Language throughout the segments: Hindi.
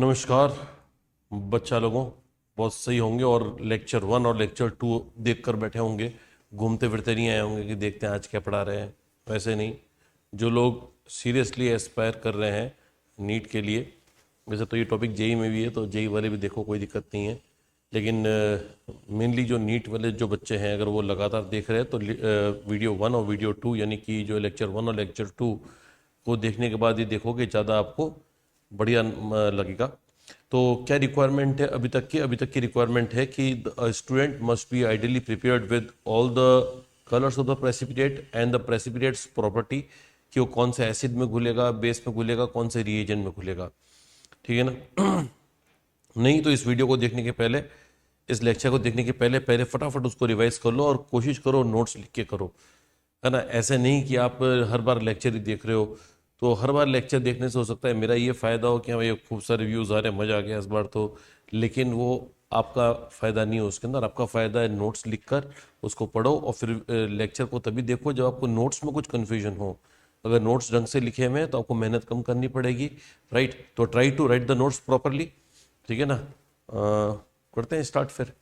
नमस्कार बच्चा लोगों, बहुत सही होंगे और लेक्चर 1 और लेक्चर 2 देख कर बैठे होंगे। घूमते फिरते नहीं आए होंगे कि देखते हैं आज क्या पढ़ा रहे हैं। वैसे नहीं, जो लोग सीरियसली एस्पायर कर रहे हैं नीट के लिए, वैसे तो ये टॉपिक जेई में भी है तो जेई वाले भी देखो, कोई दिक्कत नहीं है। लेकिन मेनली जो नीट वाले जो बच्चे हैं, अगर वो लगातार देख रहे हैं तो वीडियो 1 और वीडियो 2 यानी कि जो लेक्चर 1 और लेक्चर 2 को देखने के बाद ये देखोगे ज़्यादा आपको बढ़िया लगेगा। तो क्या रिक्वायरमेंट है अभी तक की रिक्वायरमेंट है कि student must be ideally prepared with all the colours of the precipitate and the precipitates property, कि वो कौन से एसिड में घुलेगा, बेस में घुलेगा, कौन से रिएजेंट में घुलेगा। ठीक है ना। नहीं तो इस वीडियो को देखने के पहले, इस लेक्चर को देखने के पहले फटाफट उसको रिवाइज कर लो और कोशिश करो नोट्स लिख के करो, है ना। ऐसे नहीं कि आप हर बार लेक्चर ही देख रहे हो। तो हर बार लेक्चर देखने से हो सकता है मेरा ये फ़ायदा हो कि हाँ भाई खूब सारे व्यूज़ आ रहे हैं, मज़ा आ गया इस बार तो, लेकिन वो आपका फ़ायदा नहीं हो उसके अंदर। आपका फ़ायदा है नोट्स लिखकर उसको पढ़ो और फिर लेक्चर को तभी देखो जब आपको नोट्स में कुछ कन्फ्यूजन हो। अगर नोट्स ढंग से लिखे हुए हैं तो आपको मेहनत कम करनी पड़ेगी, राइट। तो try to write the notes properly, ठीक है ना। करते हैं स्टार्ट फिर।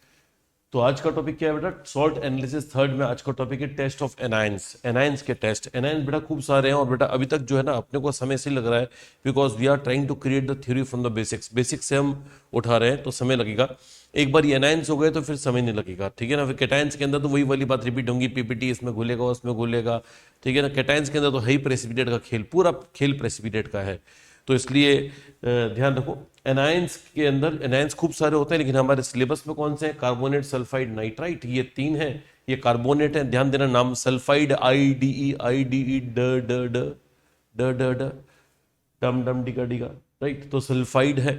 तो आज का टॉपिक क्या है बेटा, सॉल्ट एनालिसिस थर्ड में आज का टॉपिक है टेस्ट ऑफ एनाइंस। एनाइंस के टेस्ट, एनाइंस बेटा खूब सारे हैं और बेटा अभी तक जो है ना अपने को समय से लग रहा है, because we are trying to create the theory from the basics. Basics से हम उठा रहे हैं तो समय लगेगा। एक बार ये एनाइंस हो गए तो फिर समय नहीं लगेगा, ठीक है ना। फिर कैटाइंस के अंदर तो वही वाली बात रिपीट होंगी, पीपीटी इसमें घुलेगा उसमें घुलेगा, ठीक है ना। कैटाइंस के अंदर तो है ही प्रेसिपिटेट का खेल, पूरा खेल प्रेसिपिटेट का है। तो इसलिए ध्यान रखो, एनाइंस के अंदर एनाइंस खूब सारे होते हैं, लेकिन हमारे सिलेबस में कौन से हैं, कार्बोनेट, सल्फाइड, नाइट्राइट, ये तीन हैं। ये कार्बोनेट है, ध्यान देना नाम, सल्फाइड आई डी ई ड ड ड ड ड ड डम डम डिगा डिगा, राइट। तो सल्फाइड है,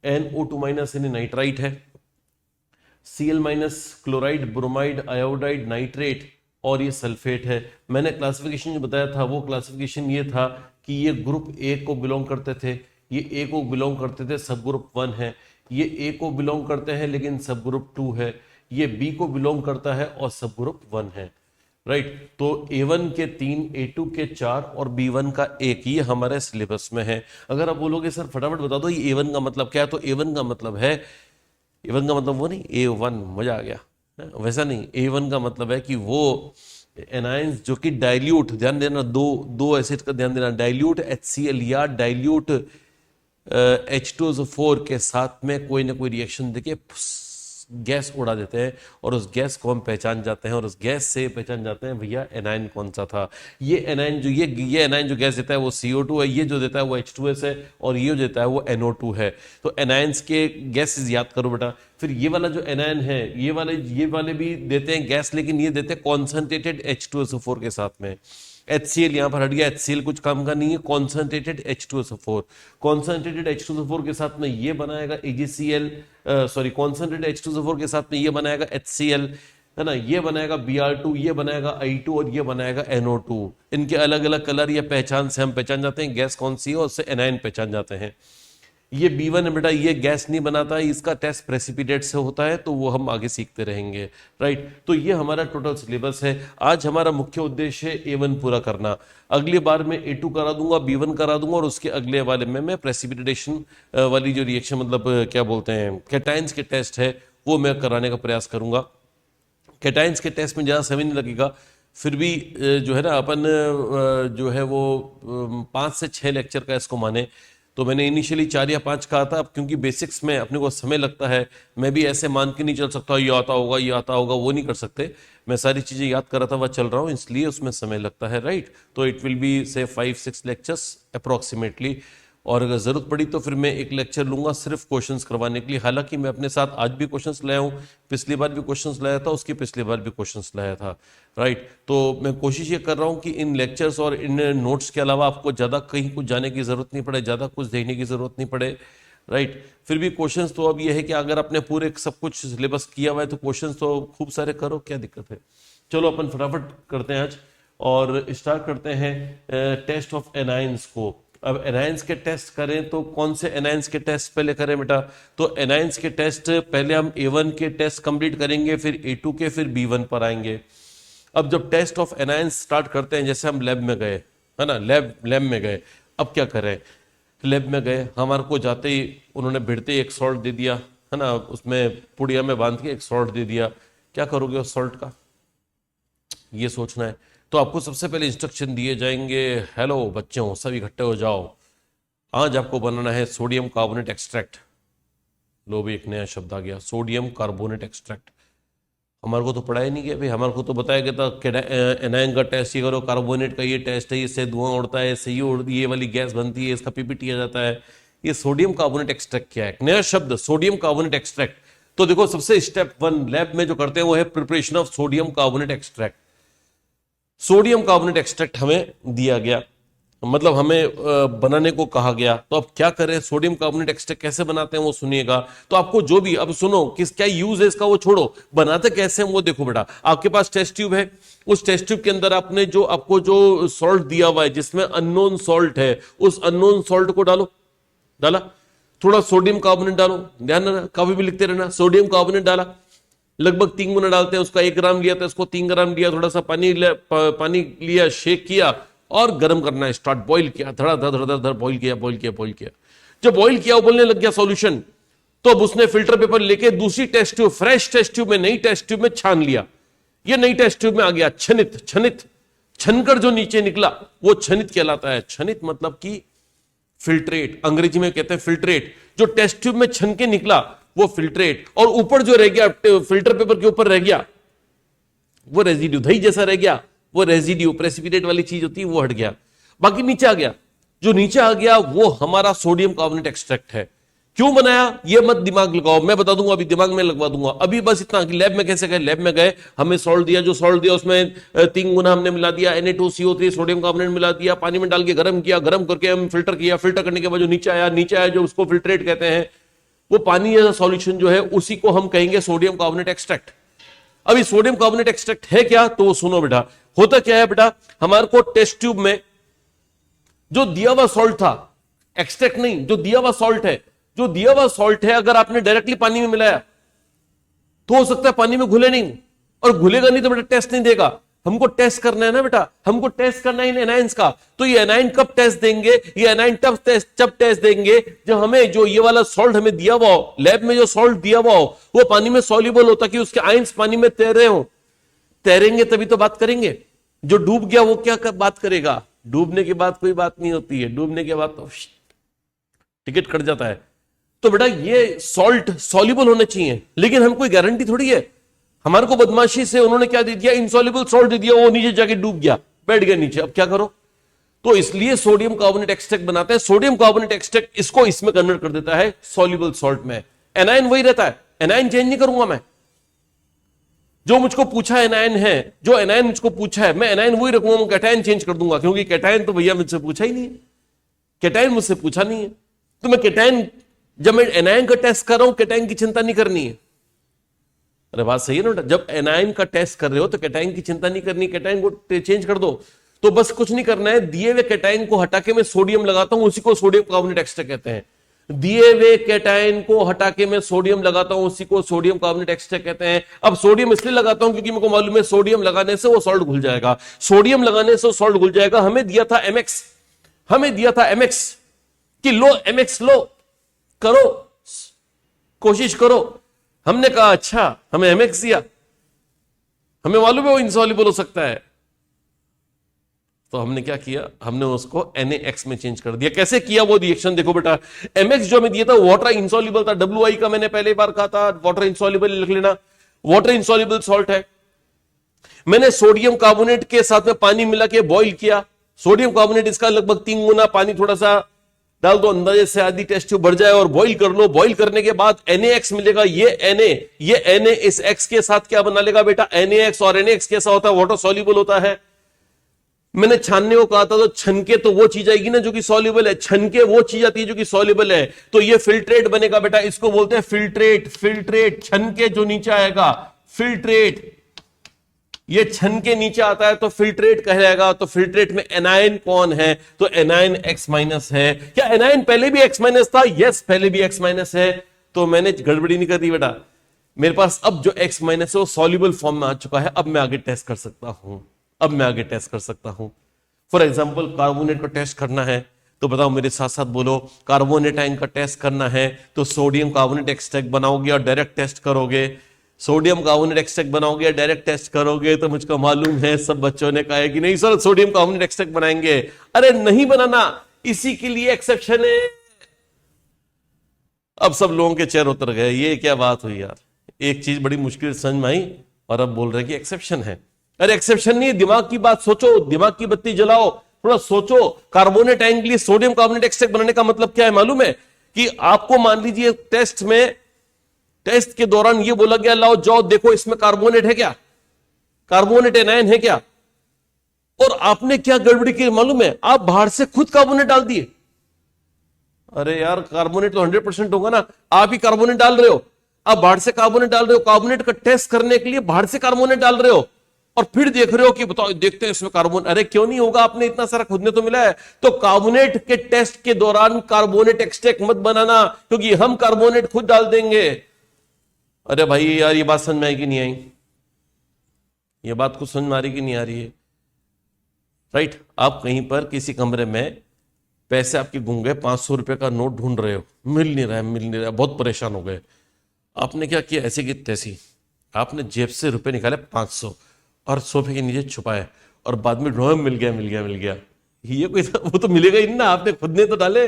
NO2 माइनस यानी नाइट्राइट है, Cl minus chloride, bromide, iodide, nitrate, और ये सल्फेट है। मैंने क्लासिफिकेशन जो बताया था वो क्लासिफिकेशन ये था कि ये ग्रुप ए को बिलोंग करते थे, ये ए को बिलोंग करते थे, सब ग्रुप 1 है। ये ए को बिलोंग करते हैं लेकिन सब ग्रुप 2 है। ये बी को बिलोंग करता है और सब ग्रुप 1 है, राइट। तो A1 के 3, A2 के 4 और B1 का 1, ये हमारे सिलेबस में है। अगर आप बोलोगे सर फटाफट बता दो ये A1 का मतलब क्या है, तो A1 का मतलब है, A1 का मतलब वो नहीं A1, मजा आ गया, वैसा नहीं। A1 का मतलब है कि वो एनाइंस जो कि डाइल्यूट, ध्यान देना, दो एसिड का ध्यान देना, डाइल्यूट HCl या डाइल्यूट H2SO4 के साथ में कोई ना कोई रिएक्शन देके गैस उड़ा देते हैं और उस गैस को हम पहचान जाते हैं, और उस गैस से पहचान जाते हैं भैया एनाइन कौन सा था। ये एनाइन जो ये एनाइन जो गैस देता है वो CO2 है, ये जो देता है वो H2S है, और ये जो देता है वो NO2 है। तो एनाइंस के गैसेस याद करो बेटा। फिर ये वाला जो एनाइन है, ये वाले भी देते हैं गैस, लेकिन ये देते हैं कॉन्सेंट्रेटेड H2SO4 के साथ में। HCl यहां पर हट गया, HCl कुछ काम का नहीं है, कॉन्सेंट्रेटेड H2SO4। कॉन्सेंट्रेटेड H2SO4 के साथ में ये बनाएगा AgCl, सॉरी, कॉन्सेंट्रेटेड H2SO4 के साथ में ये बनाएगा HCl, है ना। ये बनाएगा Br2, ये बनाएगा I2 और ये बनाएगा NO2। इनके अलग अलग कलर या पहचान से हम पहचान जाते हैं गैस कौन सी है, और उससे एनाइन पहचान जाते हैं। ये B1 है बेटा, ये गैस नहीं बनाता, इसका टेस्ट प्रेसिपिटेट से होता है, तो वो हम आगे सीखते रहेंगे, राइट। तो ये हमारा टोटल सिलेबस है। आज हमारा मुख्य उद्देश्य है A1 पूरा करना। अगली बार मैं A2 करा दूंगा, B1 करा दूंगा, और उसके अगले वाले में मैं प्रेसिपिटेशन वाली जो रिएक्शन, मतलब क्या बोलते हैं, कैटाइंस के टेस्ट है, वो मैं कराने का प्रयास करूंगा। कैटाइंस के टेस्ट में ज़्यादा समय नहीं लगेगा, फिर भी जो है ना अपन जो है वो 5 से 6 लेक्चर का इसको माने। तो मैंने इनिशियली 4 या 5 कहा था, अब क्योंकि बेसिक्स में अपने को समय लगता है, मैं भी ऐसे मान के नहीं चल सकता ये आता होगा ये आता होगा, वो नहीं कर सकते। मैं सारी चीज़ें याद कर रहा था, वह चल रहा हूँ, इसलिए उसमें समय लगता है, राइट। तो इट विल बी से 5-6 लेक्चर्स अप्रॉक्सीमेटली, और अगर ज़रूरत पड़ी तो फिर मैं एक लेक्चर लूंगा सिर्फ क्वेश्चंस करवाने के लिए। हालांकि मैं अपने साथ आज भी क्वेश्चंस लाया हूँ, पिछली बार भी क्वेश्चंस लाया था, उसकी पिछली बार भी क्वेश्चंस लाया था, राइट। तो मैं कोशिश ये कर रहा हूँ कि इन लेक्चर्स और इन नोट्स के अलावा आपको ज़्यादा कहीं कुछ जाने की ज़रूरत नहीं पड़े, ज़्यादा कुछ देखने की ज़रूरत नहीं पड़े, राइट। फिर भी क्वेश्चंस तो अब यह है कि अगर आपने पूरे सब कुछ सिलेबस किया हुआ है तो क्वेश्चंस तो खूब सारे करो, क्या दिक्कत है। चलो अपन फटाफट करते हैं आज और स्टार्ट करते हैं टेस्ट ऑफ एनाइंस को। अब एनाइंस के टेस्ट करें तो कौन से एनाइंस के टेस्ट पहले करें बेटा, तो एनाइंस के टेस्ट पहले हम A1 के टेस्ट कंप्लीट करेंगे, फिर A2 के, फिर B1 पर आएंगे। अब जब टेस्ट ऑफ एनाइंस स्टार्ट करते हैं, जैसे हम लैब में गए, है ना, लैब में गए, अब क्या करें। लैब में गए, हमारे को जाते ही उन्होंने भिड़ते ही एक सॉल्ट दे दिया, है ना, उसमें पुड़िया में बांध के एक सॉल्ट दे दिया। क्या करोगे उस सॉल्ट का, ये सोचना है। तो आपको सबसे पहले इंस्ट्रक्शन दिए जाएंगे, हेलो बच्चों सब इकट्ठे हो जाओ, आज आपको बनाना है सोडियम कार्बोनेट एक्सट्रैक्ट। लो भी एक नया शब्द आ गया, सोडियम कार्बोनेट एक्सट्रैक्ट। हमारे को तो पढ़ाया नहीं गया भाई, हमारे को तो बताया गया था एनायन का टेस्ट ये करो, कार्बोनेट का ये टेस्ट है, इससे धुआं उड़ता है, इससे ये वाली गैस बनती है, इसका पीपीटी आ जाता है। ये सोडियम कार्बोनेट एक्सट्रैक्ट क्या है, नया शब्द सोडियम कार्बोनेट एक्सट्रैक्ट। तो देखो सबसे स्टेप 1 लैब में जो करते हैं वो है preparation of sodium carbonate extract. Sodium carbonate extract हमें दिया गया, मतलब हमें बनाने को कहा गया। तो अब क्या करें, सोडियम कार्बोनेट एक्सट्रैक्ट कैसे बनाते हैं वो सुनिएगा। तो आपको जो भी, अब सुनो किस क्या यूज है इसका वो छोड़ो, बनाते कैसे हैं वो देखो बेटा। आपके पास टेस्ट ट्यूब है, उस टेस्ट ट्यूब के अंदर आपने जो आपको जो सॉल्ट दिया हुआ है जिसमें अननोन सॉल्ट है, उस अननोन सॉल्ट को डालो, डाला, थोड़ा सोडियम कार्बोनेट डालो, ध्यान रखना कभी भी लिखते रहना, सोडियम कार्बोनेट डाला, लगभग 3 गुना डालते हैं, उसका 1 ग्राम लिया था, इसको 3 ग्राम लिया, थोड़ा सा पानी लिया, शेक किया और गर्म करना है, स्टार्ट बॉईल किया, धड़ा धड़ धड़ धड़ बॉईल किया, बॉईल किया, बॉईल किया। जब बॉईल किया उबलने लग गया सॉल्यूशन, तो अब उसने फिल्टर पेपर लेके दूसरी test tube, fresh test tube में, नई टेस्ट ट्यूब में छान लिया। ये नई टेस्ट ट्यूब में आ गया छनित, छनित छनकर जो नीचे निकला वो छनित कहलाता है। छनित मतलब कि फिल्ट्रेट, अंग्रेजी में कहते हैं फिल्ट्रेट। जो टेस्ट ट्यूब में छन के निकला वो फिल्ट्रेट, और ऊपर जो रह गया फिल्टर पेपर के ऊपर रह गया वो रेजिड्यू, दही जैसा रह गया वो रेजिड्यू, प्रेसिपिटेट वाली चीज होती है वो हट गया। बाकी नीचे आ गया, जो नीचे आ गया वो हमारा सोडियम कार्बोनेट एक्सट्रैक्ट है। क्यों बनाया ये मत दिमाग लगाओ, मैं बता दूंगा, अभी दिमाग में लगवा दूंगा। अभी बस इतना कि लैब में कैसे गए, लैब में गए, हमें सॉल्ट दिया, जो सॉल्ट दिया उसमें 3 गुना हमने मिला दिया Na2CO3 सोडियम कार्बोनेट मिला दिया, पानी में डाल के गर्म किया, गर्म करके हम फिल्टर किया, फिल्टर करने के बाद जो नीचे आया जो उसको फिल्ट्रेट कहते हैं, वो पानी जैसा सॉल्यूशन जो है उसी को हम कहेंगे सोडियम कार्बोनेट एक्सट्रैक्ट। अभी सोडियम कार्बोनेट एक्सट्रैक्ट है क्या, तो वो सुनो बेटा, होता क्या है बेटा, हमारे को टेस्ट ट्यूब में जो दिया हुआ सॉल्ट था, एक्सट्रैक्ट नहीं, जो दिया हुआ सॉल्ट है, जो दिया हुआ सॉल्ट है अगर आपने डायरेक्टली पानी में मिलाया तो हो सकता है पानी में घुले नहीं, और घुलेगा नहीं तो बेटा टेस्ट नहीं देगा। हमको टेस्ट करना है ना बेटा, हमको टेस्ट करना है इन एनायंस का। तो ये एनायन कब टेस्ट देंगे, ये एनायन तब टेस्ट देंगे जब हमें जो ये वाला सॉल्ट हमें दिया हुआ हो, लैब में जो सॉल्ट दिया हुआ हो वो पानी में सॉल्युबल होता कि उसके आयंस पानी में तैर रहे हो। तैरेंगे तभी तो बात करेंगे, जो डूब गया वो क्या बात करेगा, डूबने के बाद कोई बात नहीं होती है, डूबने के बाद तो टिकट कट जाता है। तो बेटा ये सॉल्ट सॉल्युबल होने चाहिए, लेकिन हम कोई गारंटी थोड़ी है। हमारे को बदमाशी से उन्होंने क्या दे दिया, इनसॉल्युबल सॉल्ट दे दिया, वो नीचे जाके डूब गया, बैठ गया नीचे, अब क्या करो। तो इसलिए सोडियम कार्बोनेट एक्सट्रैक्ट बनाते हैं। सोडियम कार्बोनेट एक्सट्रैक्ट इसको इसमें कन्वर्ट कर देता है सॉल्युबल सॉल्ट में। एनायन वही रहता है, एनायन चेंज नहीं करूंगा मैं। जो मुझको पूछा एनायन है, जो एनायन मुझको पूछा है, मैं एनायन वही रखूंगा, मैं कैटायन चेंज कर दूंगा, क्योंकि कैटायन तो भैया मुझसे पूछा ही नहीं है, कैटायन मुझसे पूछा नहीं है। तो मैं कैटायन, जब मैं एनायन का टेस्ट कर रहा हूं, कैटायन की चिंता नहीं करनी है। अरे बात सही है ना, जब एनायन का टेस्ट कर रहे हो तो कैटायन की चिंता नहीं करनी, कैटायन को चेंज कर दो। तो बस कुछ नहीं करना है, दिए हुए कैटायन को हटा के मैं सोडियम लगाता हूं, उसी को सोडियम कार्बोनेट एक्सट्रैक्ट कहते हैं। दिए हुए कैटायन को हटा के मैं सोडियम लगाता हूं, उसी को सोडियम कार्बोनेट एक्सट्रैक्ट कहते हैं। अब सोडियम इसलिए लगाता हूं क्योंकि मेरे को मालूम है सोडियम लगाने से वो सॉल्ट घुल जाएगा, सोडियम लगाने से वो सॉल्ट घुल जाएगा। हमें दिया था एमएक्स, हमें दिया था एमएक्स कि लो एमएक्स लो, करो, कोशिश करो। हमने कहा अच्छा, हमें एमएक्स दिया, हमें मालूम है वो इनसॉल्युबल हो सकता है, तो हमने क्या किया, हमने उसको NaX में चेंज कर दिया। कैसे किया वो रिएक्शन देखो बेटा। एमएक्स जो हमें दिया था वाटर इनसॉल्युबल था, WI का मैंने पहले बार कहा था, वाटर इनसॉल्युबल लिख लेना, वाटर इनसॉल्युबल सॉल्ट है। मैंने सोडियम कार्बोनेट के साथ में पानी मिला के बॉइल किया, सोडियम कार्बोनेट इसका लगभग 3 गुना, पानी थोड़ा सा डाल दो अंदाजे से, आधी टेस्ट ट्यूब भर जाए, और बॉइल कर लो। बॉइल करने के बाद NaX मिलेगा, ये Na इस X के साथ क्या बना लेगा बेटा, NaX। और NaX कैसा होता है, वाटर सॉल्युबल होता है। मैंने छानने को कहा था, तो छनके तो वो चीज आएगी ना जो कि सॉल्युबल है, छनके वो चीज आती है जो कि सॉल्युबल है, तो ये फिल्ट्रेट बनेगा बेटा, इसको बोलते हैं फिल्ट्रेट। फिल्ट्रेट छनके जो नीचे आएगा फिल्ट्रेट, ये छन के नीचे आता है तो फिल्ट्रेट कहलाएगा। तो फिल्ट्रेट में एनायन कौन है, तो एनायन X माइनस है। क्या एनायन पहले भी X माइनस था, यस पहले भी X माइनस है। तो मैंने गड़बड़ी नहीं कर दी बेटा, मेरे पास अब जो X माइनस है वो सॉल्युबल फॉर्म में आ चुका है, अब मैं आगे टेस्ट कर सकता हूं, अब मैं आगे टेस्ट कर सकता हूं। फॉर एग्जाम्पल कार्बोनेट को टेस्ट करना है तो बताओ मेरे साथ साथ बोलो, कार्बोनेट आयन का टेस्ट करना है तो सोडियम कार्बोनेट एक्सट्रैक्ट बनाओगे और डायरेक्ट टेस्ट करोगे। सोडियम कार्बोनेट एक्सट्रैक्ट बनाओगे, डायरेक्ट टेस्ट करोगे। तो मुझको मालूम है सब बच्चों ने कहा है कि नहीं सर सोडियम कार्बोनेट एक्सट्रैक्ट बनाएंगे। अरे नहीं बनाना, इसी के लिए एक्सेप्शन है। अब सब लोगों के चेहरे उतर गए, ये क्या बात हुई यार, एक चीज बड़ी मुश्किल समझ में आई और अब बोल रहे हैं कि एक्सेप्शन है। अरे एक्सेप्शन नहीं, दिमाग की बात सोचो, दिमाग की बत्ती जलाओ, थोड़ा सोचो। कार्बोनेट आयन के लिए सोडियम कार्बोनेट एक्सट्रैक्ट बनाने का मतलब क्या है मालूम है? कि आपको मान लीजिए टेस्ट के दौरान ये बोला गया लाओ जाओ देखो इसमें कार्बोनेट है क्या, कार्बोनेट एनायन है क्या, और आपने क्या गड़बड़ी की मालूम है? आप बाहर से खुद कार्बोनेट डाल दिए। अरे यार कार्बोनेट तो 100% होगा ना, आप ही कार्बोनेट डाल रहे हो, आप बाहर से कार्बोनेट डाल रहे हो, कार्बोनेट का टेस्ट करने के लिए बाहर से कार्बोनेट डाल रहे हो और फिर देख रहे हो कि बताओ देखते हैं इसमें कार्बन। अरे क्यों नहीं होगा, आपने इतना सारा खुद ने तो मिला है। तो कार्बोनेट के टेस्ट के दौरान कार्बोनेट एक्सट्रैक्ट मत बनाना, क्योंकि हम कार्बोनेट खुद डाल देंगे। अरे भाई यार ये बात समझ में आई कि नहीं आई? ये बात कुछ समझ में आ रही कि नहीं आ रही है? राइट, आप कहीं पर किसी कमरे में पैसे आपके गुम गए, 500 रुपए का नोट ढूंढ रहे हो, मिल नहीं रहा, बहुत परेशान हो गए। आपने क्या किया, ऐसे की तैसी आपने जेब से रुपए निकाले 500 और सोफे के नीचे छुपाए और बाद में ढूंढ मिल गया। ये कोई वो तो मिलेगा ही ना, आपने खुद ने तो डाले।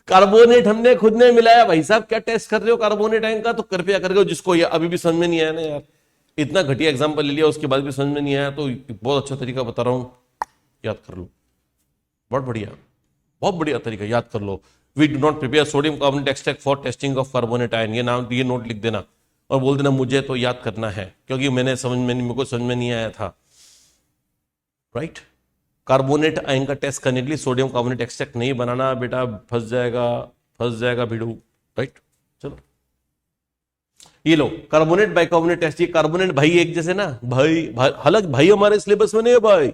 कार्बोनेट हमने खुद ने मिलाया। भाई साहब क्या टेस्ट कर रहे हो कार्बोनेट आयन का? तो कृपया करके जिसको ये अभी भी समझ में नहीं आया ना यार, इतना घटिया एग्जांपल ले लिया उसके बाद भी समझ में नहीं आया, तो बहुत अच्छा तरीका बता रहा हूं, याद कर लो। बहुत बढ़िया तरीका, याद कर लो। We do not prepare sodium carbonate extract for testing of carbonate ion. ये नोट लिख देना और बोल देना मुझे तो याद करना है, क्योंकि मेरे को समझ में नहीं आया था। राइट, कार्बोनेट आयन का टेस्ट करने के लिए सोडियम कार्बोनेट एक्सट्रैक्ट नहीं बनाना बेटा, फंस जाएगा भिड़ू। राइट, चलो ये लो कार्बोनेट बाइकार्बोनेट टेस्ट। ये कार्बोनेट भाई एक जैसे ना, भाई हालांकि भाई हमारे सिलेबस में नहीं है,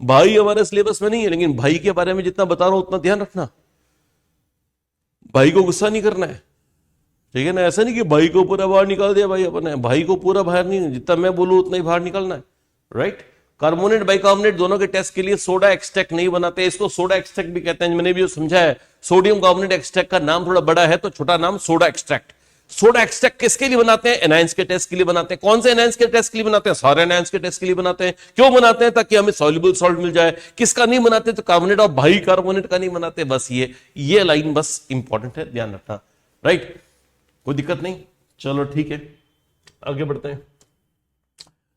भाई हमारे सिलेबस में नहीं है, लेकिन भाई के बारे में जितना बता रहा हूं उतना ध्यान रखना। भाई को गुस्सा नहीं करना है, ठीक है ना? ऐसा नहीं कि भाई को पूरा बाहर निकाल दिया भाई अपने, भाई को पूरा बाहर नहीं, जितना मैं बोलूं उतना ही बाहर निकालना है। राइट, कार्बोनेट बाइकार्बोनेट दोनों के टेस्ट के लिए सोडा एक्सट्रैक्ट नहीं बनाते, इसको सोडा एक्सट्रैक्ट भी कहते हैं। मैंने भी समझा है, सोडियम कार्बोनेट एक्सट्रैक्ट का नाम थोड़ा बड़ा है तो छोटा नाम सोडा एक्सट्रैक्ट। सोडा एक्सट्रैक्ट किसके लिए बनाते हैं? एनायंस के टेस्ट के लिए बनाते हैं। कौन से एनायंस के टेस्ट के लिए बनाते हैं? सारे एनायंस के टेस्ट के लिए बनाते हैं। क्यों बनाते हैं? ताकि हमें सॉल्युबल सॉल्ट मिल जाए। किसका नहीं बनाते? तो कार्बोनेट और बाई कार्बोनेट का नहीं बनाते। बस ये लाइन बस इंपॉर्टेंट है, ध्यान रखना। राइट, कोई दिक्कत नहीं, चलो ठीक है आगे बढ़ते हैं।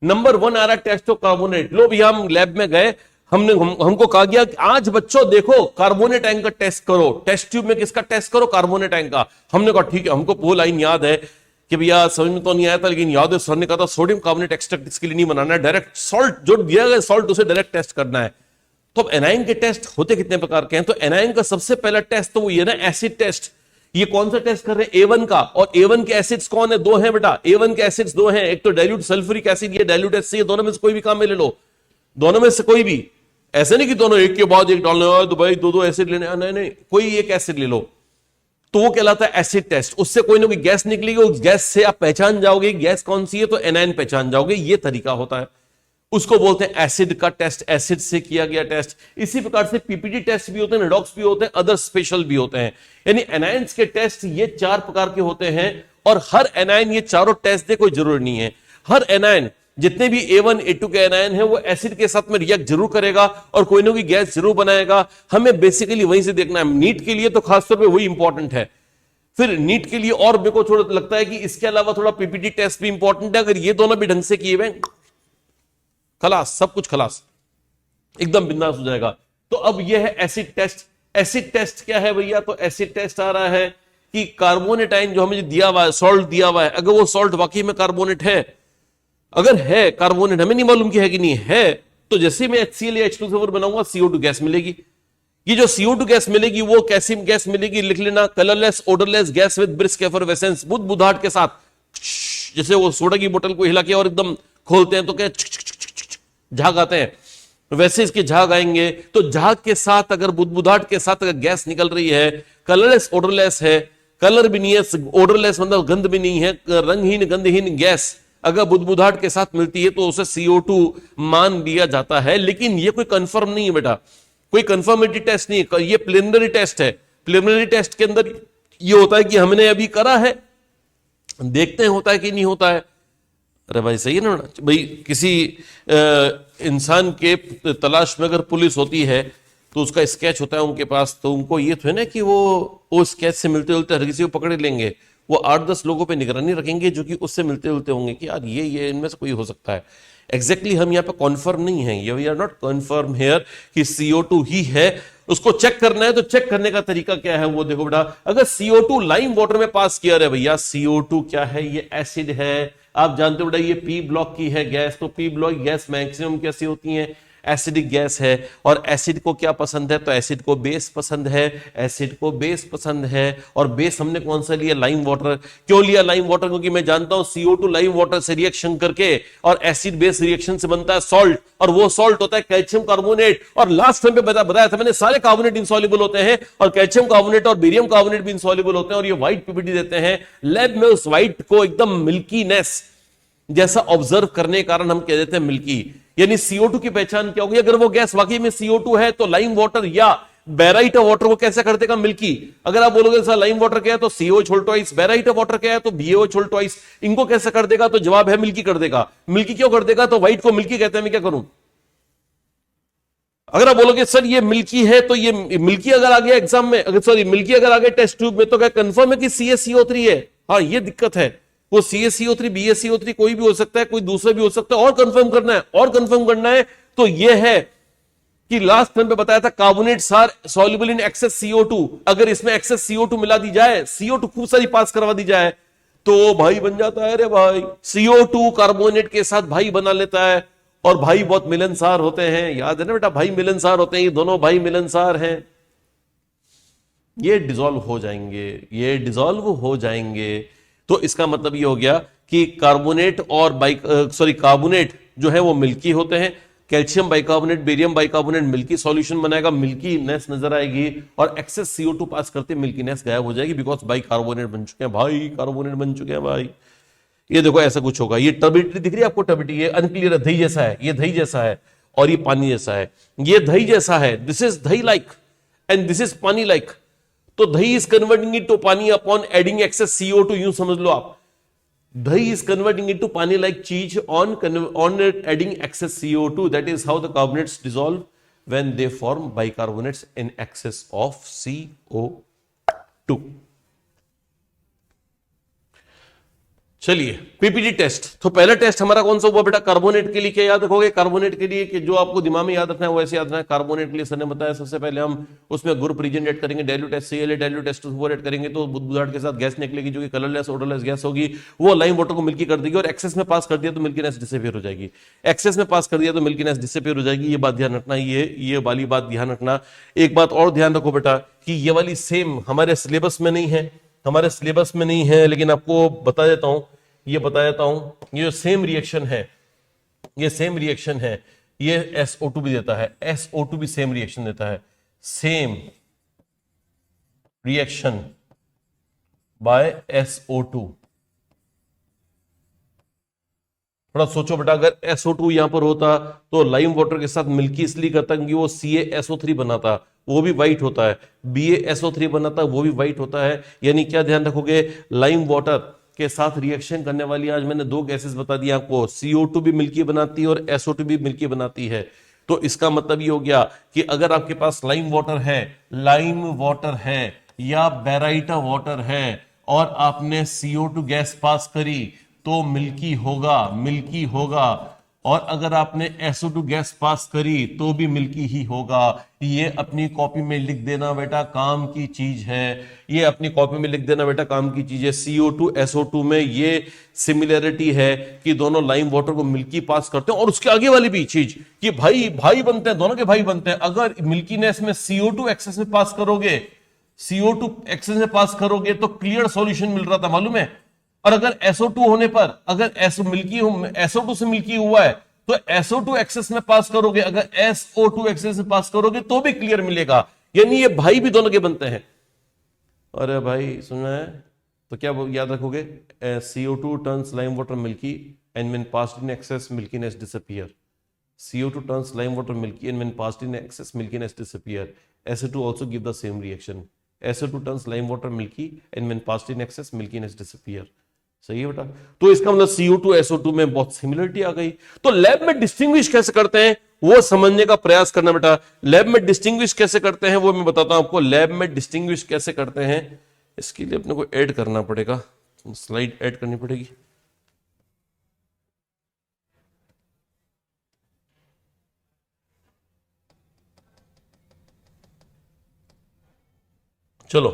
नंबर 1 आ रहा टेस्ट ऑफ कार्बोनेट। लो भैया हम लैब में गए, हमको कहा गया कि आज बच्चों देखो कार्बोनेट आयन का टेस्ट करो। टेस्ट ट्यूब में किसका टेस्ट करो? कार्बोनेट आयन का। हमने कहा ठीक है, हमको वो लाइन याद है कि भैया समझ में तो नहीं आया था, लेकिन याद है सर ने कहा था सोडियम कार्बोनेट एक्सट्रैक्ट इसके लिए नहीं बनाना है, डायरेक्ट सॉल्ट जो दिया गया सॉल्ट उसे डायरेक्ट टेस्ट करना है। तो अब एनायन के टेस्ट होते कितने प्रकार के हैं? तो एनायन का सबसे पहला टेस्ट तो वो ये ना एसिड टेस्ट। ये कौन सा टेस्ट कर रहे हैं? A1 का। और A1 के एसिड्स कौन है? 2 हैं बेटा। A1 के एसिड्स 2 हैं, एक तो डाइल्यूट सल्फ्यूरिक एसिड, ये डाइल्यूट एसिड। ये दोनों में से कोई भी काम में ले लो, दोनों में से कोई भी। ऐसे नहीं कि दोनों एक के बाद एक डालने वाले तो भाई 2 एसिड लेने, नहीं, कोई एक एसिड ले लो तो वो कहलाता है एसिड टेस्ट। उससे कोई ना कोई गैस निकलेगी, उस गैस से आप पहचान जाओगे गैस कौन सी है, तो एनायन पहचान जाओगे। ये तरीका होता है, उसको बोलते हैं एसिड का टेस्ट, एसिड से किया गया टेस्ट। इसी प्रकार से पीपीटी टेस्ट भी होते हैं, रिडॉक्स भी होते हैं, अदर स्पेशल भी होते हैं। यानी एनायंस के टेस्ट ये 4 प्रकार के होते हैं और हर एनायन ये चारों टेस्ट दे कोई जरूरी नहीं है। हर एनायन जितने भी A1 A2 के एनायन है वो एसिड के साथ में रिएक्ट जरूर करेगा और कोई ना कोई गैस जरूर बनाएगा। हमें बेसिकली वहीं से देखना है। नीट के लिए तो खासतौर पे वही इंपॉर्टेंट है। फिर नीट के लिए और मेरे को थोड़ा लगता है कि इसके अलावा थोड़ा पीपीटी टेस्ट भी इंपॉर्टेंट है। अगर ये दोनों भी ढंग से किए हुए खलास, सब कुछ खलास, एकदम बिंदास हो जाएगा। तो अब यह है एसिड टेस्ट। एसिड टेस्ट क्या है भैया? तो एसिड टेस्ट आ रहा है कि कार्बोनेट आयन जो हमें दिया हुआ है, सॉल्ट दिया हुआ है, अगर वो सॉल्ट वाकई में कार्बोनेट है, अगर है कार्बोनेट, हमें नहीं मालूम कि है कि नहीं है, तो जैसे मैं HCl या H2SO4 बनाऊंगा CO2 गैस मिलेगी। ये जो CO2 गैस मिलेगी वो कैसी गैस मिलेगी? लिख लेना, colourless odourless gas with brisk effervescence, बुदबुदाहट के साथ। जैसे वो सोडा की बोतल को हिला के और एकदम खोलते हैं तो क्या झाग आते हैं, वैसे इसके झाग आएंगे। तो झाग के साथ अगर बुदबुदाहट के साथ अगर गैस निकल रही है, कलरलेस ओडरलेस है, कलर भी नहीं है, ओडरलेस मतलब गंध भी नहीं है, रंगहीन गंधहीन गैस अगर बुदबुदाहट के साथ मिलती है तो उसे CO2 मान लिया जाता है। लेकिन ये कोई कंफर्म नहीं है बेटा, कोई कंफर्मेटरी टेस्ट नहीं है, ये प्रिलिमिनरी टेस्ट है। प्रिलिमिनरी टेस्ट के अंदर ये होता है कि हमने अभी करा है, देखते हैं होता है कि नहीं होता है। अरे भाई सही है ना भाई, किसी इंसान के तलाश में अगर पुलिस होती है तो उसका स्केच होता है उनके पास, तो उनको ये तो है ना कि वो स्केच से मिलते जुलते हर किसी को पकड़ लेंगे। वो 8-10 लोगों पे निगरानी रखेंगे जो कि उससे मिलते जुलते होंगे कि यार ये इनमें से कोई हो सकता है। एग्जैक्टली हम यहाँ पे कॉन्फर्म नहीं है, ये we are not confirm here कि CO2 ही है। उसको चेक करना है तो चेक करने का तरीका क्या है वो देखो बेटा। अगर CO2 लाइम वाटर में पास किया रहे भैया, CO2 क्या है, ये एसिड है। आप जानते हो बेटा ये P ब्लॉक की है गैस, तो P ब्लॉक गैस मैक्सिमम कैसी होती है, एसिडिक गैस है। और एसिड को क्या पसंद है, तो एसिड को बेस पसंद है, एसिड को बेस पसंद है। और बेस हमने कौन सा लिया, लाइम वाटर। क्यों लिया लाइम वाटर, क्योंकि मैं जानता हूं CO2 लाइम वाटर से रिएक्शन करके और एसिड बेस रिएक्शन से बनता है सॉल्ट, और वो सॉल्ट होता है कैल्शियम कार्बोनेट। और लास्ट टाइम पे बताया था मैंने, सारे कार्बोनेट इनसॉल्युबल होते हैं और कैल्शियम कार्बोनेट और बेरियम कार्बोनेट भी इनसॉल्युबल होते हैं, और ये व्हाइट पीपीटी देते हैं। लैब में उस व्हाइट को एकदम मिल्कीनेस जैसा ऑब्जर्व करने के कारण हम कह देते हैं मिल्की। यानी CO2 की पहचान क्या होगी, अगर वो गैस वाकई में CO2 है तो लाइम वाटर या बेराइट वाटर को कैसे कर देगा, मिल्की। अगर आप बोलोगे सर लाइम वाटर क्या है तो COH whole twice, baryta water क्या है तो BaOH होल ट्वाइस, इनको कैसे कर देगा, तो जवाब है मिल्की कर देगा। मिल्की क्यों कर देगा, तो व्हाइट को मिल्की कहते हैं, मैं क्या करूं। अगर आप बोलोगे सर ये मिल्की है तो ये मिल्की अगर आ गया एग्जाम में, अगर सॉरी मिल्की अगर आ गया टेस्ट ट्यूब में, तो क्या कंफर्म है कि CaCO3 है। हाँ ये दिक्कत है, वो CaCO3 BaCO3 कोई भी हो सकता है, कोई दूसरा भी हो सकता है। और कंफर्म करना है, और कंफर्म करना है तो ये है कि लास्ट टाइम पे बताया था carbonates are soluble in excess CO2। अगर इसमें एक्सेस CO2 मिला दी जाए, CO2 खूब सारी पास करवा दी जाए, तो भाई बन जाता है। रे भाई CO2 कार्बोनेट के साथ भाई बना लेता है, और भाई बहुत मिलनसार होते हैं, याद है ना बेटा, भाई मिलनसार होते हैं, ये दोनों भाई मिलनसार हैं। ये डिसॉल्व हो जाएंगे, ये डिसॉल्व हो जाएंगे। तो इसका मतलब ये हो गया कि कार्बोनेट और कार्बोनेट जो है वो मिल्की होते हैं। Calcium bicarbonate, barium bicarbonate milky solution बनाएगा, मिल्कीनेस नजर आएगी, और एक्सेस CO2 पास करते मिल्कीनेस गायब हो जाएगी, बिकॉज बाइकार्बोनेट बन चुके हैं, भाई कार्बोनेट बन चुके हैं भाई। ये देखो ऐसा कुछ होगा। ये टर्बिडिटी दिख रही है आपको, टर्बिडिटी ये अनक्लियर है, दही जैसा है, ये दही जैसा है, और ये पानी जैसा है। ये दही जैसा है, this is dahi like and this is pani like. तो dahi is converting it to pani upon adding excess CO2, यूं समझ लो आप। Dahi is converting it to pani like cheez on adding excess CO2। That is how the carbonates dissolve when they form bicarbonates in excess of CO2। चलिए पीपीटी टेस्ट। तो पहला टेस्ट हमारा कौन सा हुआ बेटा, कार्बोनेट के लिए। क्या याद रखोगे कार्बोनेट के लिए, कि जो आपको दिमाग में याद रखना है वैसे याद रखना है। कार्बोनेट के लिए सर ने बताया सबसे पहले हम उसमें ग्रुप रीजन ऐड करेंगे, dilute HCl dilute H2SO4 add करेंगे, तो बुद्धाट के साथ गैस निकलेगी जो कि कलरलेस ओडरलेस गैस होगी, वो लाइम वाटर को मिल्की कर देगी। और एक्सेस में पास कर दिया तो मिल्कीनेस डिसअपीयर हो जाएगी, एक्सेस में पास कर दिया तो मिल्कीनेस डिसअपीयर हो जाएगी। ये बात ध्यान रखना, ये वाली बात ध्यान रखना। एक बात और ध्यान रखो बेटा कि ये वाली सेम हमारे सिलेबस में नहीं है, हमारे सिलेबस में नहीं है, लेकिन आपको बता देता हूं, ये बता देता हूं, ये जो सेम रिएक्शन है, ये सेम रिएक्शन है, ये SO2 भी देता है, SO2 भी सेम रिएक्शन देता है, सेम रिएक्शन बाय SO2। थोड़ा सोचो बेटा, अगर SO2 यहां पर होता तो लाइम वाटर के साथ मिल्की इसलिए करता क्योंकि वो CaSO3 बनाता, वो भी व्हाइट होता है, BaSO3 बनाता, वो भी व्हाइट होता है। यानी क्या ध्यान रखोगे, लाइम वाटर के साथ रिएक्शन करने वाली, आज मैंने दो गैसेस बता दिया आपको, CO2 भी मिल्की बनाती है और SO2 भी मिल्की बनाती है। तो इसका मतलब ये हो गया कि अगर आपके पास लाइम वाटर है या बेराइटा वाटर है और आपने CO2 गैस पास करी तो मिल्की होगा, और अगर आपने SO2 गैस पास करी तो भी मिल्की ही होगा। ये अपनी कॉपी में लिख देना बेटा, काम की चीज है, ये अपनी कॉपी में लिख देना बेटा, काम की चीज है। CO2 SO2 में ये सिमिलरिटी है कि दोनों लाइम वाटर को मिल्की पास करते हैं। और उसके आगे वाली भी चीज कि भाई बनते हैं, दोनों के भाई बनते हैं। अगर मिल्कीनेस में CO2 एक्सेस में पास करोगे, CO2 एक्सेस में पास करोगे तो क्लियर सॉल्यूशन मिल रहा था, मालूम है। और अगर SO2 होने पर, अगर SO2 से मिल्की हुआ है तो SO2 एक्सेस में पास करोगे, अगर SO2 एक्सेस में पास करोगे तो भी क्लियर मिलेगा। यानी ये भाई भी दोनों के बनते हैं। अरे भाई सुना है तो क्या याद रखोगे, CO2 turns lime water milky and when passed in excess milkiness disappear. CO2 turns lime water milky and when passed in excess milkiness disappear. SO2 also give the same reaction. SO2 turns lime water milky and when passed in excess milkiness disappear. सही है बेटा। तो इसका मतलब CO2 SO2 में बहुत सिमिलरिटी आ गई। तो लैब में डिस्टिंग्विश कैसे करते हैं वो समझने का प्रयास करना बेटा। लैब में डिस्टिंग्विश कैसे करते हैं वो मैं बताता हूं आपको। लैब में डिस्टिंग्विश कैसे करते हैं इसके लिए अपने को ऐड करना पड़ेगा, स्लाइड ऐड करनी पड़ेगी। चलो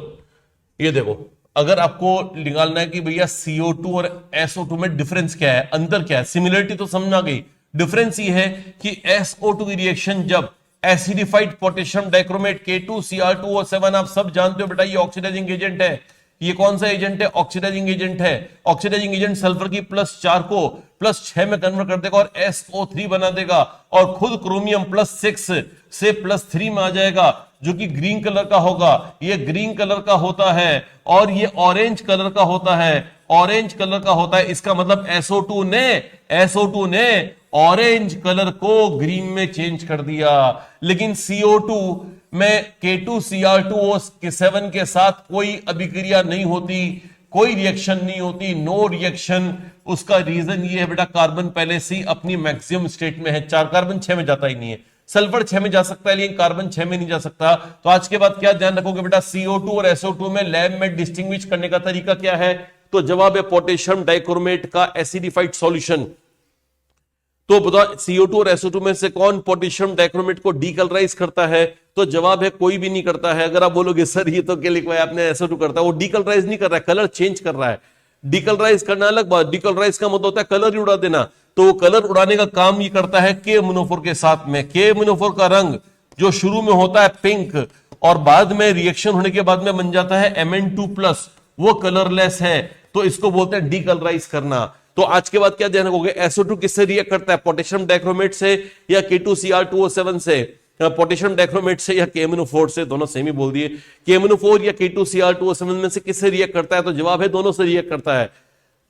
ये देखो, अगर आपको निकालना है कि भैया CO2 और SO2 में डिफरेंस क्या है, अंतर क्या है, सिमिलरिटी तो समझ आ गई। डिफरेंस ये है कि SO2 की रिएक्शन जब एसिडिफाइड पोटेशियम डाइक्रोमेट K2Cr2O7, आप सब जानते हो बेटा ये ऑक्सीडाइजिंग एजेंट है। ये कौन सा एजेंट है? ऑक्सीडाइजिंग एजेंट है। ऑक्सीडाइजिंग एजेंट सल्फर की +4 को +6 में कन्वर्ट कर देगा और SO3 बना देगा और खुद क्रोमियम +6 से +3 में आ जाएगा जो कि ग्रीन कलर का होगा। ये ग्रीन कलर का होता है और ये ऑरेंज कलर का होता है, ऑरेंज कलर का होता है। इसका मतलब SO2 ने ऑरेंज कलर को ग्रीन में चेंज कर दिया। लेकिन CO2 में K2Cr2O7 के साथ कोई अभिक्रिया नहीं होती, कोई रिएक्शन नहीं होती, नो रिएक्शन। उसका रीजन ये है बेटा, कार्बन पहले से ही अपनी मैक्सिमम स्टेट में है। 4 कार्बन 6 में जाता ही नहीं है। सल्फर 6 में जा सकता है लेकिन कार्बन 6 में नहीं जा सकता। तो आज के बाद क्या ध्यान रखोगे बेटा, CO2 और SO2 में लैब में डिस्टिंग्विश करने का तरीका क्या है? तो जवाब है पोटेशियम डाइक्रोमेट का एसिडिफाइड सॉल्यूशन। तो बता CO2 और SO2 में से कौन पोटेशियम डाइक्रोमेट को डीकलराइज करता है? तो जवाब है कोई भी नहीं करता है। अगर आप बोलोगे सर ये तो क्या लिखवाया आपने, SO2 करता है, वो डीकलराइज नहीं कर रहा है, कलर चेंज कर रहा है। डीकलराइज करना अलग बात, डीकलराइज का मतलब होता है कलर ही उड़ा देना। तो वो कलर उड़ाने का काम ये करता है K-मोनोफोर के साथ में। K-मोनोफोर का रंग जो शुरू में होता है पिंक और बाद में रिएक्शन होने के बाद में बन जाता है Mn2+, वो कलरलेस है। तो इसको बोलते हैं डीकलराइज करना। तो आज के बाद क्या ध्यान रखोगे, SO2 किससे रिएक्ट करता है? पोटेशियम डाइक्रोमेट से या K2Cr2O7 से? पोटेशियम डाइक्रोमेट से या KMnO4 से? दोनों सेम ही बोल दिए। KMnO4 या K2Cr2O7 में से किससे रिएक्ट करता है? तो जवाब है दोनों से रिएक्ट करता है।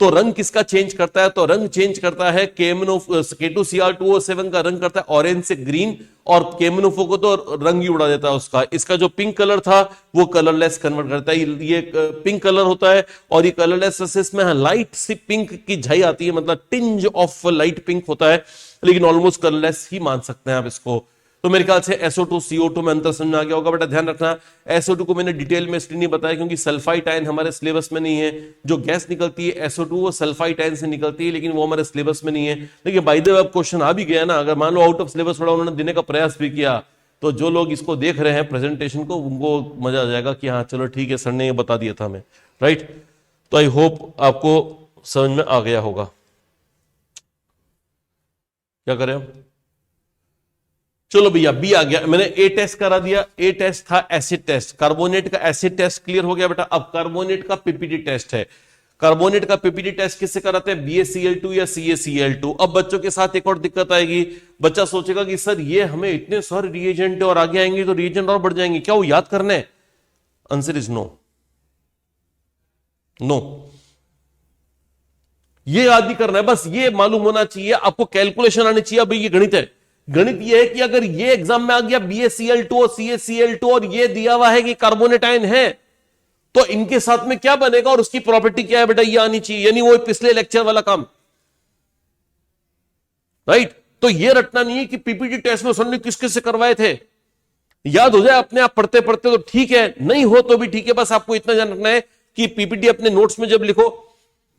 तो रंग किसका चेंज करता है? तो रंग चेंज करता है K2Cr2O7 का रंग करता है ऑरेंज से ग्रीन और KMnO4 को तो रंग ही उड़ा देता है उसका। इसका जो पिंक कलर था वो कलरलेस कन्वर्ट करता है। ये पिंक कलर होता है और ये कलरलेस इसमें लाइट सी पिंक की झाई आती है, मतलब टिंज ऑफ लाइट पिंक होता है, लेकिन ऑलमोस्ट कलरलेस ही मान सकते हैं आप इसको। तो मेरे ख्याल से SO2 CO2 में अंतर समझ आ गया होगा बेटा। ध्यान रखना SO2 को मैंने डिटेल में इसलिए नहीं बताया क्योंकि सल्फाइड आयन हमारे सिलेबस में नहीं है। जो गैस निकलती है SO2 वो सल्फाइड आयन से निकलती है, लेकिन वो हमारे सिलेबस में नहीं है। लेकिन बाय द वे अब क्वेश्चन आ भी गया ना, अगर मान लो आउट ऑफ सिलेबस थोड़ा उन्होंने देने का प्रयास भी किया तो जो लोग इसको देख रहे हैं प्रेजेंटेशन को, उनको मजा आ जाएगा कि हाँ चलो ठीक है सर ने ये बता दिया था हमें, राइट। तो आई होप आपको समझ में आ गया होगा। क्या करें अब? चलो भैया बी आ गया, मैंने ए टेस्ट करा दिया। ए टेस्ट था एसिड टेस्ट, कार्बोनेट का एसिड टेस्ट क्लियर हो गया बेटा। अब कार्बोनेट का पीपीटी टेस्ट है। कार्बोनेट का पीपीटी टेस्ट किससे कराते हैं? BaCl2 या CaCl2। अब बच्चों के साथ एक और दिक्कत आएगी, बच्चा सोचेगा कि सर ये हमें इतने सारे रिएजेंट है और आगे आएंगे तो रिएजेंट और बढ़ जाएंगे, क्या वो याद करने? Answer is no. नो, ये याद नहीं करना है, बस ये मालूम होना चाहिए आपको, कैलकुलेशन आनी चाहिए। अभी ये गणित है। गणित ये है कि अगर ये एग्जाम में आ गया BaCl2 और CaCl2 और ये दिया हुआ है कि कार्बोनेट आयन है, तो इनके साथ में क्या बनेगा और उसकी प्रॉपर्टी क्या है बेटा, ये आनी चाहिए। यानी वो पिछले लेक्चर वाला काम, राइट। तो ये रटना नहीं है कि पीपीटी टेस्ट में सर ने किस किस से करवाए थे, याद हो जाए अपने आप पढ़ते पढ़ते तो ठीक है, नहीं हो तो भी ठीक है। बस आपको इतना ध्यान रखना है कि पीपीटी अपने नोट्स में जब लिखो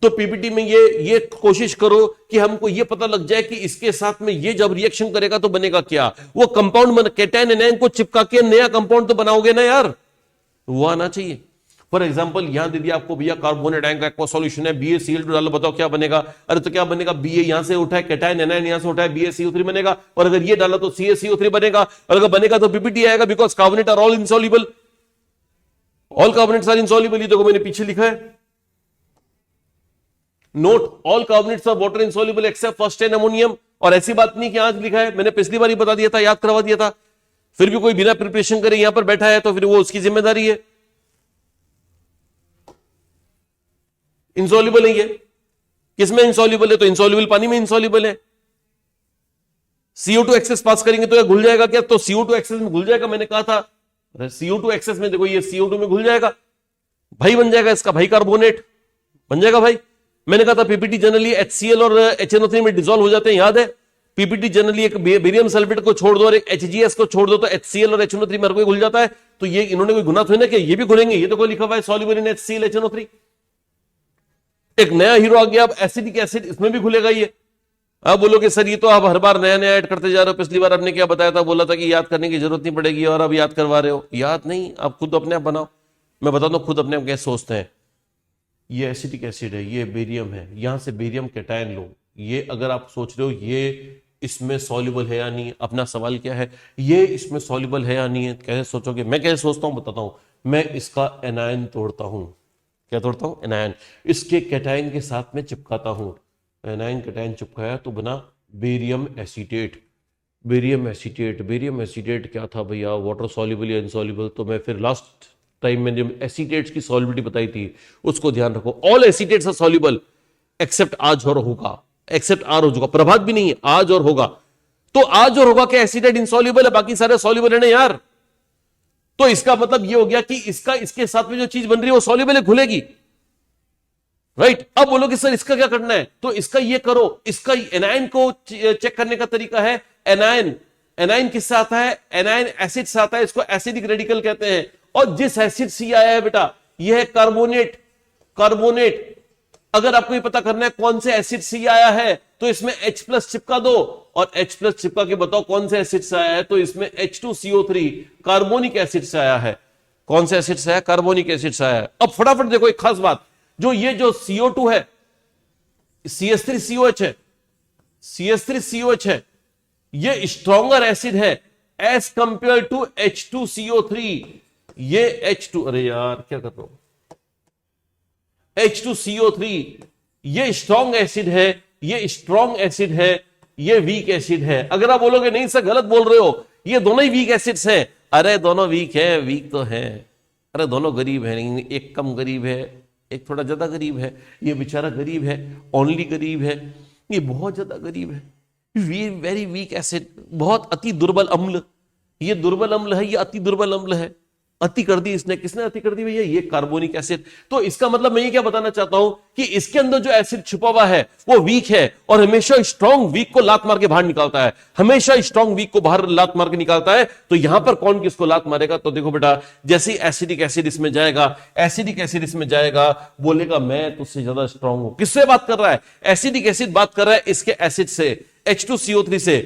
तो पीपीटी में ये कोशिश करो कि हमको ये पता लग जाए कि इसके साथ में ये जब रिएक्शन करेगा तो बनेगा क्या। वो कंपाउंड केटायन एनायन को चिपका के नया कंपाउंड तो बनाओगे ना यार, वो आना चाहिए। फॉर एग्जांपल यहां दे दिया आपको भैया कार्बोनेट आयन का एक्वा सॉल्यूशन है, BaCl2 डालो, बताओ क्या बनेगा? अरे तो क्या बनेगा, Ba यहां से उठा है, केटायन एनायन यहां से उठा है, BaCO3 बनेगा। और अगर ये डाला तो CaCO3 बनेगा, और अगर बनेगा तो पीपीटी आएगा, because carbonate are all insoluble, all carbonates are insoluble. ये देखो मैंने पीछे लिखा है note, all carbonates are water insoluble except first and ammonium. और ऐसी बात नहीं कि आज लिखा है, मैंने पिछली बार ही बता दिया था, याद करवा दिया था। फिर भी कोई बिना प्रिपरेशन करे यहां पर बैठा है तो फिर वो उसकी जिम्मेदारी है। इंसॉल्युबल है ये, किसमें इंसॉल्युबल है? तो इंसॉल्युबल पानी में इंसॉल्युबल है। CO2 एक्सेस पास करेंगे तो ये घुल जाएगा क्या? तो CO2 एक्सेस में घुल जाएगा, मैंने कहा था। अरे CO2 एक्सेस में देखो ये CO2 में घुल जाएगा, भाई बन जाएगा इसका, भाई कार्बोनेट बन जाएगा भाई। मैंने कहा था पीपीटी जनरली HCl और HNO3 में डिसॉल्व हो जाते हैं, याद है? पीपीटी जनरली एक बेरियम सल्फेट को छोड़ दो और एक HGS को छोड़ दो तो HCl और HNO3 में हर कोई घुल जाता है। तो ये इन्होंने कोई गुना थोड़ी ना कि ये भी घुलेंगे, ये तो कोई लिखा हुआ है सॉल्युबल इन HCl HNO3। एक नया हीरो आ गया, अब एसिडिक एसिड, इसमें भी घुलेगा ये। अब बोलोगे सर ये तो आप हर बार नया नया ऐड करते जा रहे हो, पिछली बार आपने क्या बताया था, बोला था कि याद करने की जरूरत नहीं पड़ेगी और अब याद करवा रहे हो। याद नहीं, आप खुद अपने आप बनाओ। मैं बताता हूं खुद अपने आप कैसे सोचते हैं। ये एसिटिक एसिड है, ये बेरियम है, यहां से बेरियम कैटायन लो। ये अगर आप सोच रहे हो ये इसमें सॉल्युबल है या नहीं, अपना सवाल क्या है, ये इसमें सॉल्युबल है या नहीं है, कैसे सोचोगे? मैं कैसे सोचता हूं बताता हूं। मैं इसका एनायन तोड़ता हूं। क्या तोड़ता हूं? एनायन। इसके कैटायन के साथ में चिपकाता हूं। एनायन कैटायन चिपकाया तो बना barium acetate. Barium acetate, barium acetate क्या था भैया, वाटर सॉल्युबल या इनसॉल्युबल? तो मैं फिर लास्ट टाइम मैंने जब एसीटेट्स की सॉल्युबिलिटी बताई थी उसको ध्यान रखो। ऑल एसीटेट्स आर सॉल्युबल एक्सेप्ट आज और होगा, एक्सेप्ट आर हो चुका, प्रभात भी नहीं है, आज और होगा। तो आज और होगा क्या एसीटेट इनसॉल्युबल है, बाकी सारे सॉल्युबल है ना यार। तो इसका मतलब ये हो गया कि इसका इसके साथ में जो चीज बन रही है वो सॉल्युबल है, घुलेगी, राइट? अब बोलोगे सर इसका क्या करना है, तो इसका ये करो। इसका एनायन को चेक करने का तरीका है, एनायन, एनायन किससे आता है? एनायन एसिड से आता है, इसको एसिडिक रेडिकल कहते हैं। और जिस एसिड सी आया है बेटा यह है कार्बोनेट, कार्बोनेट। अगर आपको ये पता करना है कौन से एसिड सी आया है तो इसमें H+ चिपका दो और H+ चिपका के बताओ कौन से एसिड से आया है, तो इसमें H2CO3 कार्बोनिक एसिड से आया है। कौन से एसिड से आया? कार्बोनिक एसिड से आया है। अब फटाफट देखो एक खास बात, जो ये जो CO2 है, CH3COH है, CH3COH है, ये स्ट्रॉन्गर एसिड है एज कंपेयर टू H2CO3। ये H2, अरे यार क्या कर रहा हूं, H2CO3 ये स्ट्रॉन्ग एसिड है, ये स्ट्रॉन्ग एसिड है, ये वीक एसिड है। अगर आप बोलोगे नहीं सर गलत बोल रहे हो, ये दोनों ही वीक एसिड्स हैं। अरे दोनों वीक है, वीक तो है। अरे दोनों गरीब है, लेकिन एक कम गरीब है, एक थोड़ा ज्यादा गरीब है। ये बेचारा गरीब है, ओनली गरीब है, ये बहुत ज्यादा गरीब है। वेरी वीक एसिड, बहुत अति दुर्बल अम्ल। ये दुर्बल अम्ल है, ये अति दुर्बल अम्ल है। अति कर दी इसने, किसने अति कर दी भैया? ये कार्बोनिक एसिड। तो इसका मतलब मैं ये क्या बताना चाहता हूं कि इसके अंदर जो एसिड छुपा हुआ है वो वीक है और हमेशा स्ट्रॉन्ग वीक को लात मार के बाहर निकालता है, हमेशा स्ट्रॉन्ग वीक को बाहर लात मार के निकालता है। तो यहां पर कौन किसको लात मारेगा? तो देखो बेटा, जैसे एसिडिक एसिड इसमें जाएगा, एसिडिक एसिड इसमें जाएगा, बोलेगा मैं तुझसे ज्यादा स्ट्रॉन्ग हूं। किससे बात कर रहा है? एसिडिक एसिड बात कर रहा है इसके एसिड से, H2CO3 से।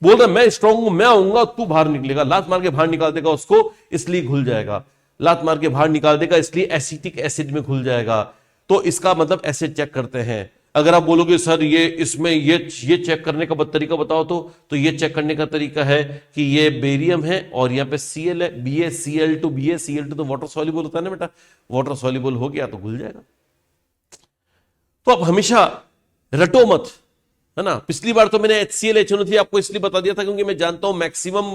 बोल रहा मैं स्ट्रॉन्ग हूं, मैं आऊंगा तू बाहर निकलेगा, लात मार के बाहर निकाल देगा उसको, इसलिए घुल जाएगा। लात मार के बाहर निकाल देगा इसलिए एसिटिक एसिड में घुल जाएगा। तो इसका मतलब एसिड चेक करते हैं। अगर आप बोलोगे सर ये इसमें ये चेक करने का तरीका बताओ, तो ये चेक करने का तरीका है कि ये बेरियम है और यहां पे Cl है, BaCl2, BaCl2 तो वाटर सॉल्युबल होता है ना बेटा, वाटर सॉल्युबल हो गया तो घुल जाएगा। तो आप हमेशा रटो मत, है ना। पिछली बार तो मैंने HCl HNO3 आपको इसलिए बता दिया था क्योंकि मैं जानता हूं मैक्सिमम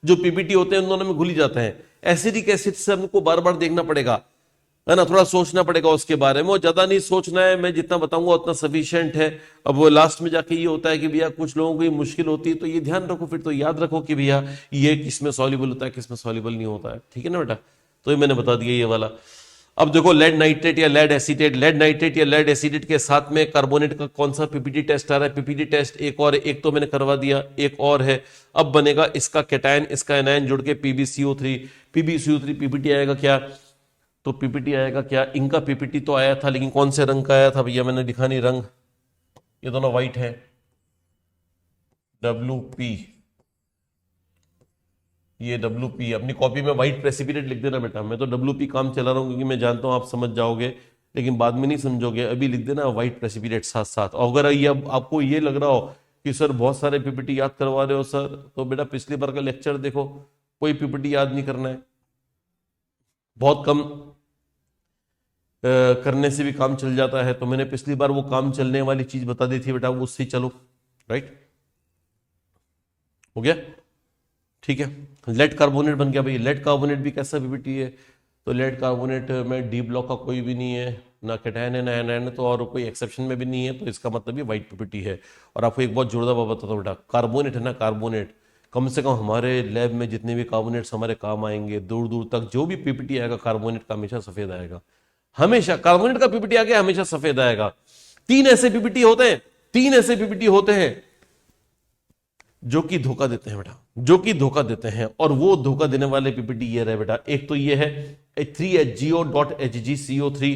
जो पीपीटी होते हैं उन दोनों में घुल ही जाते हैं। एसिडिक एसिड से हमको बार बार देखना पड़ेगा, है ना, थोड़ा सोचना पड़ेगा उसके बारे में, और ज्यादा नहीं सोचना है, मैं जितना बताऊंगा उतना सफिशिएंट है। अब वो लास्ट में जाके ये होता है कि भैया कुछ लोगों को ये मुश्किल होती है, तो ये ध्यान रखो, फिर तो याद रखो कि भैया ये किसमें सॉल्युबल होता है, किसमें सॉल्युबल नहीं होता है। ठीक है ना बेटा, तो ये मैंने बता दिया ये वाला। अब देखो लेड नाइट्रेट या लेड एसीटेट, लेड नाइट्रेट या लेड एसीटेट के साथ में कार्बोनेट का कौन सा पीपीटी टेस्ट आ रहा है? पीपीटी टेस्ट एक और, एक तो मैंने करवा दिया, एक और है। अब बनेगा इसका कैटायन, इसका एनायन जुड़ के PbCO3, PbCO3 पीपीटी आएगा क्या? तो पीपीटी आएगा क्या? इनका पीपीटी तो आया था, लेकिन कौन से रंग का आया था भैया? मैंने लिखा नहीं रंग, ये दोनों व्हाइट है, WP, ये WP। अपनी कॉपी में व्हाइट प्रेसिपिटेट लिख देना बेटा, मैं तो WP काम चला रहा हूं क्योंकि मैं जानता हूं आप समझ जाओगे, लेकिन बाद में नहीं समझोगे, अभी लिख देना व्हाइट प्रेसिपिटेट साथ साथ। और अगर ये अब आपको ये लग रहा हो कि सर बहुत सारे पीपीटी याद करवा रहे हो सर, तो बेटा पिछली बार का लेक्चर देखो, कोई पीपीटी याद नहीं करना है, बहुत कम करने से भी काम चल जाता है। तो मैंने पिछली बार वो काम चलने वाली चीज बता दी थी बेटा, वो उससे चलो, राइट, हो गया, ठीक है। लेड कार्बोनेट बन गया भाई। लेड कार्बोनेट भी कैसा पीपीटी है? तो लेड कार्बोनेट में डी ब्लॉक का कोई भी नहीं है, ना कैटायन है ना एनायन है, तो और कोई एक्सेप्शन में भी नहीं है, तो इसका मतलब ये व्हाइट पीपीटी है। और आपको एक बहुत जोरदार बात बताता हूँ बेटा, कार्बोनेट है ना, कार्बोनेट, कम से कम हमारे लैब में जितने भी कार्बोनेट्स हमारे काम आएंगे, दूर दूर तक जो भी पीपीटी आएगा कार्बोनेट का हमेशा सफेद आएगा। हमेशा कार्बोनेट का पीपीटी आ गया हमेशा सफेद आएगा। 3 ऐसे पीपीटी होते हैं, 3 ऐसे पीपीटी होते हैं जो कि धोखा देते हैं बेटा, जो कि धोखा देते हैं। और वो धोखा देने वाले पीपीटी ये रहे बेटा, एक तो ये है 3HGO.HgCO3,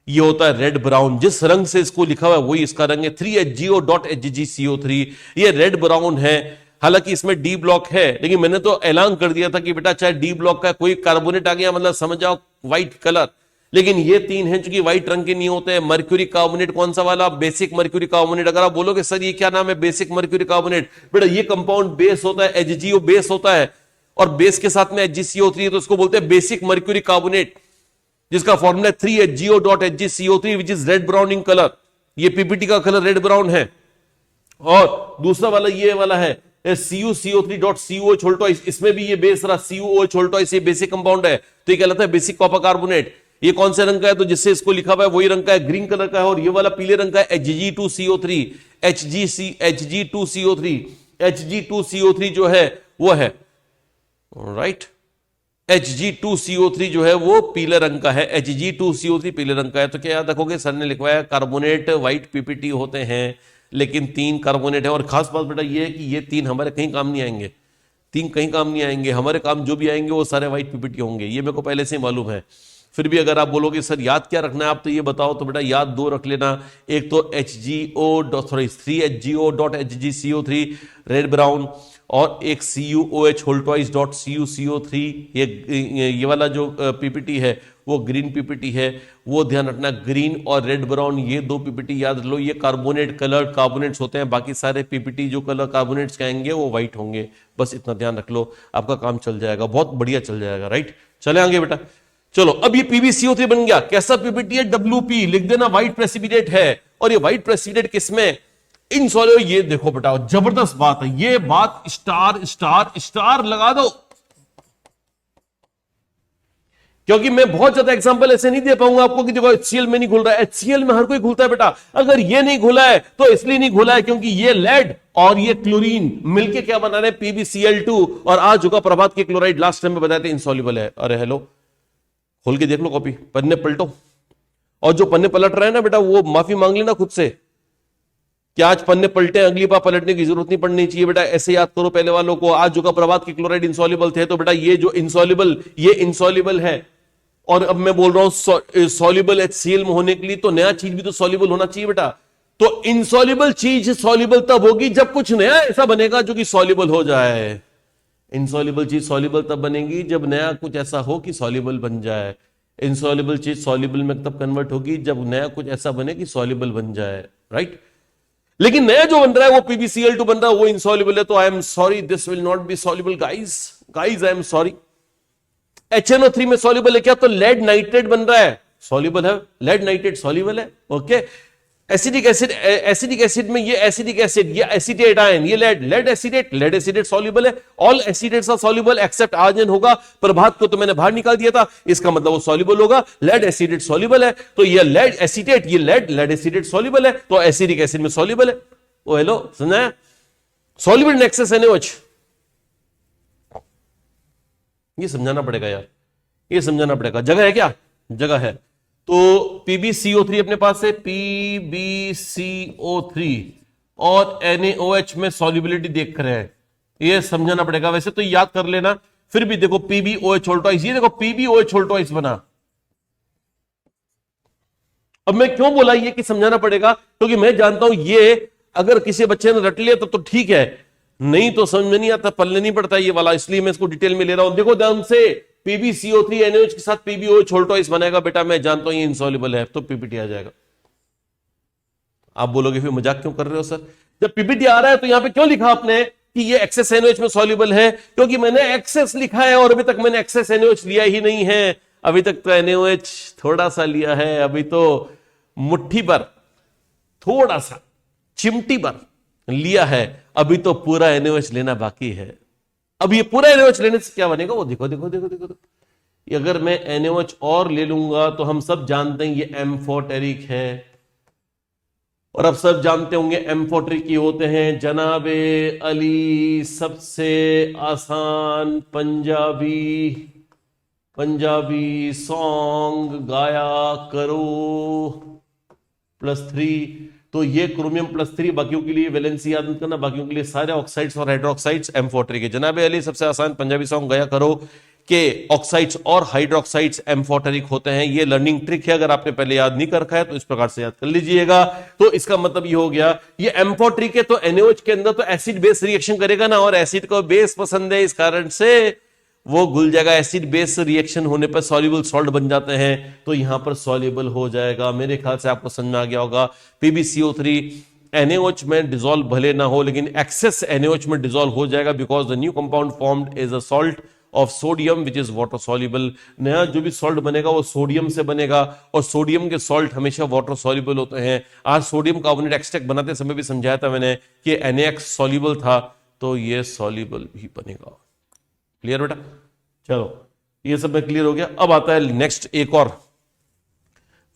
ये होता है रेड ब्राउन, जिस रंग से इसको लिखा हुआ है वही इसका रंग है, 3HGO.HgCO3, ये रेड ब्राउन है। हालांकि इसमें डी ब्लॉक है, लेकिन मैंने तो ऐलान कर दिया था कि बेटा चाहे डी ब्लॉक का कोई कार्बोनेट आ गया मतलब समझ जाओ व्हाइट कलर, लेकिन ये 3 हैं चूंकि व्हाइट रंग के नहीं होते हैं। मर्क्यूरी कार्बोनेट कौन सा वाला, बेसिक मर्क्यूरी कार्बोनेट। अगर आप बोलोगे सर ये क्या नाम है, बेसिक मर्क्यूरी कार्बोनेट, बेटा ये कंपाउंड बेस होता है, HgO बेस होता है, और बेस के साथ में HgCO3 तो इसको बोलते हैं बेसिक मर्क्यूरी कार्बोनेट, जिसका formula 3HGO.HgCO3 which is red brown in colour. ये पीपीटी का कलर रेड ब्राउन है। और दूसरा वाला ये वाला है CuCO3.COOH, इसमें भी ये बेस रहा CuOH, ये बेसिक कंपाउंड है, तो ये कहलाता है बेसिक कॉपर कार्बोनेट। ये कौन से रंग का है, तो जिससे इसको लिखा हुआ है वही रंग का है, ग्रीन कलर का है। और ये वाला पीले रंग का है Hg2CO3, Hg2CO3, Hg2CO3 जो है वो है राइट, Hg2CO3 जो है वो पीले रंग का है, Hg2CO3 पीले रंग का है। तो क्या याद रखोगे, सर ने लिखवाया कार्बोनेट व्हाइट पीपीटी होते हैं, लेकिन 3 कार्बोनेट है। और खास बात बेटा ये है कि ये 3 हमारे कहीं काम नहीं आएंगे, 3 कहीं काम नहीं आएंगे, हमारे काम जो भी आएंगे वो सारे व्हाइट पीपीटी होंगे, ये मेरे को पहले से ही मालूम है। फिर भी अगर आप बोलोगे सर याद क्या रखना है आप, तो ये बताओ, तो बेटा याद 2 रख लेना, एक तो 3HGO.HgCO3 रेड ब्राउन, और एक CuOH.CuCO3 ये वाला जो पीपीटी है वो ग्रीन पीपीटी है। वो ध्यान रखना, ग्रीन और रेड ब्राउन ये 2 पीपीटी याद रख लो, ये कार्बोनेट कलर कार्बोनेट्स होते हैं। बाकी सारे पीपीटी जो कलर कार्बोनेट्स के आएंगे वो व्हाइट होंगे, बस इतना ध्यान रख लो, आपका काम चल जाएगा, बहुत बढ़िया चल जाएगा। राइट, चले आगे बेटा। चलो अब ये PbCO3 बन गया, कैसा पीपीटी है, WP लिख देना, व्हाइट प्रेसिपिटेट है। और ये व्हाइट प्रेसिपिटेट किसमें, इनसॉल्युबल। ये देखो बेटा जबरदस्त बात है, ये बात स्टार स्टार स्टार लगा दो, क्योंकि मैं बहुत ज्यादा एग्जांपल ऐसे नहीं दे पाऊंगा आपको कि देखो HCl में नहीं घुल रहा है। HCl में हर कोई घुलता है बेटा, अगर ये नहीं घुला है तो इसलिए नहीं घुला है क्योंकि ये लेड और ये क्लोरीन मिलके क्या बना रहे हैं, PbCl2। और आज होगा प्रभात के क्लोराइड, लास्ट टाइम में बताया था इनसॉल्युबल है। अरे हेलो, खोल के देख लो कॉपी, पन्ने पलटो, और जो पन्ने पलट रहे हैं ना बेटा वो माफी मांग लेना खुद से कि आज पन्ने पलटे, अगली बार पलटने की जरूरत नहीं पड़नी चाहिए बेटा। ऐसे याद करो पहले वालों को, आज जो का प्रभात के क्लोराइड इंसॉल्युबल थे, तो बेटा ये जो इंसॉल्युबल, ये इंसॉल्युबल है। और अब मैं बोल रहा हूं सॉल्युबल HCl में होने के लिए तो नया चीज भी तो सॉल्युबल होना चाहिए बेटा। तो इंसॉल्युबल चीज सॉल्युबल तब होगी जब कुछ नया ऐसा बनेगा जो कि सॉल्युबल हो जाए। इंसॉल्युबल चीज सॉल्युबल तब बनेगी जब नया कुछ ऐसा हो कि सॉल्युबल बन जाए। इंसॉल्युबल चीज सॉल्युबल में तब कन्वर्ट होगी जब नया कुछ ऐसा बने कि सॉल्युबल बन जाए। राइट, लेकिन नया जो बन रहा है वो PbCl2 बन रहा है, वो इंसॉल्युबल है। तो I am sorry, this will not be soluble guys, guys I am sorry. HNO3 में सॉल्युबल है क्या, तो लेड नाइट्रेट बन रहा है, सॉल्युबल है, लेड नाइट्रेट सॉल्युबल है। Okay, acidic acid, acidic acid में ये एसिडिक एसिड, ये एसीटेट आयन, ये लेड, लेड एसिडेट सॉल्युबल है। ऑल एसिडेट्स आर सॉल्युबल एक्सेप्ट आर्जन होगा, प्रभात को तो मैंने बाहर निकाल दिया था, इसका मतलब वो सॉल्युबल होगा। लेड एसिडेट सॉल्युबल है, तो ये लेड एसिडेट, ये लेड एसिडेट सॉल्युबल है, तो एसिडिक एसिड में सॉल्युबल है। ओ हेलो, सुना है, सॉल्युबल इन एक्सेस NaOH, ये समझाना पड़ेगा यार, ये समझाना पड़ेगा। जगह है क्या, जगह है। तो PbCO3 अपने पास है, PbCO3 और NaOH में सॉल्युबिलिटी देख रहे हैं, ये समझाना पड़ेगा। वैसे तो याद कर लेना, फिर भी देखो PbOH, ये देखो PbOH बना। अब मैं क्यों बोला ये कि समझाना पड़ेगा, क्योंकि मैं जानता हूं ये अगर किसी बच्चे ने रट लिया तो ठीक है, नहीं तो समझ में नहीं आता, पल्ले नहीं पड़ता ये वाला, इसलिए मैं इसको डिटेल में ले रहा हूं। देखो ध्यान से, PbCO3 NaOH के साथ PbOH बनेगा बेटा, मैं जानता हूं ये इंसॉल्युबल है, तो पीपीटी आ जाएगा। आप बोलोगे फिर मजाक क्यों कर रहे हो सर, जब पीपीटी आ रहा है तो यहां पे क्यों लिखा आपने कि ये एक्सेस NaOH में सॉल्युबल है, क्योंकि मैंने एक्सेस लिखा है और अभी तक मैंने एक्सेस NaOH लिया ही नहीं है। अभी तक तो NaOH थोड़ा सा लिया है, अभी तो मुट्ठी पर, थोड़ा सा चिमटी पर लिया है, अभी तो पूरा NaOH लेना बाकी है। अब ये पूरा NaOH लेने से क्या बनेगा, वो देखो देखो देखो देखो, देखो। अगर मैं NaOH और ले लूंगा तो हम सब जानते हैं ये एम्फोटेरिक है, और अब सब जानते होंगे एम्फोटेरिक ये होते हैं जनाबे अली सबसे आसान पंजाबी सॉन्ग गाया करो +3। तो ये क्रोमियम +3 बाकियों के लिए वैलेंसी याद करना, बाकियों के लिए सारे ऑक्साइड्स और हाइड्रोक्साइड्स एम्फोटेरिक है। जनाबे अली सबसे आसान पंजाबी सॉन्ग गाया करो के ऑक्साइड्स और हाइड्रोक्साइड्स एम्फोटेरिक होते हैं। ये लर्निंग ट्रिक है, अगर आपने पहले याद नहीं कर रखा है तो इस प्रकार से याद कर लीजिएगा। तो इसका मतलब ये हो गया, ये एम्फोटेरिक है तो NaOH के अंदर तो एसिड बेस रिएक्शन करेगा ना, और एसिड को बेस पसंद है, इस कारण से वो घुल जाएगा। एसिड बेस रिएक्शन होने पर सॉल्युबल सॉल्ट बन जाते हैं, तो यहां पर सॉल्युबल हो जाएगा। मेरे ख्याल से आपको समझ में आ गया होगा। PbCO3 NaOH में डिसॉल्व भले ना हो, लेकिन एक्सेस NaOH में डिसॉल्व हो जाएगा, because the new compound formed is a salt of sodium which is water soluble. नया जो भी सॉल्ट बनेगा वो सोडियम से बनेगा, और सोडियम के सॉल्ट हमेशा वाटर सॉल्युबल होते हैं। आज सोडियम कार्बोनेट एक्सट्रैक्ट बनाते समय भी समझाया था मैंने कि NaX सॉल्युबल था, तो ये सॉल्युबल भी बनेगा। क्लियर बेटा? चलो ये सब में क्लियर हो गया। अब आता है नेक्स्ट एक और,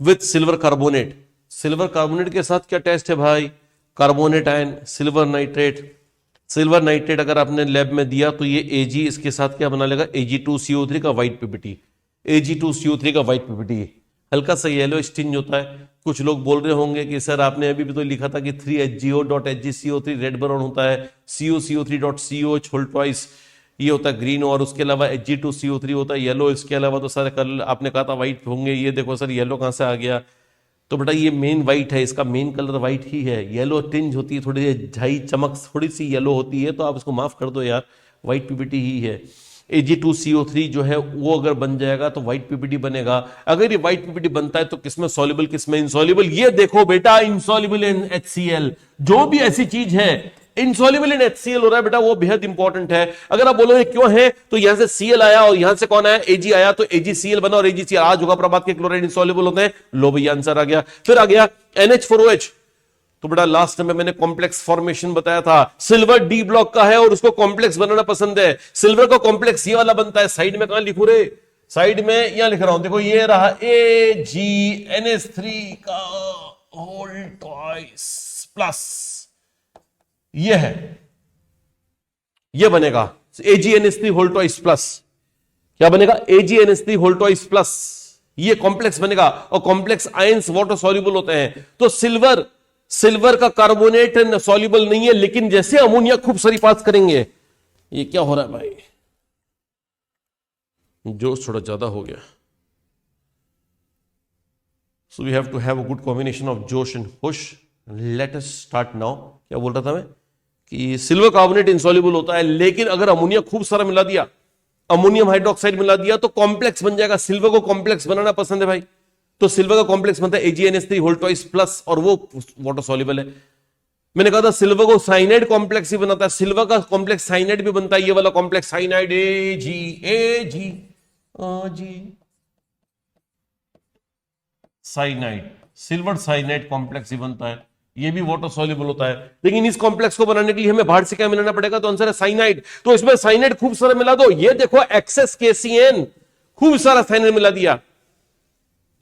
with silver carbonate. Silver carbonate के साथ क्या टेस्ट है भाई? Carbonate ion, silver nitrate. Silver nitrate अगर आपने लैब में दिया तो ये Ag इसके साथ क्या बना लेगा? Ag2CO3 का व्हाइट पीपीटी। Ag2CO3 का व्हाइट पीपीटी हल्का सा येलो स्टिंज होता है। कुछ लोग बोल रहे होंगे कि सर आपने अभी भी तो लिखा था कि 3HGO.HgCO3 रेड बर्न होता है, COCO3.COH होल ट्वाइस ये होता है ग्रीन, और उसके अलावा Hg2CO3 होता है येलो। इसके अलावा तो सारे कलर आपने कहा था व्हाइट होंगे, ये देखो सर येलो कहां से आ गया? तो बेटा ये मेन व्हाइट है, इसका मेन कलर व्हाइट ही है। येलो टिंज होती है, थोड़ी झाई चमक थोड़ी सी येलो होती है, तो आप इसको माफ कर दो यार, व्हाइट पीपीटी ही है। Ag2CO3 जो है वो अगर बन जाएगा तो व्हाइट पीपीटी बनेगा। अगर ये व्हाइट पीपीटी बनता है तो किसमें सॉल्युबल किसमें इनसॉल्युबल? ये देखो बेटा, इनसॉल्युबल इन HCl। जो भी ऐसी चीज है इनसॉल्युबल इन HCl हो रहा है बेटा, वो बेहद इंपॉर्टेंट है। अगर आप बोलोगे क्यों है, तो यहां से Cl आया और यहां से कौन आया? Ag आया, तो AgCl बना, और AgCl आज होगा प्रभात के क्लोराइड इनसॉल्युबल होते हैं। लो भैया आंसर आ गया। फिर आ गया NH4OH। तो बेटा लास्ट में मैंने कॉम्प्लेक्स फॉर्मेशन बताया था, सिल्वर D ब्लॉक का है और उसको कॉम्प्लेक्स बनाना पसंद है। सिल्वर का कॉम्प्लेक्स ये वाला बनता है, साइड में कहां लिखू रे? साइड में यहां लिख रहा हूं, देखो ये रहा AgNH3 का होल ट्वाइस प्लस, ये है, ये बनेगा AgNH3 होल ट्वाइस प्लस। क्या बनेगा? AgNH3 होल ट्वाइस प्लस, ये कॉम्प्लेक्स बनेगा, और कॉम्प्लेक्स आयंस वाटर सॉल्युबल होते हैं। तो सिल्वर का कार्बोनेट सॉल्युबल नहीं है, लेकिन जैसे अमोनिया खूब सारी पास करेंगे। ये क्या हो रहा है भाई? जोश थोड़ा ज्यादा हो गया। So we have to have a good combination of josh and hosh. Let us start now. क्या बोल रहा था मैं? कि सिल्वर कार्बोनेट इनसॉल्युबल होता है, लेकिन अगर अमोनिया खूब सारा मिला दिया, अमोनियम हाइड्रोक्साइड मिला दिया, तो कॉम्प्लेक्स बन जाएगा। सिल्वर को कॉम्प्लेक्स बनाना पसंद है भाई, तो सिल्वर का कॉम्प्लेक्स बनता है AgNH3 होल ट्वाइस प्लस, और वो वाटर सॉल्युबल है। मैंने कहा था सिल्वर को साइनाइड कॉम्प्लेक्स ही बनाता है, सिल्वर का कॉम्प्लेक्स साइनाइड भी बनता है, ये वाला complex cyanide Ag cyanide, silver cyanide complex ही बनता है, ये भी वाटर सॉल्युबल होता है। लेकिन इस कॉम्प्लेक्स को बनाने के लिए हमें बाहर से क्या मिलाना पड़ेगा? तो आंसर है साइनाइड। तो इसमें साइनाइड खूब सारा मिला दो, ये देखो एक्सेस KCN, खूब सारा साइनाइड मिला दिया।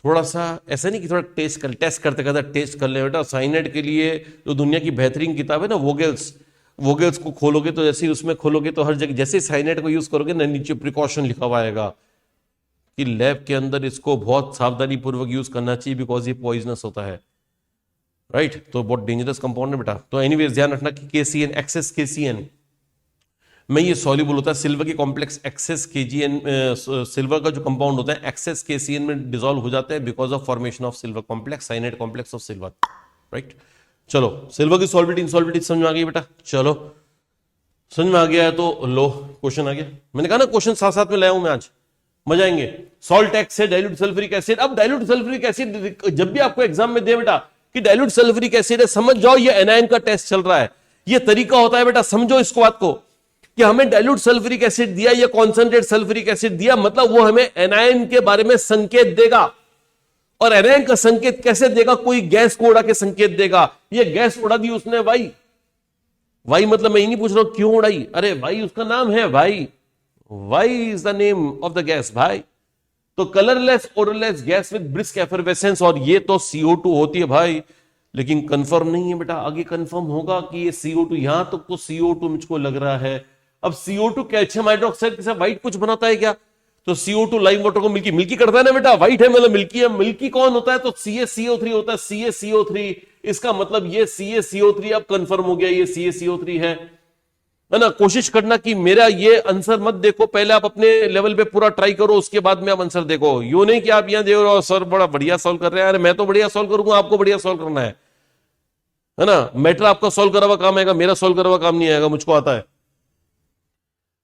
थोड़ा सा ऐसा नहीं कि थोड़ा टेस्ट करते करते टेस्ट कर ले बेटा। साइनाइड के लिए जो दुनिया की बेहतरीन किताब है ना, वोगेल्स को खोलोगे तो जैसे ही उसमें खोलोगे तो हर जगह जैसे साइनाइड को यूज करोगे ना, नीचे प्रिकॉशन लिखा हुआ आएगा कि लैब के अंदर इसको बहुत सावधानी पूर्वक यूज करना चाहिए, बिकॉज ये पॉइजनस होता है, राइट? तो बहुत डेंजरस कंपाउंड है बेटा। तो एनीवेज ध्यान रखना कि KCN, एक्सेस KCN में ये सॉल्युबल होता है। सिल्वर की कॉम्प्लेक्स एक्सेस KGN, सिल्वर का जो कंपाउंड होता है एक्सेस KCN में डिसॉल्व हो जाता है, because of formation of silver complex, cyanide complex of silver, right? चलो सिल्वर की सॉल्बिलिटी इनसॉल्बिलिटी समझ में आ गई बेटा? चलो समझ में आ गया है तो लो क्वेश्चन आ गया। मैंने कहा ना क्वेश्चन साथ साथ में लाया हूं मैं आज, मजा आएंगे। सॉल्ट एक्स से डाइल्यूट सल्फ्यूरिक एसिड। अब डाइल्यूट सल्फ्यूरिक एसिड जब भी आपको एग्जाम में दे बेटा कि डाइल्यूट सल्फ्यूरिक एसिड है, समझ जाओ ये एनायन का टेस्ट चल रहा है। ये तरीका होता है बेटा, समझो इसको बात को, कि हमें डाइल्यूट सल्फ्यूरिक एसिड दिया या कॉन्सेंट्रेट सल्फ्यूरिक एसिड दिया, मतलब वो हमें एनायन के बारे में संकेत देगा। और एनायन का संकेत कैसे देगा? कोई गैस को उड़ा के संकेत देगा। ये गैस उड़ा दी उसने वाई, वाई मतलब मैं ये नहीं पूछ रहा हूं क्यों उड़ाई, अरे वाई उसका नाम है भाई, why is the name of the gas भाई। तो colourless odourless gas with brisk effervescence, और ये तो CO2 होती है भाई, लेकिन कंफर्म नहीं है बेटा, आगे कंफर्म होगा कि ये CO2, यहां तक तो CO2 मुझको लग रहा है। अब CO2 कैल्शियम हाइड्रोक्साइड के साथ व्हाइट कुछ बनाता है क्या? तो CO2 लाइम वाटर को मिल्की मिल्की करता है ना बेटा, व्हाइट है मतलब मिल्की है। मिल्की कौन होता है? तो CaCO3 होता है, CaCO3। इसका मतलब ये CaCO3 अब कंफर्म हो गया, ये CaCO3 है ना। कोशिश करना कि मेरा ये आंसर मत देखो, पहले आप अपने लेवल पे पूरा ट्राई करो, उसके बाद में आप आंसर देखो। यूं नहीं कि आप यहां देख रहे हो सर बड़ा बढ़िया सॉल्व कर रहे हैं, अरे मैं तो बढ़िया सॉल्व करूंगा, आपको बढ़िया सॉल्व करना है ना। मैटर आपका सॉल्व करा हुआ काम आएगा, मेरा सॉल्व करा हुआ काम नहीं आएगा, मुझको आता है।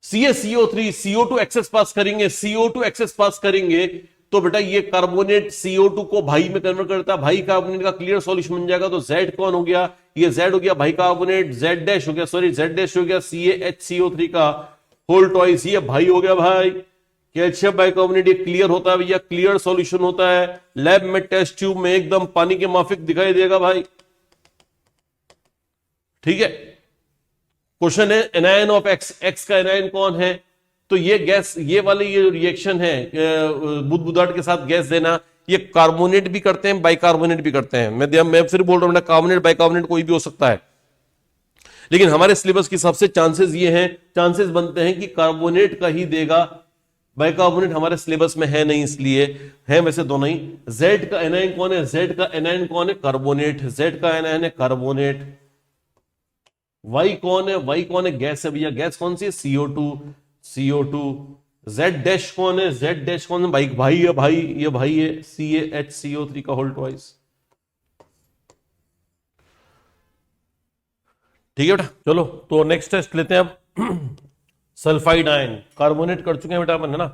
CaCO3 CO2 एक्सेस पास करेंगे, CO2 एक्सेस पास करेंगे तो बेटा ये कार्बोनेट CO2 को भाई में कन्वर्ट करता है, भाई कार्बोनेट का क्लियर सॉल्यूशन बन जाएगा। तो Z कौन हो गया? ये Z हो गया भाई कार्बोनेट, Z डैश हो गया, सॉरी Z डैश हो गया CaHCO3 का होल ट्वाइस, ये भाई हो गया भाई कैल्शियम बाइकार्बोनेट। ये क्लियर होता है भैया, क्लियर सॉल्यूशन होता है, लैब में टेस्ट ट्यूब में एकदम पानी के माफिक दिखाई देगा भाई, ठीक है। क्वेश्चन है एनायन ऑफ एक्स, एक्स का एनायन कौन है? तो ये गैस, ये वाली ये रिएक्शन है बुदबुदाहट के साथ गैस देना, ये कार्बोनेट भी करते हैं बाइकार्बोनेट भी करते हैं। मैं फिर बोल रहा हूं ना, कार्बोनेट बाइकार्बोनेट कोई भी हो सकता है, लेकिन हमारे सिलेबस के हिसाब से चांसेस ये हैं, चांसेस बनते हैं कि कार्बोनेट का ही देगा, बाइकार्बोनेट हमारे सिलेबस में है नहीं, इसलिए है वैसे दोनों ही। जेड का एनायन कौन है? जेड का एनायन कौन है? कार्बोनेट, जेड का एनायन है कार्बोनेट। वाई कौन है? वाई कौन है? गैस है भैया, गैस कौन सी है? CO2, CO2। जेड डैश कौन है? जेड डैश कौन है? भाई भाई है, भाई ये भाई है CaHCO3 का होल ट्वाइस, ठीक है बेटा। चलो तो नेक्स्ट टेस्ट लेते हैं अब। सल्फाइड आयन, कार्बोनेट कर चुके हैं बेटा अपन, है ना।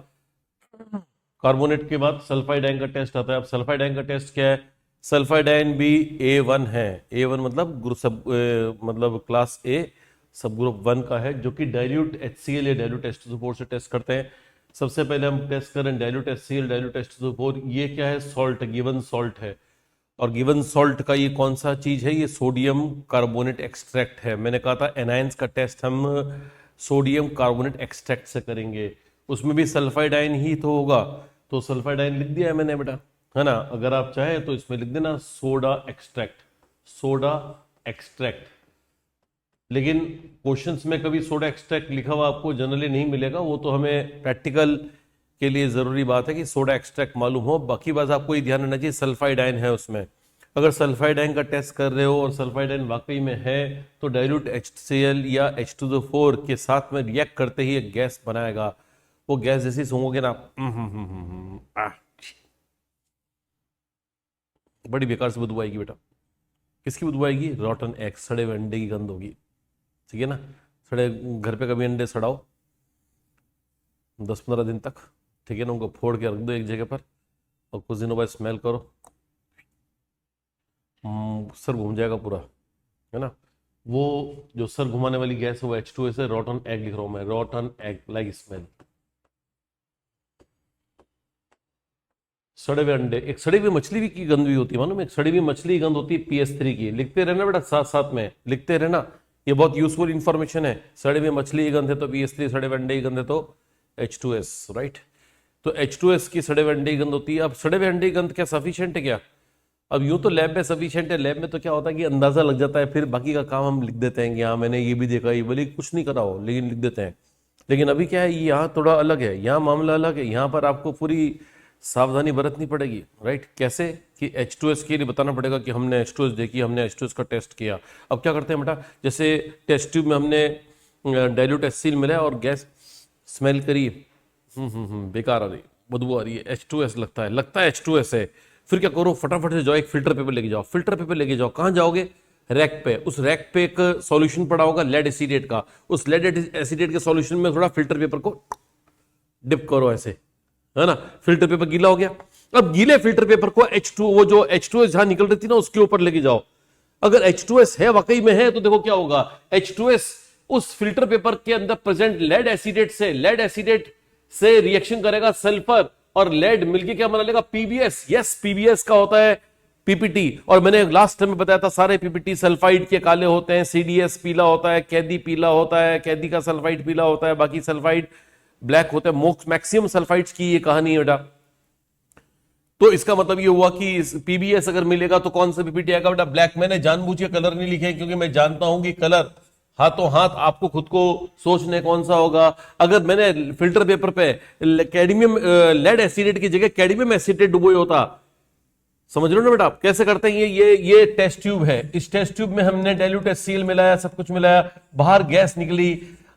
कार्बोनेट के बाद सल्फाइड आयन का टेस्ट आता है। अब सल्फाइड आयन का टेस्ट क्या है? सल्फाइड आयन भी A1 है, A1 मतलब ग्रुप सब मतलब क्लास A सब ग्रुप 1 का है, जो कि डाइल्यूट HCl या डाइल्यूट H2SO4 से टेस्ट करते हैं। सबसे पहले हम टेस्ट करें डाइल्यूट HCl डाइल्यूट H2SO4। ये क्या है? सॉल्ट, गिवन सॉल्ट है, और गिवन सॉल्ट का ये कौन सा चीज है? ये सोडियम कार्बोनेट एक्सट्रैक्ट है। मैंने कहा था एनायंस का टेस्ट हम सोडियम कार्बोनेट एक्सट्रैक्ट से करेंगे, उसमें भी सल्फाइड आयन ही तो होगा। तो सल्फाइड आयन लिख दिया है मैंने बेटा, है ना। अगर आप चाहे तो इसमें लिख देना सोडा एक्सट्रैक्ट, सोडा एक्सट्रैक्ट। लेकिन क्वेश्चंस में कभी सोडा एक्सट्रैक्ट लिखा हुआ आपको जनरली नहीं मिलेगा, वो तो हमें प्रैक्टिकल के लिए जरूरी बात है कि सोडा एक्सट्रैक्ट मालूम हो। बाकी बात आपको ये ध्यान रखना चाहिए सल्फाइड आयन है उसमें। अगर सल्फाइड आयन का टेस्ट कर रहे हो और सल्फाइड आयन वाकई में है, तो डाइल्यूट HCl या H2SO4 के साथ में रिएक्ट करते ही एक गैस बनाएगा। वो गैस जैसी सूंघोगे ना, बड़ी बेकार से बदबू आएगी बेटा। किसकी बदबू आएगी? रॉटन एग, सड़े हुए अंडे की गंध होगी, ठीक है ना। सड़े घर पे कभी अंडे सड़ाओ 10-15 दिन तक, ठीक है ना, उनको फोड़ के रख दो एक जगह पर और कुछ दिनों बाद स्मेल करो, सर घूम जाएगा पूरा, है ना। वो जो सर घुमाने वाली गैस है वो H2S है। रॉटन एग लिख रहा हूं मैं, रॉटन एग लाइक स्मेल। सड़े हुए अंडे, एक सड़ी हुई मछली भी की गंध भी होती है मालूम है, एक सड़ी हुई मछली की गंध होती है PS3 की। लिखते रहना बेटा, साथ साथ में लिखते रहना, ये बहुत यूजफुल इंफॉर्मेशन है। सड़े हुए मछली की गंध है तो PS3, सड़े हुए अंडे की गंध है तो H2S, राइट। तो H2S की सड़े हुए अंडे की गंध होती है। अब सड़े हुए अंडे की गंध क्या सफिशिएंट है क्या? अब यूं तो लैब में सफिशिएंट है, लैब में तो क्या होता है कि अंदाजा लग जाता है, फिर बाकी का काम हम लिख देते हैं कि हाँ मैंने ये भी देखा, ये बोले कुछ नहीं करा हो लेकिन लिख देते हैं। लेकिन अभी क्या है, ये यहाँ थोड़ा अलग है, यहाँ मामला अलग है, यहाँ पर आपको पूरी सावधानी बरतनी पड़ेगी, राइट। कैसे कि H2S के लिए बताना पड़ेगा कि हमने H2S देखी, हमने H2S का टेस्ट किया। अब क्या करते हैं बेटा, जैसे टेस्ट ट्यूब में हमने डाइल्यूट HCl मिला और गैस स्मेल करी, बेकार आ रही, बदबू आ रही है, H2S लगता है H2S है। फिर क्या करो, फटाफट से जाओ एक फिल्टर पेपर लेके जाओ, फिल्टर पेपर लेके जाओ। कहाँ जाओगे? रैक पे। उस रैक पे एक सॉल्यूशन पड़ा होगा लेड एसिडेट का, उस लेड एसिडेट के सॉल्यूशन में थोड़ा फिल्टर पेपर को डिप करो ऐसे, है ना। फिल्टर पेपर गीला हो गया। अब गीले फिल्टर पेपर को वो जो H2S जहां निकल रही थी ना उसके ऊपर लेके जाओ। अगर H2S है, वाकई में है, तो देखो क्या होगा, H2S उस फिल्टर पेपर के अंदर प्रेजेंट लेड एसिडेट से रिएक्शन करेगा सल्फर और लेड मिलके क्या बना लेगा? PBS। यस, PBS का होता है PPT। और मैंने लास्ट टाइम में बताया था सारे PPT सल्फाइड के काले होते हैं, CDS पीला होता है, कैदी पीला होता है, कैदी का सल्फाइड पीला होता है, बाकी सल्फाइड ब्लैक होता है। मैक्सिमम सल्फाइड्स की ये कहानी है बेटा, तो इसका मतलब ये हुआ कि पीबीएस अगर मिलेगा तो कौन सा पीपीटी आएगा बेटा? ब्लैक। मैंने जानबूझ के कलर नहीं लिखे क्योंकि मैं जानता हूं कि कलर हाथों हाथ आपको खुद को सोचने कौन सा होगा। अगर मैंने फिल्टर पेपर पे कैडमियम लेड एसिडेट की जगह कैडमियम एसिडेट डुबोए होता, समझ रहे हो ना बेटा आप कैसे करते हैं? ये टेस्ट ट्यूब है, इस टेस्ट ट्यूब में हमने डाइल्यूट HCl मिलाया, सब कुछ मिलाया, बाहर गैस निकली,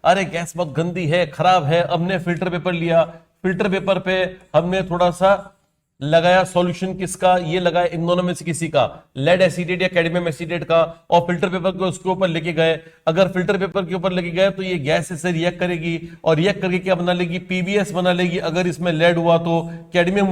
अरे गैस बहुत गंदी है, खराब है। हमने फिल्टर पेपर लिया, फिल्टर पेपर पे हमने थोड़ा सा लगाया सॉल्यूशन, किसका? ये लगाया इन दोनों में से किसी का, लेड एसिडेट या कैडमियम एसिडेट का, और फिल्टर पेपर को उसके ऊपर लेके गए। अगर फिल्टर पेपर के ऊपर लेके गए तो ये गैस से रिएक्ट करेगी और रिएक्ट करके क्या बना लेगी? पीबीएस बना लेगी। अगर इसमें लेड हुआ तो कैडमियम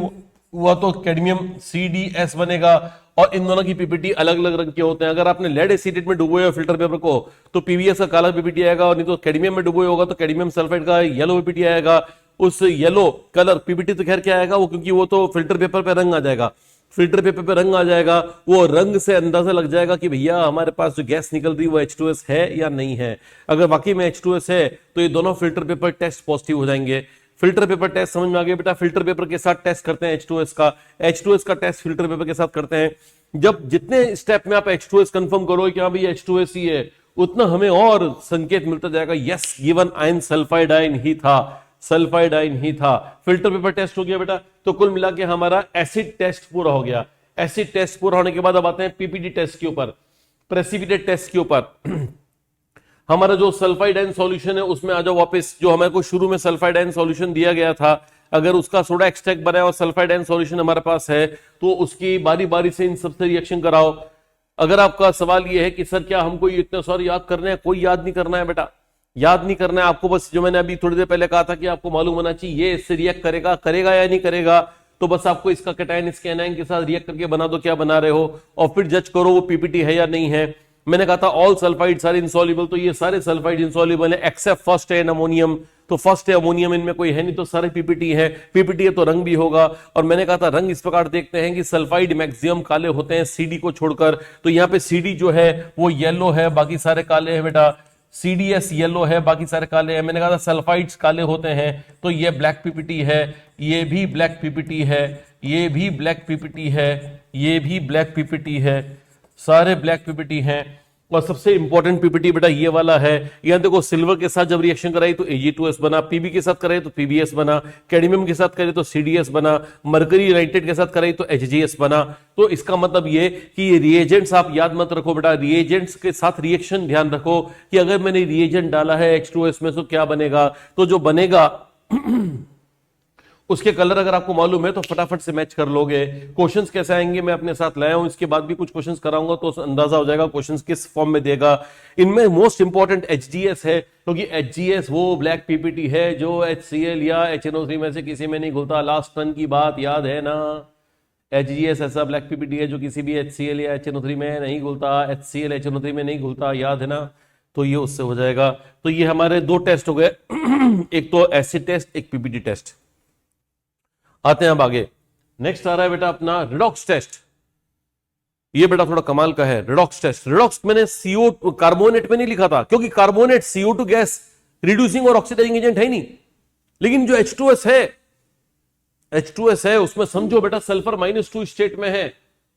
हुआ तो कैडमियम CDS बनेगा। और इन दोनों की पीपीटी अलग अलग रंग के होते हैं। अगर आपने लेड एसिडेट में डुबोया फिल्टर पेपर को तो पीबीएस का काला पीपीटी आएगा, और नहीं तो कैडमियम में डुबोया होगा तो कैडमियम सल्फाइड का येलो पीपीटी आएगा। उस येलो कलर पीपीटी तो खैर क्या आएगा वो, क्योंकि वो तो फिल्टर पेपर पे रंग आ जाएगा, फिल्टर पेपर पे रंग आ जाएगा, वो रंग से अंदाजा लग जाएगा कि भैया हमारे पास जो गैस निकल रही है वो H2S है या नहीं है। अगर वाकई में H2S है तो ये दोनों फिल्टर पेपर टेस्ट पॉजिटिव हो जाएंगे। फिल्टर पेपर टेस्ट समझ में आ गया बेटा? फिल्टर पेपर के साथ टेस्ट करते हैं H2S का, H2S का टेस्ट फिल्टर पेपर के साथ करते हैं। जब जितने स्टेप में आप H2S कंफर्म करो कि हाँ भाई H2S ही है, उतना हमें और संकेत मिलता जाएगा, yes given ion sulphide ion ही था, सल्फाइड आयन ही था। फिल्टर पेपर टेस्ट हो गया बेटा। तो कुल मिला के हमारा एसिड टेस्ट पूरा हो गया। एसिड टेस्ट पूरा होने के बाद अब आते हैं पीपीटी टेस्ट के ऊपर, प्रेसिपिटेट टेस्ट के ऊपर। हमारा जो सल्फाइड आयन सॉल्यूशन है उसमें आ जाओ वापस। जो हमारे को शुरू में सल्फाइड आयन सॉल्यूशन दिया गया था, अगर उसका सोडा एक्सट्रैक्ट बनाया और सल्फाइड आयन सॉल्यूशन हमारे पास है तो उसकी बारी बारी से इन सबसे रिएक्शन कराओ। अगर आपका सवाल यह है कि सर क्या हमको ये इतने सारे याद करने हैं, कोई याद नहीं करना है बेटा, याद नहीं करना है आपको। बस जो मैंने अभी थोड़ी देर पहले कहा था कि आपको मालूम होना चाहिए ये इससे रिएक्ट करेगा या नहीं करेगा, तो बस आपको इसका कैटायन इसके एनायन के साथ रिएक्ट करके बना दो क्या बना रहे हो, और फिर जज करो वो पीपीटी है या नहीं है। मैंने कहा था ऑल सल्फाइड सारे इंसॉल्युबल, तो ये सारे सल्फाइड इंसॉल्युबल है एक्सेप्ट फर्स्ट है अमोनियम। तो फर्स्ट है अमोनियम, इनमें कोई है नहीं, तो सारे पीपीटी है। पीपीटी है तो रंग भी होगा। और मैंने कहा था रंग इस प्रकार देखते हैं कि सल्फाइड मैक्सिमम काले होते हैं सीडी को छोड़कर। तो यहाँ पे सीडी जो है वो येलो है, बाकी सारे काले हैं बेटा। CDS येलो है, बाकी सारे काले हैं। मैंने कहा था सल्फाइड्स काले होते हैं, तो ये ब्लैक पीपीटी है, ये भी ब्लैक पीपीटी है, ये भी ब्लैक पीपीटी है, ये भी ब्लैक पीपीटी है, सारे ब्लैक पीपीटी हैं। और सबसे इंपॉर्टेंट पीपीटी बेटा ये वाला है। यहां देखो सिल्वर के साथ जब रिएक्शन कराई तो Ag2S बना, पीबी के साथ कराई तो PbS बना, कैडमियम के साथ करे तो CDS बना, मरकरी यूनाइटेड के साथ कराई तो HGS बना। तो इसका मतलब ये कि ये रिएजेंट्स आप याद मत रखो बेटा, रिएजेंट्स के साथ रिएक्शन ध्यान रखो कि अगर मैंने रिएजेंट डाला है H2S में तो क्या बनेगा। तो जो बनेगा उसके कलर अगर आपको मालूम है तो फटाफट से मैच कर लोगे। क्वेश्चंस कैसे आएंगे मैं अपने साथ लाया हूं, इसके बाद भी कुछ क्वेश्चंस कराऊंगा तो अंदाजा हो जाएगा क्वेश्चंस किस फॉर्म में देगा। इनमें मोस्ट इंपॉर्टेंट HGS है, क्योंकि HGS वो ब्लैक पीपीटी है जो HCl या HNO3 में से किसी में नहीं घुलता। लास्ट टर्न की बात याद है ना? HGS ऐसा ब्लैक पीपीटी है जो किसी भी HCl या HNO3 में नहीं घुलता, HCl HNO3 में नहीं घुलता, याद है ना? तो ये उससे हो जाएगा। तो ये हमारे दो टेस्ट हो गए, एक तो एसिड टेस्ट, एक पीपीटी टेस्ट। आते हैं अब आगे। नेक्स्ट आ रहा है बेटा अपना रिडॉक्स टेस्ट। ये बेटा थोड़ा कमाल का है रिडॉक्स टेस्ट। रिडॉक्स मैंने CO2 कार्बोनेट में नहीं लिखा था, क्योंकि कार्बोनेट CO2 गैस रिड्यूसिंग और ऑक्सीडाइजिंग एजेंट है नहीं। लेकिन जो H2S है उसमें समझो बेटा सल्फर -2 स्टेट में है,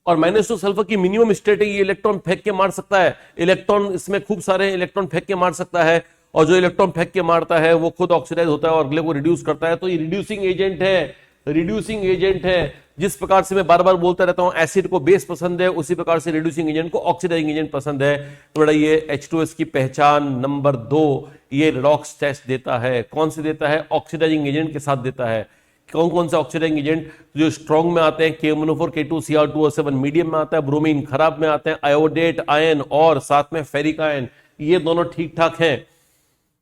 और -2 सल्फर की मिनिमम स्टेट है। ये इलेक्ट्रॉन फेंक के मार सकता है, इलेक्ट्रॉन इसमें खूब सारे इलेक्ट्रॉन फेंक के मार सकता है, और जो इलेक्ट्रॉन फेंक के मारता है वो खुद ऑक्सीडाइज होता है और अगले को रिड्यूस करता है। तो ये रिड्यूसिंग एजेंट है, रिड्यूसिंग एजेंट है। जिस प्रकार से मैं बार बार बोलता रहता हूं एसिड को बेस पसंद है, उसी प्रकार से रिड्यूसिंग एजेंट को ऑक्सीडाइजिंग एजेंट पसंद है। तो बड़ा ये H2S की पहचान नंबर 2 ये रिडॉक्स टेस्ट देता है। कौन से देता है? ऑक्सीडाइजिंग एजेंट के साथ देता है। कौन कौन से ऑक्सीडाइजिंग एजेंट? जो स्ट्रॉन्ग में आते हैं KMnO4 K2Cr2O7, मीडियम में आता है ब्रोमीन, खराब में आते हैं आयोडेट आयन और साथ में फेरिक आयन। ये दोनों ठीक ठाक हैं,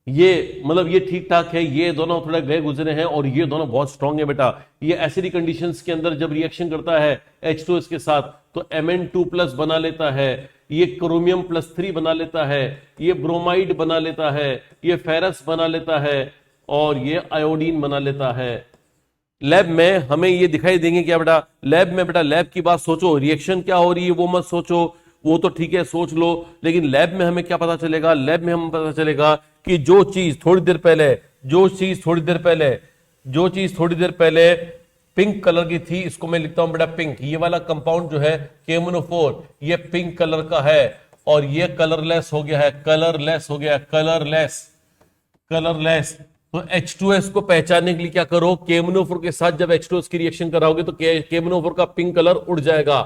ये मतलब ये ठीक ठाक है, ये दोनों थोड़ा गए गुजरे हैं, और ये दोनों बहुत स्ट्रांग है बेटा। ये एसिडिक कंडीशंस के अंदर जब रिएक्शन करता है H2S के साथ तो Mn2+ बना लेता है, ये क्रोमियम +3 बना लेता है, ये ब्रोमाइड बना लेता है, ये फेरस बना लेता है, और ये आयोडीन बना लेता है। लैब में हमें ये दिखाई देंगे क्या बेटा? लैब में बेटा लैब की बात सोचो, रिएक्शन क्या हो रही है वो मत सोचो, वो तो ठीक है सोच लो, लेकिन लैब में हमें क्या पता चलेगा? लैब में हमें पता चलेगा कि जो चीज थोड़ी देर पहले पिंक कलर की थी, इसको मैं लिखता हूं बेटा पिंक। ये वाला कंपाउंड जो है KMnO4 ये पिंक कलर का है और ये कलरलेस हो गया है, कलरलेस हो गया, कलरलेस, कलरलेस। तो H2S को पहचानने के लिए क्या करो, KMnO4 के साथ जब H2S की रिएक्शन कराओगे तो KMnO4 का पिंक कलर उड़ जाएगा,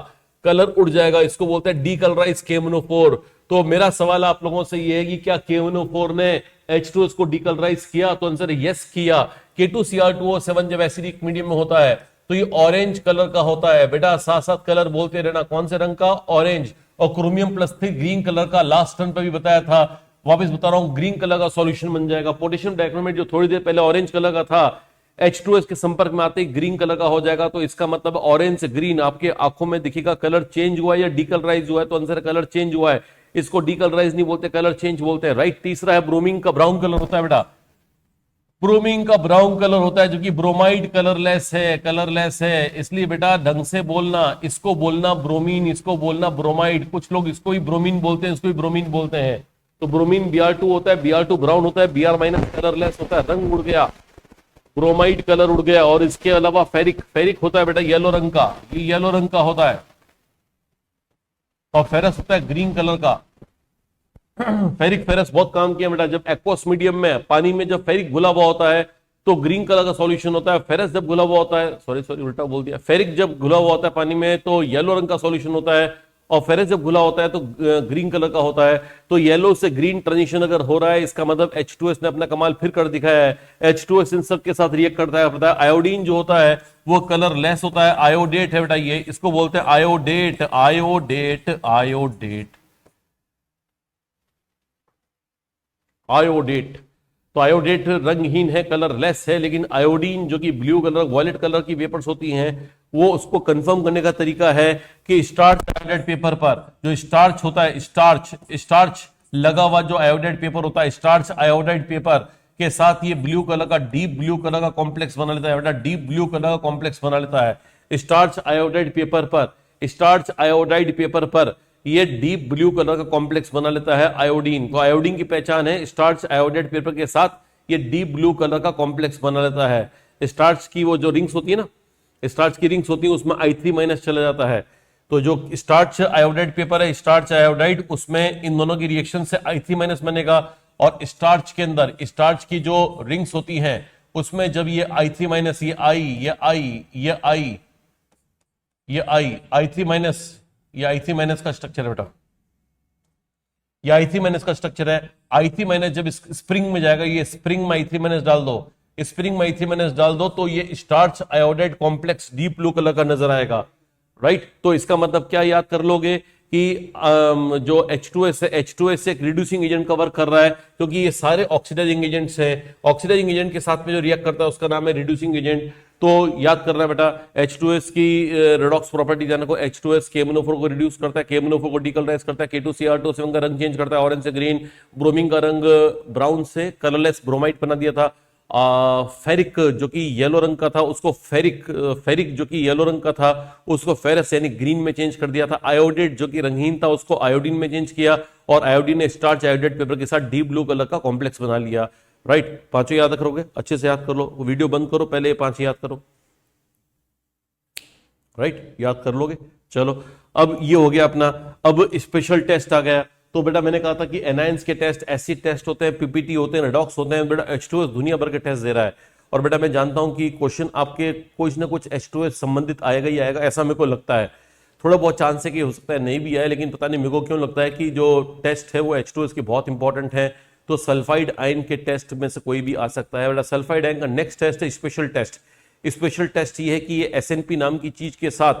कलर उड़ जाएगा, इसको बोलते हैं डीकलराइज KMnO4। तो मेरा सवाल आप लोगों से ये है कि क्या KMnO4 ने H2S को डीकलराइज किया? तो आंसर यस किया। K2Cr2O7 जब एसिडिक मीडियम में होता है तो ये ऑरेंज कलर का होता है बेटा, साथ साथ कलर बोलते रहना, कौन से रंग का? ऑरेंज। और क्रोमियम प्लस 3 ग्रीन कलर का, लास्ट टर्न पे भी बताया था, वापस बता रहा हूं, ग्रीन कलर का सॉल्यूशन बन जाएगा। पोटेशियम डाइक्रोमेट जो थोड़ी देर पहले ऑरेंज कलर का था, H2S के संपर्क में आते ही ग्रीन कलर का हो जाएगा। तो इसका मतलब ऑरेंज से ग्रीन आपके आंखों में दिखेगा, कलर चेंज हुआ है या डीकलराइज हुआ है? तो आंसर कलर चेंज हुआ है, इसको डीकलराइज नहीं बोलते, कलर चेंज बोलते हैं, राइट। तीसरा है ब्रोमीन का ब्राउन कलर होता है बेटा, ब्रोमीन का ब्राउन कलर होता है जो कि ब्रोमाइड कलरलेस है, कलरलेस है। इसलिए बेटा ढंग से बोलना, इसको बोलना ब्रोमीन, इसको बोलना ब्रोमाइड। कुछ लोग इसको ही ब्रोमीन बोलते हैं, इसको ही ब्रोमीन बोलते हैं। तो ब्रोमीन Br2 होता है, Br2 ब्राउन होता है, Br- कलरलेस होता है, रंग उड़ गया, ब्रोमाइड कलर उड़ गया। और इसके अलावा फेरिक, फेरिक होता है बेटा येलो रंग का, ये येलो रंग का होता है। और फेरस होता है ग्रीन कलर का। फेरिक, फेरस बहुत काम किया बेटा, जब एक्वस मीडियम में पानी में जब फेरिक घुला हुआ होता है तो ग्रीन कलर का सॉल्यूशन होता है। फेरस जब घुला हुआ होता है, सॉरी उल्टा बोल दिया, फेरिक जब घुला हुआ होता है पानी में तो येलो रंग का सॉल्यूशन होता है, और फेरस जब घुला होता है तो ग्रीन कलर का होता है। तो येलो से ग्रीन ट्रांजिशन अगर हो रहा है, इसका मतलब H2S ने अपना कमाल फिर कर दिखाया है। H2S इन सब के साथ रिएक्ट करता है, पता है। आयोडीन जो होता है वो कलरलेस होता है, आयोडेट है बेटा, ये इसको बोलते हैं आयोडेट, आयोडेट, आयोडेट, आयोडेट। तो आयोडेट रंगहीन है, कलरलेस है, लेकिन आयोडीन जो कि ब्लू कलर, वॉयलेट कलर की वेपर्स होती हैं, वो उसको कंफर्म करने का तरीका है कि स्टार्च आयोडेट पेपर पर जो स्टार्च होता है, स्टार्च, स्टार्च लगा हुआ जो आयोडेट पेपर होता है, स्टार्च आयोडाइड पेपर के साथ ये ब्लू कलर का, डीप ब्लू कलर का कॉम्प्लेक्स बना लेता है बेटा, डीप ब्लू कलर का कॉम्प्लेक्स बना लेता है स्टार्च आयोडाइड पेपर पर। स्टार्च आयोडाइड पेपर पर ये डीप ब्लू कलर का कॉम्प्लेक्स बना लेता है आयोडीन। तो आयोडीन की पहचान है, स्टार्च आयोडाइड पेपर के साथ ये डीप ब्लू कलर का कॉम्प्लेक्स बना लेता है। स्टार्च की वो जो रिंग्स होती है ना, स्टार्च की रिंग्स होती है, उसमें I3- चला जाता है। तो जो स्टार्च आयोडाइड पेपर है, स्टार्च आयोडाइड, उसमें इन दोनों की रिएक्शन से I3- बनेगा। और स्टार्च के अंदर स्टार्च की जो रिंग्स होती हैं उसमें जब ये I3-, ये I, ये I, ये I, ये I3-, ये I3- का स्ट्रक्चर है बेटा, ये I3- का स्ट्रक्चर है। I3- जब इस स्प्रिंग में जाएगा, ये स्प्रिंग में I3- डाल दो, स्प्रिंग में I3- डाल दो, तो ये starch iodide complex deep blue colour का नजर आएगा, राइट। तो इसका मतलब क्या याद कर लोगे कि जो H2S है, H2S एक रिड्यूसिंग एजेंट का वर्क कर रहा है, क्योंकि ये सारे ऑक्सीडाइजिंग एजेंट्स हैं। ऑक्सीडाइजिंग एजेंट के साथ में जो रिएक्ट करता है उसका नाम है रिड्यूसिंग एजेंट। तो याद करना बेटा, H2S की रेडॉक्स प्रॉपर्टी जाना को, H2S KMnO4 को रिड्यूस करता है, KMnO4 को डीकलराइज करता है, K2Cr2O7 का रंग चेंज करता है, ऑरेंज से ग्रीन, ब्रोमीन का रंग ब्राउन से कलरलेस ब्रोमाइड बना दिया था। फेरिक जो कि येलो रंग का था उसको फेरिक, फेरिक जो कि येलो रंग का था उसको फेरस यानी ग्रीन में चेंज कर दिया था। आयोडेट जो कि रंगहीन था उसको आयोडीन में चेंज किया, और आयोडीन ने स्टार्च आयोडेट पेपर के साथ डीप ब्लू कलर का कॉम्प्लेक्स बना लिया, राइट। पांचों याद करोगे, अच्छे से याद कर लो, वीडियो बंद करो, पहले ये 5 याद करो, राइट, याद कर लोगे। चलो अब ये हो गया अपना। अब स्पेशल टेस्ट आ गया। तो बेटा मैंने कहा था कि एनायंस के टेस्ट, एसिड टेस्ट होते हैं, पीपीटी होते हैं, रेडॉक्स होते हैं। बेटा H2S दुनिया भर के टेस्ट दे रहा है, और बेटा मैं जानता हूं कि क्वेश्चन आपके कुछ ना कुछ H2S संबंधित आएगा ही आएगा, ऐसा मेरे को लगता है। थोड़ा बहुत चांस है कि हो सकता है नहीं भी आए, लेकिन पता नहीं मेरे को क्यों लगता है कि जो टेस्ट है वो H2S की बहुत इंपॉर्टेंट है। तो सल्फाइड आयन के टेस्ट में से कोई भी आ सकता है। बेटा सल्फाइड आयन का नेक्स्ट टेस्ट है स्पेशल टेस्ट। स्पेशल टेस्ट ये है कि ये SNP नाम की चीज के साथ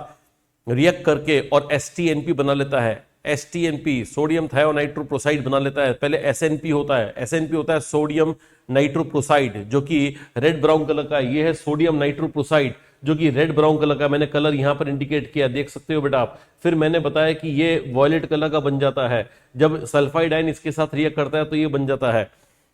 रिएक्ट करके और STNP बना लेता है। STNP सोडियम थायोनाइट्रोप्रोसाइड बना लेता है। पहले SNP होता है, SNP होता है सोडियम नाइट्रोप्रोसाइड जो कि रेड ब्राउन कलर का है। ये है सोडियम नाइट्रोप्रोसाइड जो कि रेड ब्राउन कलर का, मैंने कलर यहां पर इंडिकेट किया, देख सकते हो बेटा आप। फिर मैंने बताया कि ये वॉयलेट कलर का बन जाता है, जब सल्फाइड आयन इसके साथ रिएक्ट करता है तो ये बन जाता है।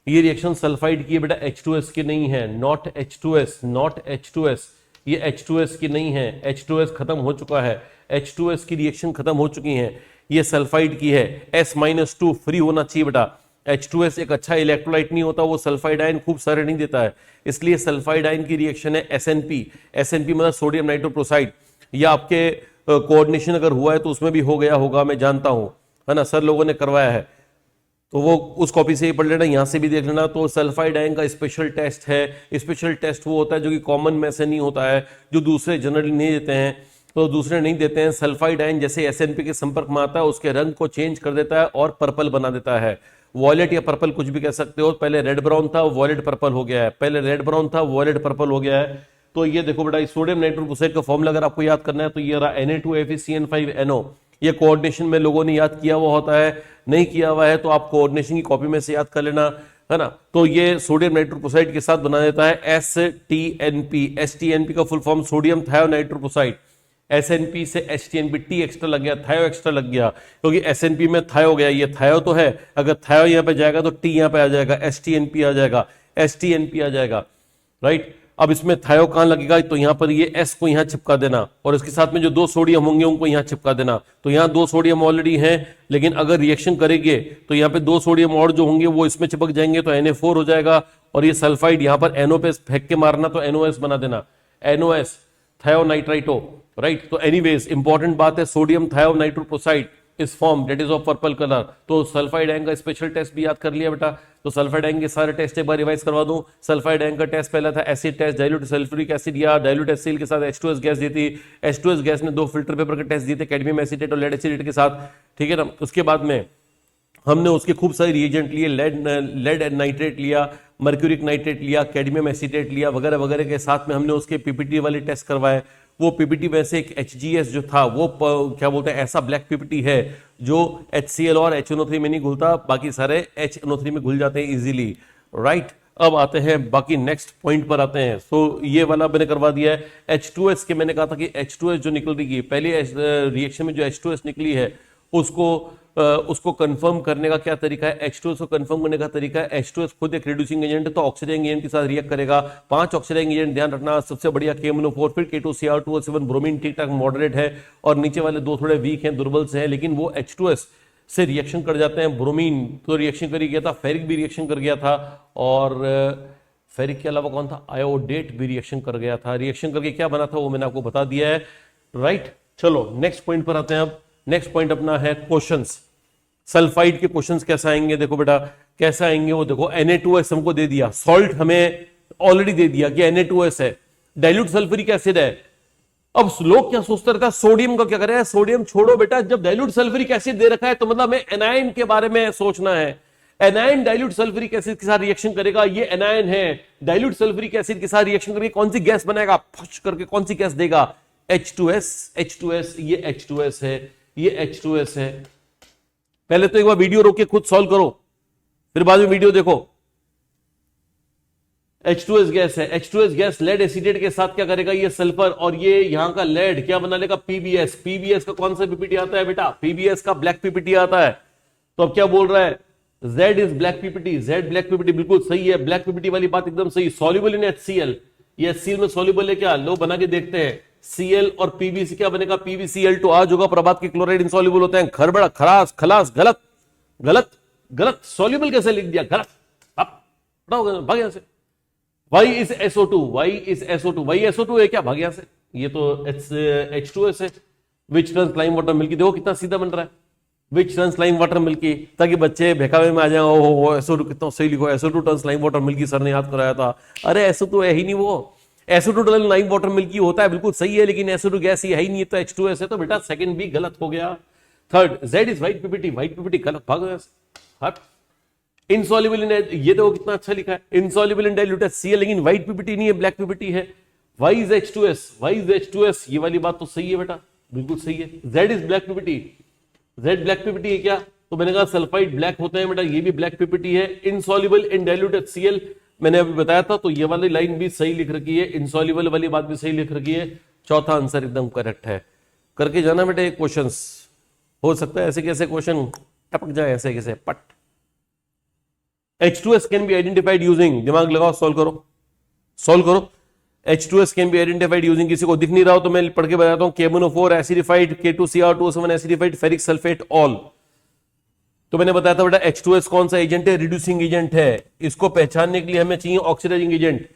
ये रिएक्शन सल्फाइड की है बेटा, H2S की नहीं है, नॉट H2S, नॉट H2S, ये H2S की नहीं है, H2S खत्म हो चुका है, H2S की रिएक्शन खत्म हो चुकी है, ये सल्फाइड की है। S-2 फ्री होना चाहिए बेटा, H2S एक अच्छा इलेक्ट्रोलाइट नहीं होता, वो सल्फाइड आयन खूब सारे नहीं देता है, इसलिए सल्फाइड आयन की रिएक्शन है SNP। SNP मतलब सोडियम नाइट्रोप्रोसाइड। या आपके कोऑर्डिनेशन अगर हुआ है तो उसमें भी हो गया होगा, मैं जानता हूं, है ना, सर लोगों ने करवाया है, तो वो उस कॉपी से ही पढ़ लेना, यहां से भी देख लेना। तो सल्फाइड आयन का स्पेशल टेस्ट है, स्पेशल टेस्ट वो होता है जो कि कॉमन में से नहीं होता है, जो दूसरे जनरली नहीं देते हैं, तो दूसरे नहीं देते हैं। सल्फाइड आयन जैसे SNP के संपर्क में आता है उसके रंग को चेंज कर देता है और पर्पल बना देता है, वॉयलेट या पर्पल कुछ भी कह सकते हो। पहले रेड ब्राउन था, वॉयलेट पर्पल हो गया है, पहले रेड ब्राउन था, वॉयलेट पर्पल हो गया है। तो ये देखो बेटा, सोडियम नाइट्रोक्लोराइड का फॉर्मूला अगर आपको याद करना है तो ये रहा Na2FeCN5NO। ये कोऑर्डिनेशन में लोगों ने याद किया हुआ होता है, नहीं किया हुआ है तो आप कोऑर्डिनेशन की कॉपी में से याद कर लेना, है ना। तो ये सोडियम नाइट्रोक्लोराइड के साथ बना देता है STNP। STNP का फुल फॉर्म सोडियम थायोनाइट्रोक्लोराइड। SNP से STNP, टी एक्स्ट्रा लग गया, थायो एक्स्ट्रा लग गया, क्योंकि SNP में थायो गया, ये थायो तो है, अगर थायो यहां पे जाएगा तो टी यहां पे आ जाएगा, STNP आ जाएगा, STNP आ जाएगा, राइट। अब इसमें थायो कहां लगेगा, तो यहां पर ये S को यहां चिपका देना और इसके साथ में जो दो सोडियम होंगे उनको यहां चिपका देना। तो यहां दो सोडियम ऑलरेडी हैं, लेकिन अगर रिएक्शन करेंगे तो यहां पे दो सोडियम और जो होंगे वो इसमें चिपक जाएंगे, तो Na4 हो जाएगा और ये सल्फाइड यहां पर NO पे फेंक के मारना, तो NOS बना देना, NOS थायोनाइट्राइटो, राइट। तो एनीवेज इंपॉर्टेंट बात है, सोडियम थायोनाइट्रोप्रोसाइड इस form that is of purple colour. तो सल्फाइड आयन का स्पेशल टेस्ट भी याद कर लिया बेटा। तो सल्फाइड आयन के सारे टेस्ट एक बार रिवाइज करवा दूं। सल्फाइड आयन का टेस्ट पहला था acid test, dilute sulphuric acid या डाइल्यूट एसिल के साथ H2S गैस दी थी। H2S गैस ने 2 फिल्टर पेपर के टेस्ट दिए थे, कैडमियम एसीटेट और लेड एसीटेट के साथ, ठीक है ना। उसके बाद में हमने उसके खूब सारे रिएजेंट लिए, लेड नाइट्रेट लिया, मर्क्यूरिक नाइट्रेट लिया, कैडमियम एसीटेट लिया, वगैरह वगैरह के साथ में हमने उसके PPT वाले टेस्ट करवाए। वो PPT में से एक HGS जो था वो क्या बोलते हैं, ऐसा ब्लैक PPT है जो HCl और HNO3 में नहीं घुलता, बाकी सारे HNO3 में घुल जाते हैं इजीली, राइट। अब आते हैं बाकी नेक्स्ट पॉइंट पर आते हैं। सो ये वाला मैंने करवा दिया है। H2S के मैंने कहा था कि H2S जो निकल रही है पहली रिएक्शन में, जो H2S निकली है उसको कंफर्म करने का क्या तरीका है। H2S को कंफर्म करने का तरीका है, H2S खुद एक रिड्यूसिंग एजेंट है तो ऑक्सीडाइजिंग एजेंट के साथ रिएक्ट करेगा। 5 ऑक्सीडाइजिंग एजेंट ध्यान रखना, सबसे बढ़िया KMNO4, फिर K2Cr2O7, ब्रोमीन ठीक ठाक मॉडरेट है और नीचे वाले दो थोड़े वीक हैं, दुर्बल से हैं, लेकिन वो H2S से रिएक्शन कर जाते हैं। ब्रोमीन तो रिएक्शन कर ही गया था, फेरिक भी रिएक्शन कर गया था और फेरिक के अलावा कौन था, आयोडेट भी रिएक्शन कर गया था। रिएक्शन करके क्या बना था वो मैंने आपको बता दिया है, राइट। चलो नेक्स्ट पॉइंट पर आते हैं। अब नेक्स्ट पॉइंट अपना है क्वेश्चंस। सल्फाइड के क्वेश्चंस कैसे आएंगे, देखो बेटा कैसे आएंगे वो देखो। Na2S हमको दे दिया, सॉल्ट हमें ऑलरेडी दे दिया कि Na2S है, डाइल्यूट सल्फ्यूरिक एसिड है। अब लोग क्या सोचते रहता है, सोडियम का क्या करें, सोडियम छोड़ो बेटा, जब डाइल्यूट सल्फ्यूरिक एसिड दे रखा है तो मतलब हमें एनायन के बारे में सोचना है। एनायन डाइल्यूट सल्फ्यूरिक एसिड के साथ रिएक्शन करेगा, ये एनायन है, डाइल्यूट सल्फ्यूरिक एसिड के साथ रिएक्शन करके कौन सी गैस बनाएगा, फुश करके कौन सी गैस देगा, H2S। H2S, ये H2S है, ये H2S है। पहले तो एक बार वीडियो रोक के खुद सॉल्व करो, फिर बाद में वीडियो देखो। H2S गैस है, H2S गैस लेड एसिडेट के साथ क्या करेगा, ये सल्फर और ये यहां का लेड क्या बना लेगा, PBS। PBS का कौन सा PPT आता है बेटा, PBS का ब्लैक PPT आता है। तो अब क्या बोल रहा है, Z is black PPT, Z black PPT, बिल्कुल सही है, ब्लैक PPT वाली बात एकदम सही। सॉल्युबल इन HCl, ये HCl में सॉल्युबल है क्या, लो बना के देखते हैं। Cl और Pb से क्या बनेगा, PbCl2 आज होगा, प्रभात के क्लोराइड इनसॉल्युबल होते हैं। खरबड़ा खलास खलास, गलत गलत गलत, सॉल्युबल कैसे लिख दिया, गलत, भाग यहां से। Y is SO2, Y is SO2, Y SO2 है क्या, भाग यहां से, ये तो H2S है। Which turns lime water milky, देखो कितना सीधा बन रहा है, which turns lime water milky, ताकि बच्चे बहकावे में आ जाए, ओहो SO2 कितना सही लिखो, SO2 turns lime water milky, sir ने याद कराया था। अरे SO2 है ही नहीं वो, SO2 turns lime water milky होता है, बिल्कुल सही है, लेकिन SO2 गैस ये है ही नहीं, तो H2S है, तो बेटा सेकंड भी गलत हो गया। Third, Z is white PPT, white PPT गलत, भाग हट। इनसॉल्युबल इन, ये देखो कितना अच्छा लिखा है, इनसॉल्युबल इन डाइल्यूट HCl, लेकिन व्हाइट PPT नहीं है, ब्लैक PPT है। Y is H2S, Y is H2S, ये वाली बात तो सही है बेटा, बिल्कुल सही है। Z is black PPT, Z black PPT है क्या, तो मैंने कहा सल्फाइड ब्लैक होते हैं बेटा, ये भी ब्लैक PPT है। इनसॉल्युबल इन डाइल्यूट HCl मैंने अभी बताया था, तो ये वाली लाइन भी सही लिख रखी है, इनसॉल्युबल वाली बात भी सही लिख रखी है। चौथा आंसर एकदम करेक्ट है, करके जाना बेटा। ये क्वेश्चंस हो सकता है ऐसे कैसे क्वेश्चन टपक जाए, ऐसे कैसे पट। H2S can be identified using, दिमाग लगाओ, सॉल्व करो, सॉल्व करो। H2S can be identified using, किसी को दिख नहीं रहा हो तो मैं पढ़ के बताता हूं। KMNO4 acidified, K2Cr2O7 acidified, ferric sulphate all. तो मैंने बताया था बेटा H2S कौन सा एजेंट है, रिड्यूसिंग एजेंट है। इसको पहचानने के लिए हमें चाहिए ऑक्सीडाइजिंग एजेंट,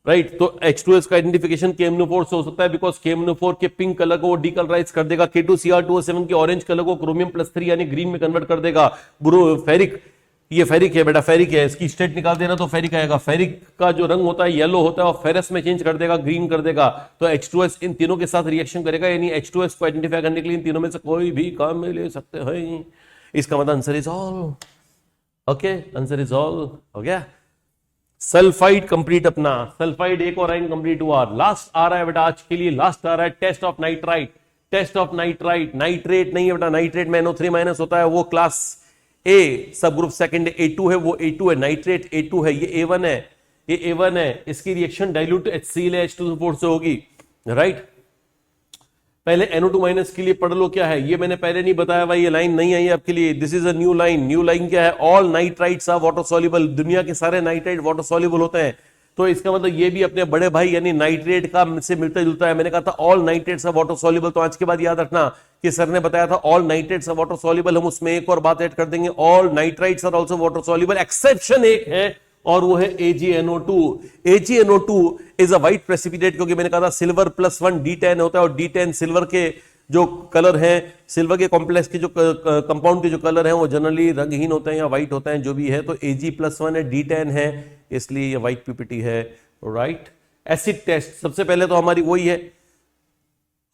राइट। तो H2S का आइडेंटिफिकेशन KMnO4 से हो सकता है, बिकॉज KMnO4 के पिंक कलर को वो डीकलराइज कर देगा, K2Cr2O7 के ऑरेंज कलर को क्रोमियम+3 यानी ग्रीन में कन्वर्ट कर देगा। फेरिक, ये फेरिक है बेटा, फेरिक है, इसकी स्टेट निकाल देना तो फेरिक आएगा। फेरिक का जो रंग होता है येलो होता है और फेरस में चेंज कर देगा, ग्रीन कर देगा। तो H2S इन तीनों के साथ रिएक्शन करेगा, यानी H2S को आइडेंटिफाई करने के लिए इन तीनों में से कोई भी काम में ले सकते हैं। इसका मतलब answer is all. Okay, answer is all हो गया। सल्फाइड कंप्लीट अपना, सल्फाइड एक और आयन कंप्लीट हुआ। लास्ट आ रहा है बेटा आज के लिए, लास्ट आ रहा है test of nitrite. Test of nitrite, nitrate नहीं है बेटा, नाइट्रेट में NO3 माइनस होता है, वो क्लास ए सब ग्रुप सेकंड A2 है, वो A2 है, नाइट्रेट A2 है, ये A1 है, ये A1 है। इसकी रिएक्शन डाइल्यूट HCl H2SO4 से होगी, राइट। पहले NO2 माइनस के लिए पढ़ लो क्या है, ये मैंने पहले नहीं बताया भाई, ये लाइन नहीं आई आपके लिए, this is a new line. New line क्या है, all nitrites are water soluble, दुनिया के सारे नाइट्राइट वाटर सॉल्युबल होते हैं। तो इसका मतलब ये भी अपने बड़े भाई यानी नाइट्रेट का से मिलता जुलता है। मैंने कहा था all nitrates are water soluble, तो आज के बाद याद रखना कि सर ने बताया था all nitrates are water soluble, हम उसमें एक और बात ऐड कर देंगे, all nitrites are also water soluble, exception एक है और वो है AgNO2। AgNO2 is a white precipitate, क्योंकि मैंने कहा था सिल्वर +1 D10 होता है, और D10 सिल्वर के जो कलर है, सिल्वर के कॉम्प्लेक्स के जो कंपाउंड के जो कलर हैं वो जनरली रंगहीन होते हैं या व्हाइट होते हैं, जो भी है। तो Ag+1 है, D10 है, इसलिए ये व्हाइट पीपीटी है, राइट। एसिड टेस्ट, सबसे पहले तो हमारी वही है,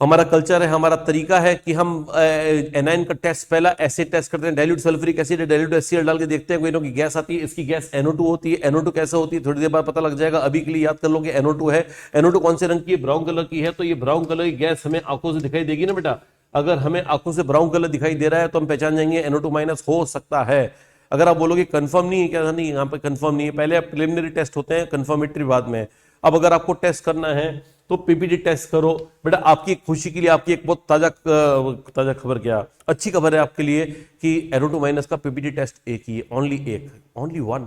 हमारा कल्चर है, हमारा तरीका है कि हम एनाइन का टेस्ट पहला एसिड टेस्ट करते हैं। डाइल्यूट सल्फ्यूरिक एसिड है, डाइल्यूट HCl डाल के देखते हैं, कोई ना कोई गैस आती है, इसकी गैस NO2 होती है। NO2 कैसे होती है थोड़ी देर बाद पता लग जाएगा, अभी के लिए याद कर लो कि NO2 है। NO2 कौन से रंग की है, ब्राउन कलर की है। तो ये ब्राउन कलर की गैस हमें आंखों से दिखाई देगी ना बेटा, अगर हमें आंखों से ब्राउन कलर दिखाई दे रहा है तो हम पहचान जाएंगे NO2 माइनस हो सकता है। अगर आप बोलोगे कंफर्म नहीं है क्या, नहीं यहाँ पे कंफर्म नहीं है, पहले प्रिलिमिनरी टेस्ट होते हैं, कंफर्मेटरी बाद में। अब अगर आपको टेस्ट करना है तो पीपीटी टेस्ट करो बेटा। आपकी खुशी के लिए आपकी एक बहुत ताजा खबर, क्या अच्छी खबर है आपके लिए कि NO2 माइनस का पीपीटी टेस्ट एक ही है, ओनली वन,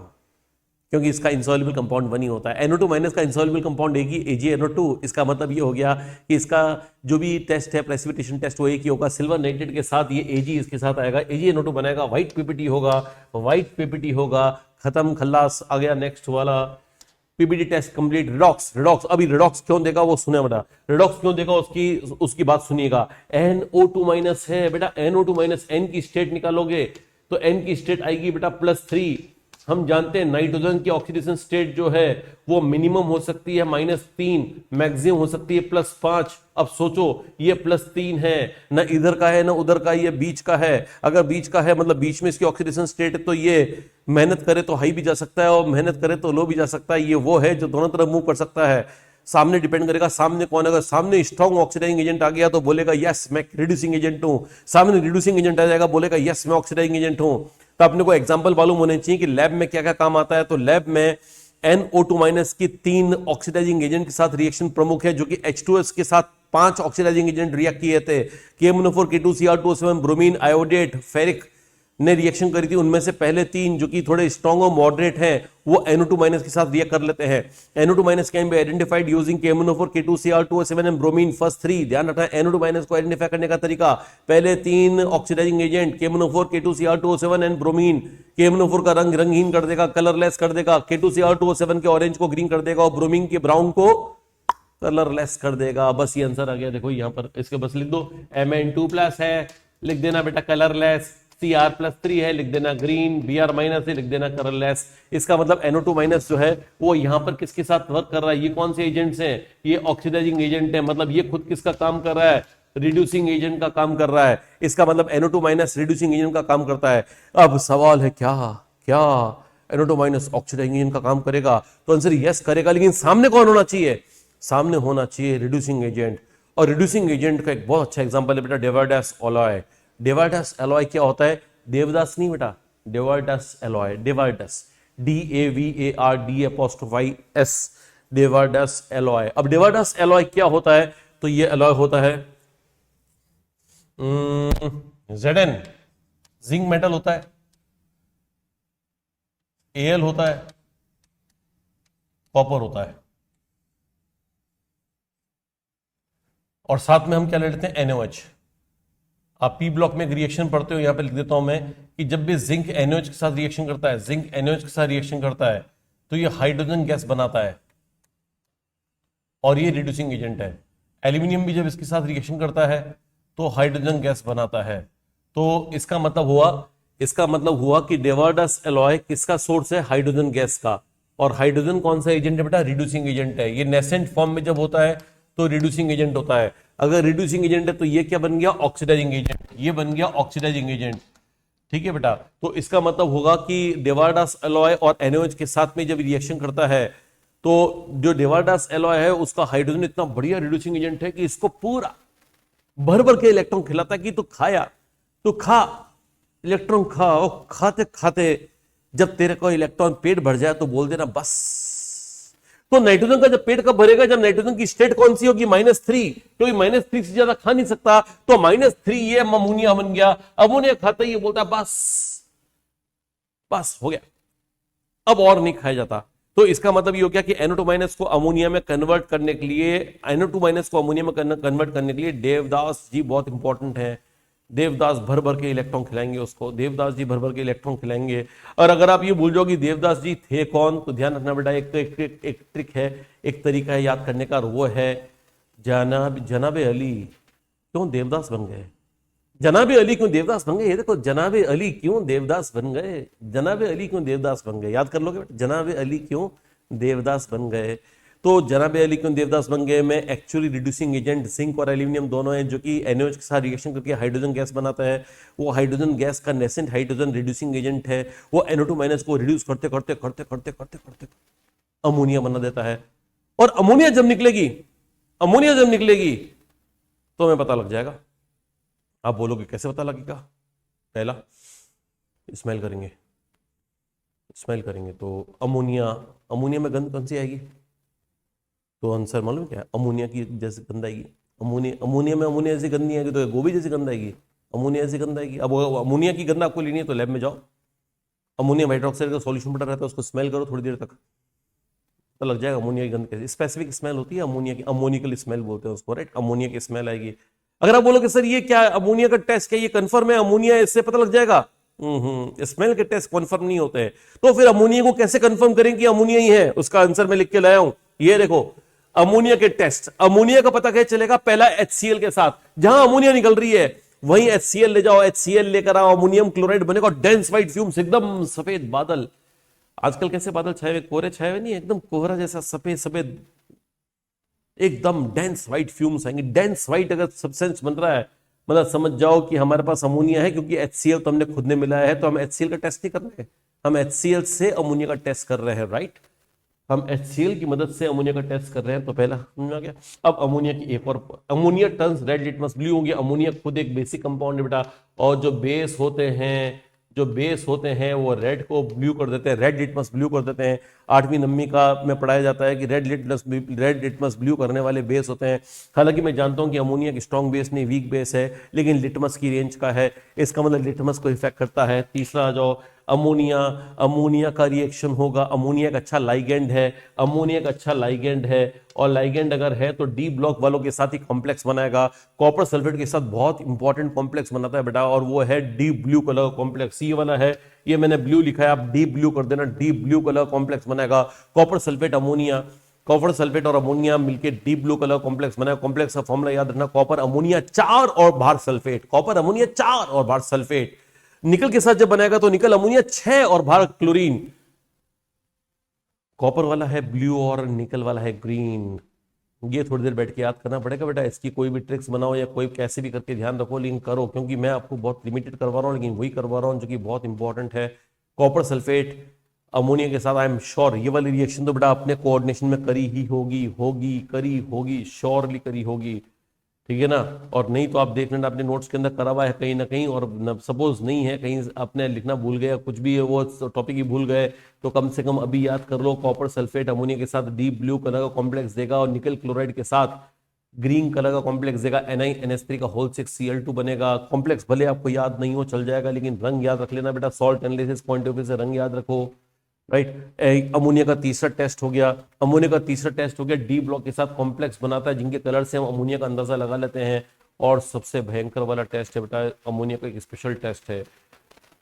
क्योंकि इसका इंसॉल्युबल कंपाउंड वन ही होता है। NO2 माइनस का इंसॉल्युबल कंपाउंड एक ही, AgNO2। इसका मतलब ये हो गया कि इसका जो भी टेस्ट है, प्रेसिपिटेशन टेस्ट, वो एक ही होगा, सिल्वर नाइट्रेट के साथ ये Ag इसके साथ आएगा, AgNO2 बनाएगा, व्हाइट पीपीटी होगा, व्हाइट पीपीटी होगा, खत्म, खल्लास। आ गया नेक्स्ट वाला, पीपीटी टेस्ट कंप्लीट। रिडॉक्स अभी रिडॉक्स क्यों देगा वो सुने बेटा, रिडॉक्स क्यों देगा उसकी बात सुनिएगा। NO2 माइनस है बेटा, NO2 माइनस, N की स्टेट निकालोगे तो N की स्टेट आएगी बेटा +3। हम जानते हैं नाइट्रोजन की ऑक्सीडेशन स्टेट जो है वो मिनिमम हो सकती है -3, मैक्सिमम हो सकती है +5। अब सोचो ये +3 है, ना इधर का है ना उधर का, ये बीच का है। अगर बीच का है मतलब बीच में इसकी ऑक्सीडेशन स्टेट है, तो ये मेहनत करे तो हाई भी जा सकता है और मेहनत करे तो लो भी जा सकता है। ये वो है जो दोनों तरफ मूव कर सकता है। सामने डिपेंड करेगा सामने कौन है। अगर सामने स्ट्रॉन्ग ऑक्सीडाइजिंग एजेंट आ गया तो बोलेगा यस मैं रिड्यूसिंग एजेंट हूं, सामने रिड्यूसिंग एजेंट आ जाएगा बोलेगा यस मैं ऑक्सीडाइजिंग एजेंट हूं। तो अपने को एग्जांपल मालूम होने चाहिए कि लैब में क्या क्या काम आता है। तो लैब में NO2 माइनस की 3 ऑक्सीडाइजिंग एजेंट के साथ रिएक्शन प्रमुख है, जो कि H2S के साथ 5 ऑक्सीडाइजिंग एजेंट रिएक्ट किए थे। KMnO4, K2Cr2O7, bromine, iodate, ferric ने रिएक्शन करी थी। उनमें से पहले 3 जो कि थोड़े स्ट्रॉन्ग और मॉडरेट हैं वो NO2 माइनस के साथ रिएक्ट कर लेते हैं। NO2 minus can be identified using KMnO4, K2Cr2O7 and bromine first 3। ध्यान रखना NO2 माइनस को आइडेंटिफाई करने का तरीका, पहले 3 oxidising agent KMnO4, K2Cr2O7 and bromine. KMnO4 का रंग रंगहीन कर देगा, कलरलेस कर देगा, K2Cr2O7 के ऑरेंज को ग्रीन कर देगा और ब्रोमीन के ब्राउन को कलरलेस कर देगा। बस ये आंसर आ गया। देखो यहां पर इसके बस लिख दो Mn2+ है, लिख देना बेटा कलरलेस, Cr+3 है, लिख देना ग्रीन, Br- है, लिख देना कलरलेस। इसका मतलब NO2 माइनस जो है वो यहां पर किसके साथ वर्क कर रहा है, ये कौन से एजेंट्स हैं, ये ऑक्सीडाइजिंग एजेंट है। मतलब ये खुद किसका काम कर रहा है, रिड्यूसिंग एजेंट का काम कर रहा है। इसका मतलब NO2 माइनस रिड्यूसिंग एजेंट का काम करता है। अब सवाल है क्या क्या NO2 माइनस ऑक्सीडाइजिंग एजेंट का काम करेगा? तो आंसर यस करेगा, लेकिन सामने कौन होना चाहिए? सामने होना चाहिए रिड्यूसिंग एजेंट। और रिड्यूसिंग एजेंट का एक बहुत अच्छा एग्जांपल है बेटा डेवार्डस एलॉय। डेवार्डस एलॉय क्या होता है? देवदास नहीं बेटा, डेवार्डस एलॉय, डेवार्डस, DAVARD'S, डेवार्डस एलॉय। अब डेवार्डस एलॉय क्या होता है? तो ये एलॉय होता है Zn, जिंक मेटल होता है, Al होता है, कॉपर होता है, और साथ में हम क्या ले लेते हैं NaOH। आप पी ब्लॉक में एक रिएक्शन पढ़ते हो, यहां पे लिख देता हूं मैं कि जब भी जिंक NaOH के साथ रिएक्शन करता है, जिंक NaOH के साथ रिएक्शन करता है तो ये हाइड्रोजन गैस बनाता है और ये रिड्यूसिंग एजेंट है। एल्यूमिनियम भी जब इसके साथ रिएक्शन करता है तो हाइड्रोजन गैस बनाता है। तो इसका मतलब हुआ कि डेवार्डस एलॉय किसका सोर्स है? हाइड्रोजन गैस का। और हाइड्रोजन कौन सा एजेंट है बेटा? रिड्यूसिंग एजेंट है। ये नेसेंट फॉर्म में जब होता है तो रिड्यूसिंग एजेंट होता है। अगर रिड्यूसिंग एजेंट है तो ये क्या बन गया? Oxidising agent. ये बन गया ऑक्सीडाइजिंग एजेंट। ठीक है बेटा, तो इसका मतलब होगा कि डेवार्डस एलॉय और NaOH के साथ में जब रिएक्शन करता है तो जो डेवार्डस एलॉय है उसका हाइड्रोजन इतना बढ़िया रिड्यूसिंग एजेंट है कि इसको पूरा भर भर के इलेक्ट्रॉन खिलाता है कि तू खाया, तू खा, इलेक्ट्रॉन खा। और खाते खाते जब तेरे को इलेक्ट्रॉन पेट भर जाए तो बोल देना बस। तो नाइट्रोजन का जब पेट कब भरेगा? जब नाइट्रोजन की स्टेट कौन सी होगी? -3, क्योंकि -3 से ज्यादा खा नहीं सकता। तो -3 ये अमोनिया बन गया। अमोनिया खाता ही ये बोलता है बस, बस हो गया, अब और नहीं खाया जाता। तो इसका मतलब ये हो गया कि NO2- को अमोनिया में कन्वर्ट करने के लिए, NO2- को अमोनिया में कन्वर्ट करने के लिए देवदास जी बहुत इंपॉर्टेंट है। देवदास भर भर के इलेक्ट्रॉन खिलाएंगे उसको, देवदास जी भर भर के इलेक्ट्रॉन खिलाएंगे। और अगर आप ये भूल जाओ कि देवदास जी थे कौन, तो ध्यान रखना बेटा, एक ट्रिक है, एक तरीका है याद करने का, और वो है जनाबे अली क्यों देवदास बन गए? जनाबे अली क्यों देवदास बन गए? ये देखो, जनाबे अली क्यों देवदास बन गए, जनाबे अली क्यों देवदास बन गए, याद कर लोगे बेटा, जनाबे अली क्यों देवदास बन गए। तो जनाबे अली क्यों देवदास बन गए में एक्चुअली रिड्यूसिंग एजेंट जिंक और एल्यूमिनियम दोनों हैं, जो कि NaOH के साथ रिएक्शन करके हाइड्रोजन गैस बनाता है। वो हाइड्रोजन गैस का नेसेंट हाइड्रोजन रिड्यूसिंग एजेंट है। वो NO2- को रिड्यूस करते करते करते करते करते करते अमोनिया बना देता है। और अमोनिया जब निकलेगी, अमोनिया जब निकलेगी तो हमें पता लग जाएगा। आप बोलोगे कैसे पता लगेगा? पहला, स्मेल करेंगे, स्मेल करेंगे तो अमोनिया, अमोनिया में गंध कौन सी आएगी? तो आंसर मालूम क्या है? अमोनिया की जैसे गंध आएगी। अमोनिया में अमोनिया जैसी गंध नहीं आएगी तो गोभी जैसी गंध आएगी, अमोनिया जैसी गंध आएगी। अब अमोनिया की गंध आपको लेनी है तो लैब में जाओ, अमोनियम हाइड्रोक्साइड का सॉल्यूशन पड़ा रहता है, उसको स्मेल करो थोड़ी देर तक, तो लग जाएगा अमोनिया की गंध कैसी। स्पेसिफिक स्मेल होती है अमोनिया की, अमोनिकल स्मेल बोलते हैं उसको, राइट। अमोनिया की स्मेल आएगी। अगर आप बोलोगे सर ये क्या अमोनिया का टेस्ट क्या ये कंफर्म है अमोनिया, इससे पता लग जाएगा? स्मेल के टेस्ट कंफर्म नहीं होते हैं। तो फिर अमोनिया को कैसे कंफर्म करें कि अमोनिया ही है? उसका आंसर मैं लिख के लाया हूं, ये देखो। अमोनिया के टेस्ट, अमोनिया का पता कैसे चलेगा? पहला HCl के साथ, जहां अमोनिया निकल रही है वहीं HCl ले जाओ, HCl लेकर आओ, अमोनियम क्लोराइड बनेगा, डेंस व्हाइट फ्यूम्स, एकदम सफेद बादल। आजकल कैसे बादल छाए हुए, कोहरे छाए हुए नहीं, एकदम कोहरा जैसा सफेद सफेद, एकदम डेंस व्हाइट फ्यूम्स आएंगे। डेंस व्हाइट अगर सब्सटेंस बन रहा है मतलब समझ जाओ कि हमारे पास अमोनिया है, क्योंकि HCl तो हमने खुद ने मिलाया है। तो हम HCl का टेस्ट नहीं कर रहे हैं, हम HCl से अमोनिया का टेस्ट कर रहे हैं, राइट। हम HCl की मदद से अमोनिया का टेस्ट कर रहे हैं। तो पहला समझ आ गया। अब अमोनिया की एक और, ammonia turns red litmus blue हो गया। अमोनिया खुद एक बेसिक कंपाउंड है बेटा, और जो बेस होते हैं, जो बेस होते हैं वो रेड को ब्लू कर देते हैं, रेड लिटमस ब्लू कर देते हैं। 8वीं 9वीं का में पढ़ाया जाता है कि रेड लिटमस ब्लू करने वाले बेस होते हैं। हालांकि मैं जानता हूं कि अमोनिया की स्ट्रॉन्ग बेस नहीं, वीक बेस है, लेकिन लिटमस की रेंज का है, इसका मतलब लिटमस को इफेक्ट करता है। तीसरा आ जाओ, अमोनिया, अमोनिया का रिएक्शन होगा, अमोनिया एक अच्छा लाइगेंड है, अमोनिया एक अच्छा लाइगेंड है, और लाइगेंड अगर है तो डी ब्लॉक वालों के साथ ही कॉम्प्लेक्स बनाएगा। कॉपर सल्फेट के साथ बहुत इंपॉर्टेंट कॉम्प्लेक्स बनाता है बेटा, और वो है डी ब्लू कलर कॉम्प्लेक्स। ये वाला है, ये मैंने ब्लू लिखा है, आप डी ब्लू कर देना, डी ब्लू कलर कॉम्प्लेक्स बनाएगा copper sulphate ammonia. Copper sulphate और अमोनिया मिलकर डी ब्लू कलर कॉम्प्लेक्स बनाएगा। कॉम्प्लेक्स का फॉर्मूला याद रखना, कॉपर अमोनिया 4 और बाहर सल्फेट, कॉपर अमोनिया 4 और बाहर सल्फेट। निकल के साथ जब बनाएगा तो निकल अमोनिया 6 और बाहर क्लोरीन। कॉपर वाला है ब्लू और निकल वाला है ग्रीन। ये थोड़ी देर बैठ के याद करना पड़ेगा बेटा, इसकी कोई भी ट्रिक्स बनाओ या कोई कैसे भी करके ध्यान रखो, लेकिन करो, क्योंकि मैं आपको बहुत लिमिटेड करवा रहा हूँ, लेकिन वही करवा रहा हूँ जो कि बहुत इंपॉर्टेंट है। कॉपर सल्फेट अमोनिया के साथ, आई एम श्योर ये वाली रिएक्शन तो बेटा अपने कोऑर्डिनेशन में करी ही होगी, करी होगी, श्योरली करी होगी, ठीक है ना। और नहीं तो आप देख लेना अपने नोट्स के अंदर करा हुआ है कहीं ना कहीं, और सपोज नहीं है, कहीं आपने लिखना भूल गए, कुछ भी है वो टॉपिक ही भूल गए, तो कम से कम अभी याद कर लो। कॉपर सल्फेट अमोनिया के साथ डीप ब्लू कलर का कॉम्प्लेक्स देगा, और निकल क्लोराइड के साथ ग्रीन कलर का कॉम्प्लेक्स देगा, NiNH3 का होल 6Cl2 बनेगा। कॉम्प्लेक्स भले आपको याद नहीं हो चल जाएगा, लेकिन रंग याद रख लेना बेटा, salt analysis point of view से रंग याद रखो, राइट। अमोनिया का तीसरा टेस्ट हो गया, अमोनिया का तीसरा टेस्ट हो गया, डी ब्लॉक के साथ कॉम्प्लेक्स बनाता है, जिनके कलर से हम अमोनिया का अंदाजा लगा लेते हैं। और सबसे भयंकर वाला टेस्ट है बेटा अमोनिया का, एक स्पेशल टेस्ट है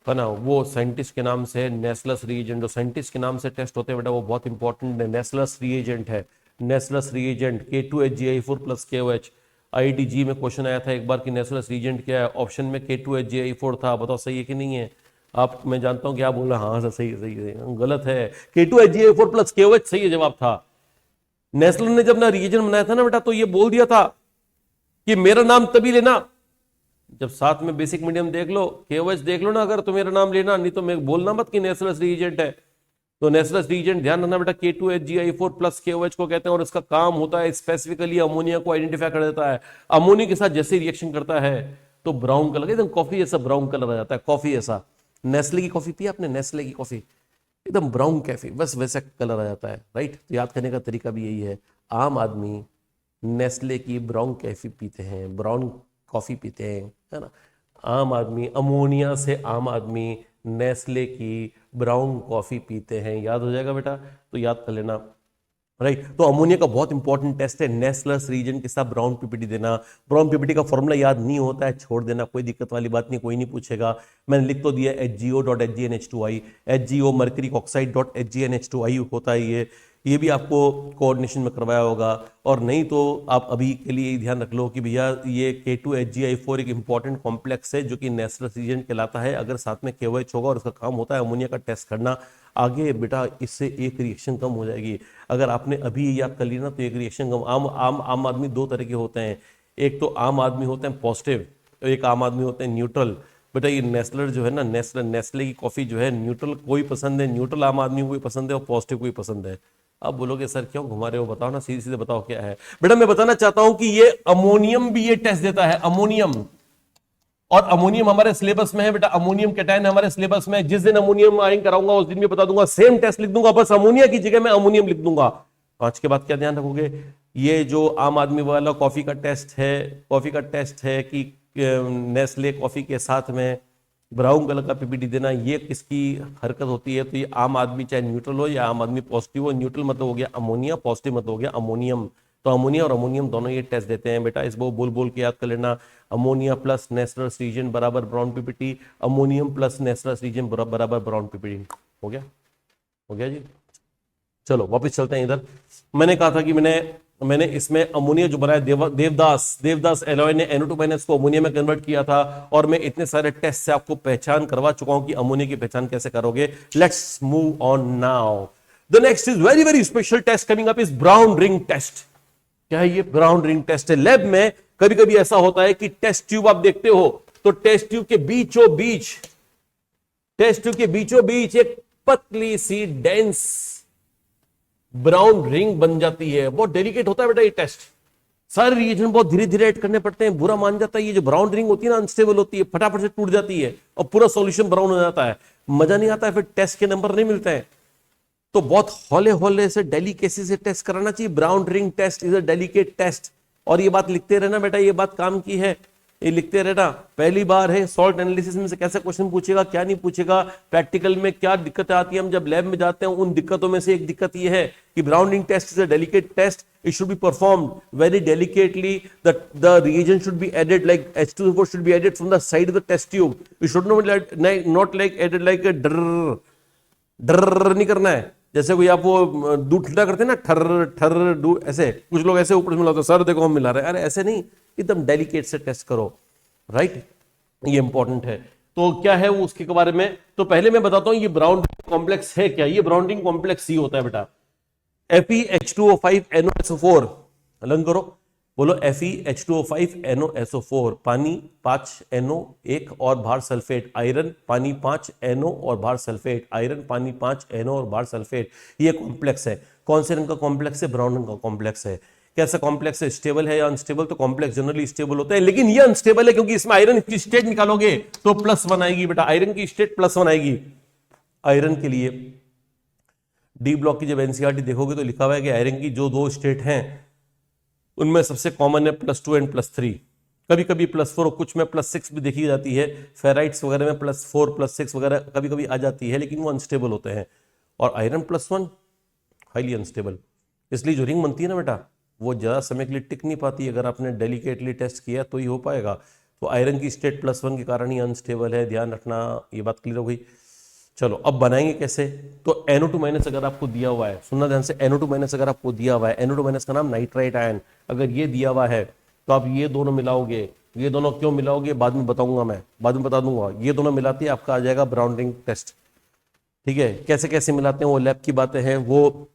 ना, वो साइंटिस्ट के नाम से है नेस्लस रीएजेंट। जो साइंटिस्ट के नाम से टेस्ट होते हैं बेटा वो बहुत इंपॉर्टेंट है, नेस्लस रीएजेंट है। नेस्लस reagent K2HgI4 plus KOH। IIT-G में क्वेश्चन आया था एक बार कि नेस्लस रीएजेंट क्या है, ऑप्शन में K2HgI4 था, बताओ सही है कि नहीं है। आप, मैं जानता हूं कि आप बोल रहे हाँ सर सही है सही है, गलत है। K2HgI4 प्लस KOH सही है जवाब था। नेस्लर ने जब ना रीएजेंट बनाया था ना बेटा तो ये बोल दिया था कि मेरा नाम तभी लेना जब साथ में बेसिक मीडियम देख लो, KOH देख लो ना अगर, तो मेरा नाम लेना, नहीं तो मैं बोलना मत कि नेस्लस रीएजेंट है। तो नेस्लस रीएजेंट ध्यान रखना बेटा K2HgI4 प्लस KOH को कहते हैं, और इसका काम होता है स्पेसिफिकली अमोनिया को आइडेंटिफाई कर देता है। अमोनिया के साथ जैसे रिएक्शन करता है तो ब्राउन कलर, एकदम कॉफी जैसा ब्राउन कलर आ जाता है, कॉफी जैसा। नेस्ले की कॉफी पी आपने, नेस्ले की कॉफी एकदम ब्राउन कैफे, बस वैसा कलर आ जाता है, राइट। तो याद करने का तरीका भी यही है। आम आदमी नेस्ले की ब्राउन कैफी पीते हैं, ब्राउन कॉफी पीते हैं, है ना। आम आदमी अमोनिया से आम आदमी नेस्ले की ब्राउन कॉफी पीते हैं, याद हो जाएगा बेटा, तो याद कर लेना, राइट। तो अमोनिया का बहुत इंपॉर्टेंट टेस्ट है नेस्लस रीजन के साथ ब्राउन पीपीटी देना। ब्राउन पीपीटी का फॉर्मूला याद नहीं होता है, छोड़ देना, कोई दिक्कत वाली बात नहीं, कोई नहीं पूछेगा। मैंने लिख तो दिया HgO.HgNH2i, HgO mercury oxide .HgNH2i होता है ये भी आपको कोऑर्डिनेशन में करवाया होगा। और नहीं तो आप अभी के लिए ध्यान रख लो कि भैया ये K2HgI4 एक इंपॉर्टेंट कॉम्प्लेक्स है जो कि नेस्लस रीजन कहलाता है। अगर साथ में KOH होगा और उसका काम होता है अमोनिया का टेस्ट करना, आगे बेटा इससे एक रिएक्शन कम हो जाएगी। अगर आपने अभी ये याद कर लिया ना तो एक रिएक्शन कम। आम आदमी दो तरह के होते हैं, एक तो आम आदमी होते हैं पॉजिटिव, एक आम आदमी होते हैं न्यूट्रल। बेटा ये नेस्लर जो है ना, नेस्ले की कॉफी जो है, न्यूट्रल कोई पसंद है, न्यूट्रल आम आदमी को पसंद है और पॉजिटिव कोई पसंद है। आप बोलोगे सर क्यों घुमा रहे हो, बताओ ना, सीधे सीधे बताओ क्या है। बेटा मैं बताना चाहता हूं कि ये अमोनियम भी ये टेस्ट देता है, अमोनियम। और अमोनियम हमारे सिलेबस में है बेटा, अमोनियम कैटायन हमारे सिलेबस में। जिस दिन अमोनियम आयन कराऊंगा उस दिन भी बता दूंगा, सेम टेस्ट लिख दूंगा, बस अमोनिया की जगह मैं अमोनियम लिख दूंगा। आज के बाद क्या ध्यान रखोगे, ये जो आम आदमी वाला कॉफी का टेस्ट है कि नेस्ले कॉफी के साथ में ब्राउन कलर का पीपीटी देना, ये किसकी हरकत होती है। तो ये आम आदमी चाहे न्यूट्रल हो या आम आदमी पॉजिटिव हो, न्यूट्रल मतलब हो गया अमोनिया, पॉजिटिव मतलब हो गया अमोनियम। तो अमोनिया और अमोनियम दोनों ये टेस्ट देते हैं बेटा, इसको बोल बोल के याद कर लेना। अमोनिया प्लस नेस्लस रीजन बराबर brown PPT, ammonium plus Nessler's reagent बराबर ब्राउन पीपीटी। हो गया जी। चलो वापस चलते हैं इधर। मैंने कहा था कि मैंने इसमें अमोनिया जो बनाया देवदास एलॉय ने NO2 माइनस को अमोनिया में कन्वर्ट किया था, और मैं इतने सारे टेस्ट से आपको पहचान करवा चुका हूं कि अमोनिया की पहचान कैसे करोगे। Let's move on now. The next is very very special test coming up is brown ring test. क्या है ये? ब्राउन रिंग टेस्ट है। लैब में कभी कभी ऐसा होता है कि टेस्ट ट्यूब आप देखते हो तो टेस्ट ट्यूब के बीचों बीच एक पतली सी डेंस ब्राउन रिंग बन जाती है। बहुत डेलिकेट होता है बेटा ये टेस्ट, सारे रिएजेंट बहुत धीरे धीरे ऐड करने पड़ते हैं। बुरा मान जाता है ये जो ब्राउन रिंग होती है ना, अनस्टेबल होती है, फटाफट से टूट जाती है और पूरा सॉल्यूशन ब्राउन हो जाता है, मजा नहीं आता है, फिर टेस्ट के नंबर नहीं मिलते हैं। तो बहुत हौले हौले से डेलिकेसी से टेस्ट कराना चाहिए। Brown ring test is a delicate test. और ये बात लिखते रहना बेटा, ये बात काम की है, ये लिखते रहना। पहली बार है सॉल्ट एनालिसिस में से कैसे क्वेश्चन पूछेगा, क्या नहीं पूछेगा, प्रैक्टिकल में क्या दिक्कतें आती है, हम जब लैब में जाते हैं उन दिक्कतों में से एक दिक्कत ये है कि brown ring test is a delicate test. It should be performed very delicately. The reagent should be added like H2O4 should be added from the side of the test tube. It should not like added like a डर नहीं करना है। जैसे कोई आप वो दूध ठंडा करते हैं ना, ठर ठर दूध, ऐसे कुछ लोग ऐसे ऊपर से मिलाते हैं, सर देखो हम मिला रहे हैं, अरे ऐसे नहीं, एकदम डेलिकेट से टेस्ट करो, राइट। ये इंपॉर्टेंट है। तो क्या है वो उसके बारे में, तो पहले मैं बताता हूं ये ब्राउन रिंग कॉम्प्लेक्स है क्या। ये ब्राउन रिंग कॉम्प्लेक्स ही होता है बेटा, FeH2O5NOSO4। अलग करो, बोलो FeH2O5NOSO4। पानी 5 NO 1 और बाहर सल्फेट, आयरन पानी 5 NO और बाहर सल्फेट, आयरन पानी 5 NO और बाहर सल्फेट। ये कॉम्प्लेक्स है। कौन से रंग का कॉम्प्लेक्स है? ब्राउन रंग का कॉम्प्लेक्स है। कैसा कॉम्प्लेक्स है? स्टेबल है या अनस्टेबल? तो कॉम्प्लेक्स जनरली स्टेबल होता है, लेकिन ये अनस्टेबल है क्योंकि इसमें आयरन की स्टेट निकालोगे तो +1 आएगी बेटा, आयरन की स्टेट +1 आएगी। आयरन के लिए डी ब्लॉक की जब एनसीईआरटी देखोगे तो लिखा हुआ है कि आयरन की जो 2 स्टेट हैं उनमें सबसे कॉमन है +2 एंड +3। कभी कभी +4 और कुछ में +6 भी देखी जाती है। फेराइट्स वगैरह में +4 +6 वगैरह कभी कभी आ जाती है, लेकिन वो अनस्टेबल होते हैं। और आयरन +1 हाईली अनस्टेबल। इसलिए जो रिंग बनती है ना बेटा, वो ज़्यादा समय के लिए टिक नहीं पाती, अगर आपने डेलिकेटली टेस्ट किया तो ही हो पाएगा। तो आयरन की स्टेट +1 के कारण ही अनस्टेबल है, ध्यान रखना, ये बात क्लियर हो गई। चलो अब बनाएंगे कैसे। तो NO2- अगर आपको दिया हुआ है, सुनना ध्यान से, NO2- अगर आपको दिया हुआ है, NO2- का नाम नाइट्राइट आयन, अगर ये दिया हुआ है तो आप ये दोनों मिलाओगे। ये दोनों क्यों मिलाओगे बाद में बताऊंगा, मैं बाद में बता दूंगा। ये दोनों मिलाते ही आपका आ जाएगा ब्राउन रिंग टेस्ट। ठीक है, कैसे कैसे मिलाते हैं वो लैब की बातें हैं, वो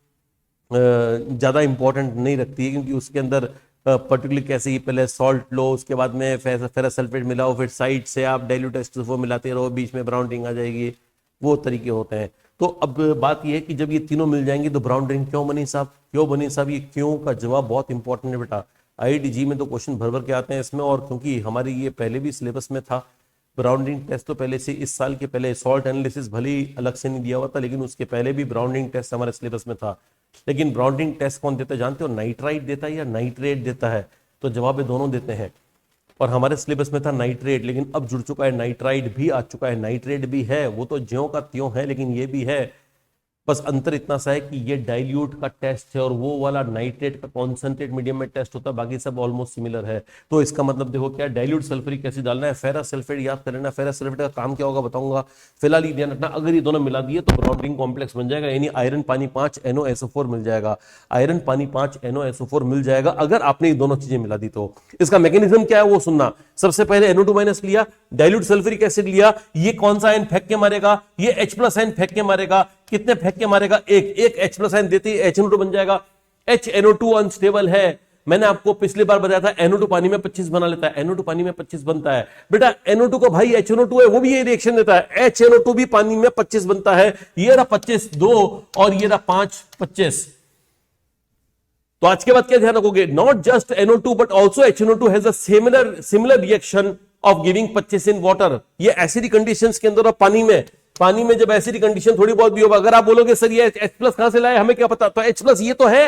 ज़्यादा इंपॉर्टेंट नहीं रखती है, क्योंकि उसके अंदर पर्टिकुलरली कैसे ही पहले सॉल्ट लो, उसके बाद में फेरस सल्फेट मिलाओ, फिर साइड से आप डाइल्यूट टेस्ट वो मिलाते रहो, बीच में ब्राउन रिंग आ जाएगी, वो तरीके होते हैं। तो अब बात ये है कि जब ये तीनों मिल जाएंगी तो ब्राउन रिंग क्यों बनी साहब, क्यों बनी साहब, ये क्यों का जवाब बहुत इंपॉर्टेंट है बेटा। IIT में तो क्वेश्चन भर भर के आते हैं इसमें, और क्योंकि हमारी ये पहले भी सिलेबस में था, ब्राउन रिंग टेस्ट तो पहले से, इस साल के पहले सॉल्ट एनालिसिस भले ही अलग से नहीं दिया हुआ था, लेकिन उसके पहले भी ब्राउन रिंग टेस्ट हमारे सिलेबस में था। लेकिन ब्राउन रिंग टेस्ट कौन देता है जानते हो, नाइट्राइट देता है या नाइट्रेट देता है, तो जवाब ये दोनों देते हैं। और हमारे सिलेबस में था नाइट्रेट, लेकिन अब जुड़ चुका है नाइट्राइट भी आ चुका है, नाइट्रेट भी है, वो तो ज्यों का त्यों है, लेकिन ये भी है। बस अंतर इतना सा है कि ये डाइल्यूट का टेस्ट है और वो वाला नाइट्रेट का कॉन्सेंट्रेट मीडियम में टेस्ट होता है, बाकी सब ऑलमोस्ट सिमिलर है। तो इसका मतलब देखो क्या, डाइल्यूट सल्फ्यूरिक एसिड डालना है, फेरस सल्फेट याद कर लेना, फेरस सल्फेट का काम क्या होगा बताऊंगा। फिलहाल ये ध्यान रखना, अगर ये दोनों मिला दिए तो ब्राउन रिंग कॉम्प्लेक्स बन जाएगा, यानी आयरन पानी 5 NOSO4 मिल जाएगा, आयरन पानी 5 NOSO4 मिल जाएगा अगर आपने ये दोनों चीजें मिला दी तो। इसका मैकेनिज्म क्या है वो सुनना, सबसे पहले NO2- लिया, डाइल्यूट सल्फ्यूरिक एसिड लिया, ये कौन सा आयन फेंक के मारेगा, ये H+ आयन फेंक के मारेगा, कितने फेंक के मारेगा, एक H+ आयन देते ही HNO2 बन जाएगा। HNO2 अनस्टेबल है, मैंने आपको पिछली बार बताया था, NO2 पानी में 25 बना लेता है, NO2 पानी में 25 बनता है बेटा, NO2 को भाई HNO2 है वो भी ये रिएक्शन देता है, HNO2 भी पानी में 25 बनता है, ये रहा 25 2 और ये रहा 5 25। तो आज के बाद क्या ध्यान रखोगे, not just NO2 but also HNO2 has a similar reaction of giving 25 in water. ये एसिडिक कंडीशंस के अंदर और पानी में जब एसिडिक कंडीशन थोड़ी बहुत भी होगा, अगर आप बोलोगे सर ये H+ कहां से लाए, हमें क्या पता, तो H+ ये तो है,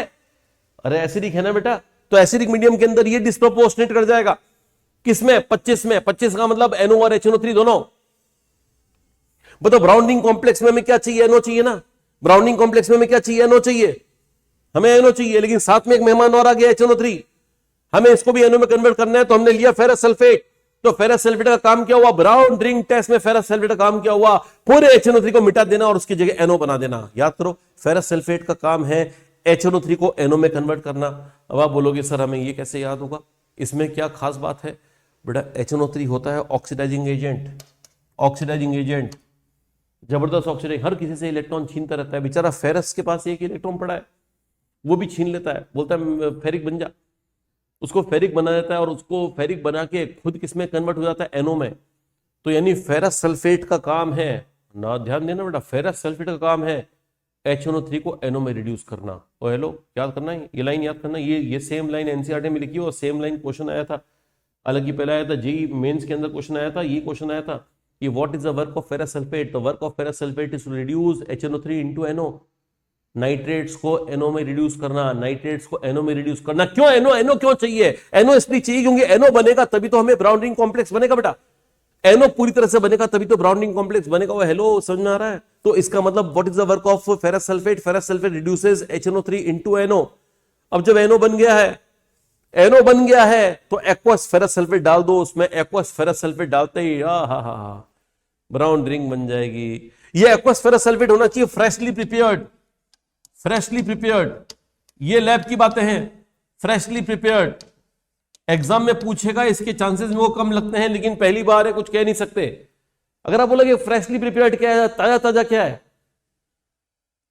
अरे एसिडिक है ना बेटा, तो एसिडिक मीडियम के अंदर ये डिस्प्रोपोर्शनेट कर जाएगा, किसमें 25 में, 25 का मतलब NO और HNO3 दोनों। बताओ ब्राउन रिंग कॉम्प्लेक्स में हमें क्या चाहिए, NO चाहिए ना, ब्राउन रिंग कॉम्प्लेक्स में हमें क्या चाहिए, NO चाहिए, हमें NO चाहिए, लेकिन साथ में एक मेहमान और आ गया HNO3, हमें इसको भी NO में कन्वर्ट करना है, तो हमने लिया फेरस सल्फेट। तो फेरस सल्फेट का काम क्या हुआ, ब्राउन रिंग टेस्ट में फेरस सल्फेट का काम क्या हुआ, पूरे HNO3 को मिटा देना और उसकी जगह NO बना देना। याद करो, फेरस सल्फेट का काम है HNO3 को NO में कन्वर्ट करना। अब आप बोलोगे सर हमें ये कैसे याद होगा, इसमें क्या खास बात है बेटा, HNO3 होता है ऑक्सीडाइजिंग एजेंट, ऑक्सीडाइजिंग एजेंट, जबरदस्त ऑक्सीडाइज, हर किसी से इलेक्ट्रॉन छीनता रहता है, बेचारा फेरस के पास एक इलेक्ट्रॉन पड़ा है, वो भी छीन लेता है, बोलता है फेरिक बन जा, उसको फेरिक बना देता है और उसको फेरिक बना के खुद किसमें कन्वर्ट हो जाता है, NO में। तो यानी फेरस सल्फेट का काम है ना, ध्यान देना बेटा, फेरस सल्फेट का काम है HNO3 को NO में रिड्यूस करना। ओ हेलो, याद करना है ये लाइन, याद करना, ये सेम लाइन NCERT में लिखी है और सेम लाइन क्वेश्चन आया था, हालांकि पहले आया था JEE मेंस के अंदर क्वेश्चन आया था, ये क्वेश्चन आया था कि what is the work of ferrous sulphate, the work of ferrous sulphate is to reduce HNO3 into NO, nitrates को NO में रिड्यूस करना, नाइट्रेट्स को NO में रिड्यूस करना। क्यों NO क्यों चाहिए, NO इसलिए चाहिए क्योंकि NO बनेगा तभी तो हमें ब्राउन रिंग कॉम्प्लेक्स बनेगा बेटा, NO पूरी तरह से बनेगा तभी तो ब्राउन रिंग कॉम्प्लेक्स बनेगा। वो हेलो समझ में आ रहा है, तो इसका मतलब what is the work of ferrous sulphate, ferrous sulphate reduces HNO3 into NO। अब जब NO बन गया है, NO बन गया है तो एक्वस फेरस सल्फेट डाल दो उसमें, एक्वस फेरस सल्फेट डालते ही ब्राउन रिंग बन जाएगी। ये एक्वस फेरस सल्फेट होना चाहिए फ्रेशली प्रिपेयर्ड, फ्रेशली प्रिपेयर्ड, ये लैब की बातें हैं, फ्रेशली प्रिपेयर्ड। एग्जाम में पूछेगा, इसके चांसेस में वो कम लगते हैं, लेकिन पहली बार है कुछ कह नहीं सकते। अगर आप बोलोगे फ्रेशली प्रिपेयर्ड क्या है, ताजा ताजा क्या है,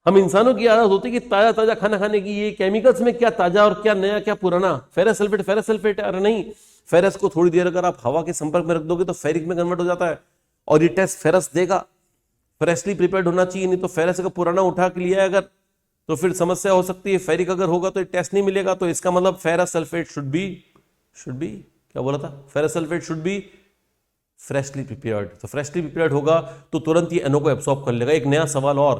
हम इंसानों की आदत होती है कि ताजा ताजा खाना खाने की, ये केमिकल्स में क्या ताजा और क्या नया क्या पुराना, फेरस सल्फेट है, अरे नहीं, फेरस को थोड़ी देर अगर आप हवा के संपर्क में रख दोगे तो फेरिक में कन्वर्ट हो जाता है और ये टेस्ट फेरस देगा। फ्रेशली प्रिपेयर्ड होना चाहिए, नहीं तो फेरस का पुराना उठा के लिया है अगर तो फिर समस्या हो सकती है, फेरिक अगर होगा तो टेस्ट नहीं मिलेगा। तो इसका मतलब फेरस सल्फेट शुड बी क्या बोला था, ferrous sulphate should be freshly prepared. तो फ्रेशली प्रिपेयर्ड होगा तो तुरंत ये NO को एब्सॉर्ब कर लेगा। एक नया सवाल और,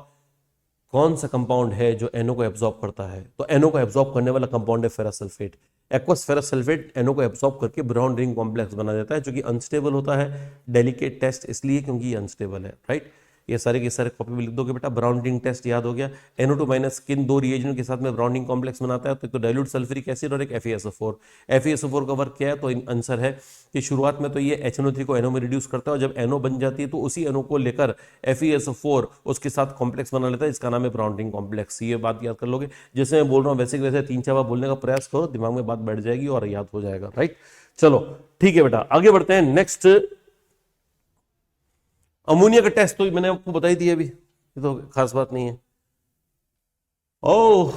कौन सा कंपाउंड है जो NO को एब्सॉर्ब करता है, तो NO को एब्सॉर्ब करने वाला कंपाउंड है ferrous sulphate. Aqueous ferrous sulphate NO को एब्सॉर्ब करके ब्राउन रिंग कॉम्प्लेक्स बना देता है, जो कि अनस्टेबल होता है, डेलिकेट टेस्ट इसलिए क्योंकि ये अनस्टेबल है, राइट। ये सारे के सारे कॉपी में लिख दोगे बेटा। ब्राउनिंग टेस्ट याद हो गया। NO2 माइनस किन दो रिएजेंट के साथ में ब्राउनिंग कॉम्प्लेक्स बनाता है? तो डाइल्यूट सल्फ्यूरिक एसिड और एक FeSO4। FeSO4 का वर्क क्या है? तो आंसर है कि शुरुआत में तो ये HNO3 को NO में रिड्यूस करता है और जब NO बन जाती है तो उसी NO को लेकर FeSO4 उसके साथ कॉम्प्लेक्स बना लेता है, इसका नाम है ब्राउनिंग कॉम्प्लेक्स। ये बात याद कर लोगे। जैसे मैं बोल रहा हूँ वैसे वैसे 3-4 बार बोलने का प्रयास करो, दिमाग में बात बैठ जाएगी और याद हो जाएगा। राइट, चलो ठीक है बेटा, आगे बढ़ते हैं। नेक्स्ट अमोनिया का टेस्ट तो मैंने आपको बताई दी अभी, ये तो खास बात नहीं है। ओह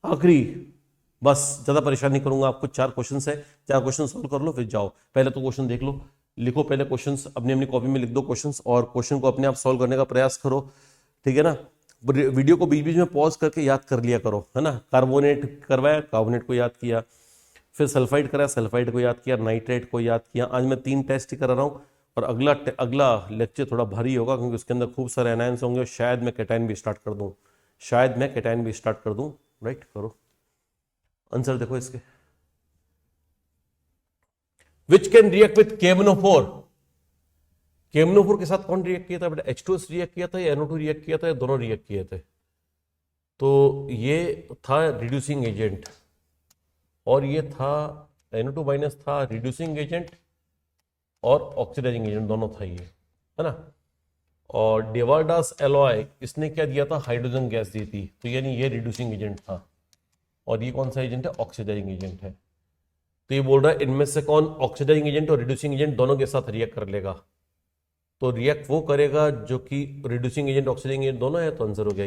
आखिरी, बस ज्यादा परेशान नहीं करूंगा आपको। 4 क्वेश्चन है, 4 क्वेश्चन सोल्व कर लो फिर जाओ। पहले तो क्वेश्चन देख लो, लिखो पहले क्वेश्चंस अपनी अपनी कॉपी में लिख दो क्वेश्चंस और क्वेश्चन को अपने आप सॉल्व करने का प्रयास करो, ठीक है ना। वीडियो को बीच बीच में पॉज करके याद कर लिया करो, है ना। कार्बोनेट करवाया, कार्बोनेट को याद किया, फिर सल्फाइड कराया, सल्फाइड को याद किया, नाइट्रेट को याद किया। आज मैं 3 टेस्ट ही करा रहा हूँ और अगला लेक्चर थोड़ा भारी होगा क्योंकि उसके अंदर खूब सारे एनायंस होंगे। शायद मैं कैटायन भी स्टार्ट कर दूं, शायद मैं कैटायन भी स्टार्ट कर दूं। राइट, करो आंसर देखो इसके। Which can react with KMnO4? KMnO4 के साथ कौन रिएक्ट किया था बेटा? H2S रिएक्ट किया था या NO2 रिएक्ट किया था या दोनों रिएक्ट किए थे? तो ये था रिड्यूसिंग एजेंट और ये था NO2 माइनस था रिड्यूसिंग एजेंट और ऑक्सीडाइजिंग एजेंट, दोनों था ये, है ना। और डेवार्डास एलॉय इसने क्या दिया था? हाइड्रोजन गैस दी थी, तो यानी ये रिड्यूसिंग एजेंट था और ये कौन सा एजेंट है? ऑक्सीडाइजिंग एजेंट है। तो ये बोल रहा है इनमें से कौन ऑक्सीडाइजिंग एजेंट और रिड्यूसिंग एजेंट दोनों के साथ रिएक्ट कर लेगा? तो रिएक्ट वो करेगा जो कि रिड्यूसिंग एजेंट ऑक्सीडाइजिंग एजेंट दोनों है, तो आंसर हो गया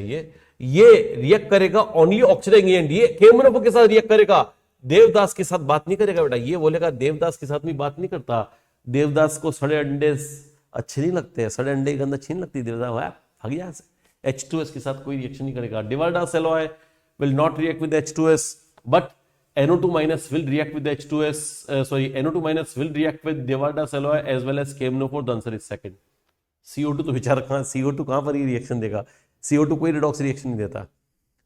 ये रिएक्ट करेगा ओनली ऑक्सीडाइजिंग एजेंट, ये KMnO4 के साथ रिएक्ट करेगा, देवदास के साथ बात नहीं करेगा बेटा। ये बोलेगा देवदास के साथ भी बात नहीं करता, देवदास को सड़े अंडे अच्छे नहीं लगते, सड़े अंडे की गंध अच्छी नहीं लगती, देवदास भाग यहाँ से। H2S के साथ कोई रिएक्शन नहीं करेगा। डेवार्डास alloy will not react with H2S, but NO2 minus will react with H2S. NO2 minus will react with Dewardas alloy as well as KMnO4. The answer is second. CO2 तो बेचारा कहाँ, CO2 कहाँ पर ही रिएक्शन देगा? CO2 कोई रिडॉक्स रिएक्शन नहीं देता,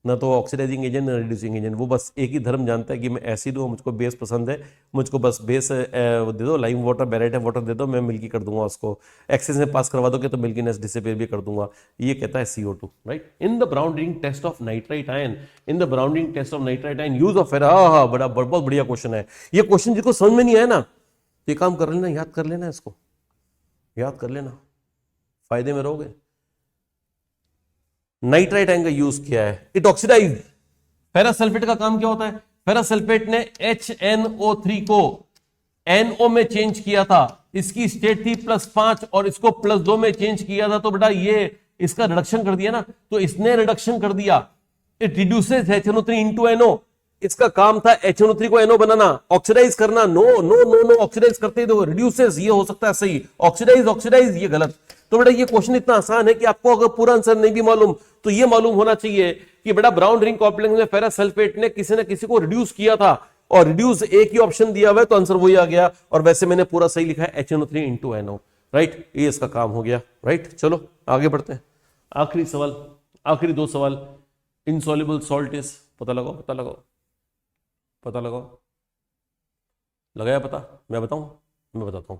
ना तो ऑक्सीडाइजिंग एजेंट ना रिड्यूसिंग एजेंट। वो बस एक ही धर्म जानता है कि मैं एसिड हूँ, मुझको बेस पसंद है, मुझको बस बेस दे दो, लाइम वाटर बेरेटा वाटर दे दो, मैं मिल्की कर दूंगा उसको। एक्सेस में पास करवा दोगे तो मिल्कीनेस डिसअपीयर भी कर दूंगा, ये कहता है CO2। Right, in the browning test of nitrite ion, in the browning test of nitrite ion use of बड़ा बहुत बढ़िया क्वेश्चन है ये। क्वेश्चन जिसको समझ में नहीं आया ना, ये काम कर लेना, याद कर लेना, इसको याद कर लेना, फायदे में रहोगे। नाइट्राइट आयन का यूज किया है, इट ऑक्सीडाइज। फेरस सल्फेट का काम क्या होता है? फेरस सल्फेट ने HNO3 को NO में चेंज किया था, इसकी स्टेट थी +5 और इसको +2 में चेंज किया था, तो बेटा ये इसका रिडक्शन कर दिया ना, तो इसने रिडक्शन कर दिया। It reduces HNO3 into NO। इसका काम था HNO3 को NO बनाना, ऑक्सीडाइज करना। No no no no, oxidise करते ही देखो रिड्यूसेस, ये हो सकता है सही, ऑक्सीडाइज ऑक्सीडाइज ये गलत। तो बेटा ये क्वेश्चन इतना आसान है कि आपको अगर पूरा आंसर नहीं भी मालूम तो ये मालूम होना चाहिए कि बेटा ब्राउन रिंग कॉम्प्लेक्स में फेरस सल्फेट ने किसी न किसी को रिड्यूस किया था और रिड्यूस एक ही ऑप्शन दिया हुआ है, तो आंसर वही आ गया। और वैसे मैंने पूरा सही लिखा है HNO3 इनटू NO। राइट, ये इसका काम हो गया। राइट, चलो आगे बढ़ते हैं। आखिरी सवाल, आखिरी 2 सवाल। इनसॉल्युबल सॉल्ट इज, पता लगाओ पता लगाओ पता लगाओ, लगाया पता? मैं बताऊं, मैं बताता हूं।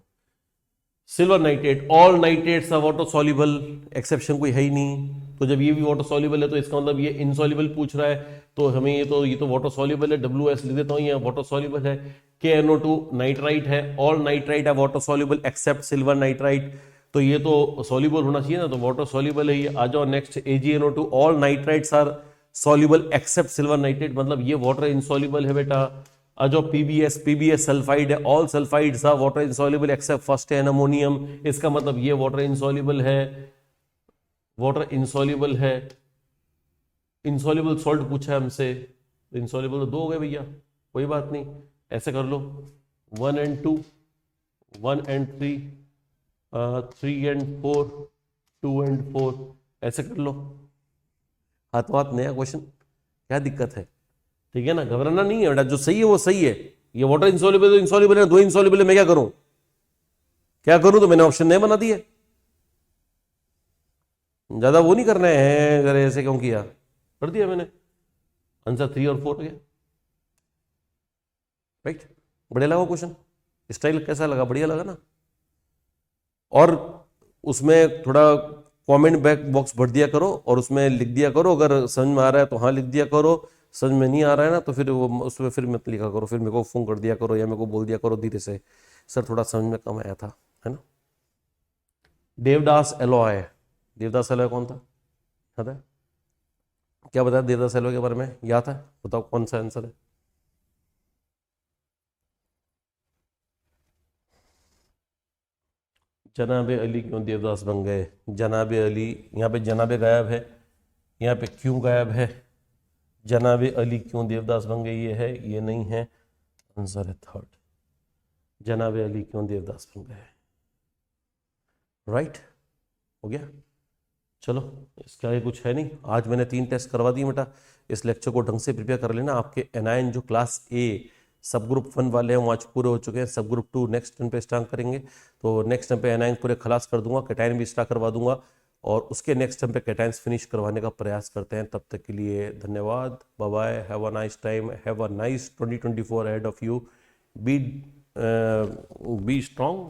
Silver nitrate, all nitrates are water soluble, exception कोई है ही नहीं। तो जब ये भी वाटर सॉल्युबल है तो इसका मतलब ये इनसॉल्युबल पूछ रहा है, तो हमें ये तो वाटर सॉल्युबल है, WS लिख देता हूं, ये वाटर सॉल्युबल है। KNO2 नाइट्राइट है, ऑल नाइट्राइट है water soluble except silver nitrite, तो ये तो सॉल्युबल होना चाहिए ना, तो वाटर सॉल्युबल है ये। आ जाओ next, AgNO2, all nitrites are soluble except silver nitrate, मतलब ये वाटर इनसॉल्युबल है बेटा। जो PbS सल्फाइड है, all sulphides are water insoluble except first and ammonium, इसका मतलब ये वाटर इनसॉल्युबल है, वाटर इनसॉल्युबल है। इनसॉल्युबल सॉल्ट पूछा है हमसे, इनसॉल्युबल तो 2 हो गए भैया, कोई बात नहीं, ऐसे कर लो 1 and 2, 1 and 3, 3 and 4, 2 and 4, ऐसे कर लो। हाथों हाथ नया क्वेश्चन, क्या दिक्कत है? ठीक है ना, घबराना नहीं है बेटा, जो सही है वो सही है। ये वाटर इंसॉल्युबल, इंसॉल्युबल है, 2 इंसॉल्युबल है, मैं क्या करूं? क्या करूं? तो मैंने ऑप्शन नए बना दिए। ज्यादा वो नहीं करना है, जरा ऐसे क्यों किया, कर दिया मैंने। आंसर 3 और 4 गया। राइट, बढ़िया लगा क्वेश्चन, स्टाइल कैसा लगा? बढ़िया लगा ना। और उसमें थोड़ा कमेंट बैक बॉक्स भर दिया करो और उसमें लिख दिया करो, अगर समझ में आ रहा है तो हाँ लिख दिया करो, समझ में नहीं आ रहा है ना तो फिर वो उसमें फिर मत लिखा करो, फिर मेरे को फोन कर दिया करो या मेरे को बोल दिया करो धीरे से, सर थोड़ा समझ में कम आया था, है ना। देवदास एलॉय, देवदास एलॉय कौन था, याद है? क्या बताया देवदास एलॉय के बारे में, याद है? बताओ कौन सा आंसर है। जनाबे अली क्यों देवदास बन गए, जनाबे अली, यहाँ पे जनाबे गायब है, यहाँ पे क्यों गायब है, जनाबे अली क्यों देवदास बन गए, ये है ये नहीं है, आंसर है थर्ड, जनाबे अली क्यों देवदास बन गए। राइट, हो गया। चलो, इसका ये कुछ है नहीं, आज मैंने 3 टेस्ट करवा दिए बेटा, इस लेक्चर को ढंग से प्रिपेयर कर लेना। आपके एनायन जो क्लास ए सब ग्रुप 1 वाले हैं वो आज पूरे हो चुके हैं, सब ग्रुप 2 नेक्स्ट टर्न पे स्टार्ट करेंगे, तो नेक्स्ट टर्न पे एनायन पूरे खलास कर दूंगा, कैटायन भी स्टार्ट करवा दूंगा और उसके नेक्स्ट टर्न पे कैटायंस फिनिश करवाने का प्रयास करते हैं। तब तक के लिए धन्यवाद, bye bye, have a nice time, have a nice 2024 ahead of you, be be strong,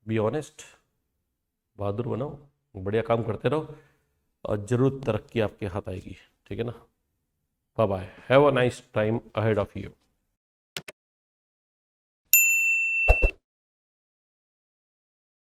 be honest, बहादुर बनो, बढ़िया काम करते रहो और जरूर तरक्की आपके हाथ आएगी, ठीक है ना। Bye bye, have a nice time ahead of you.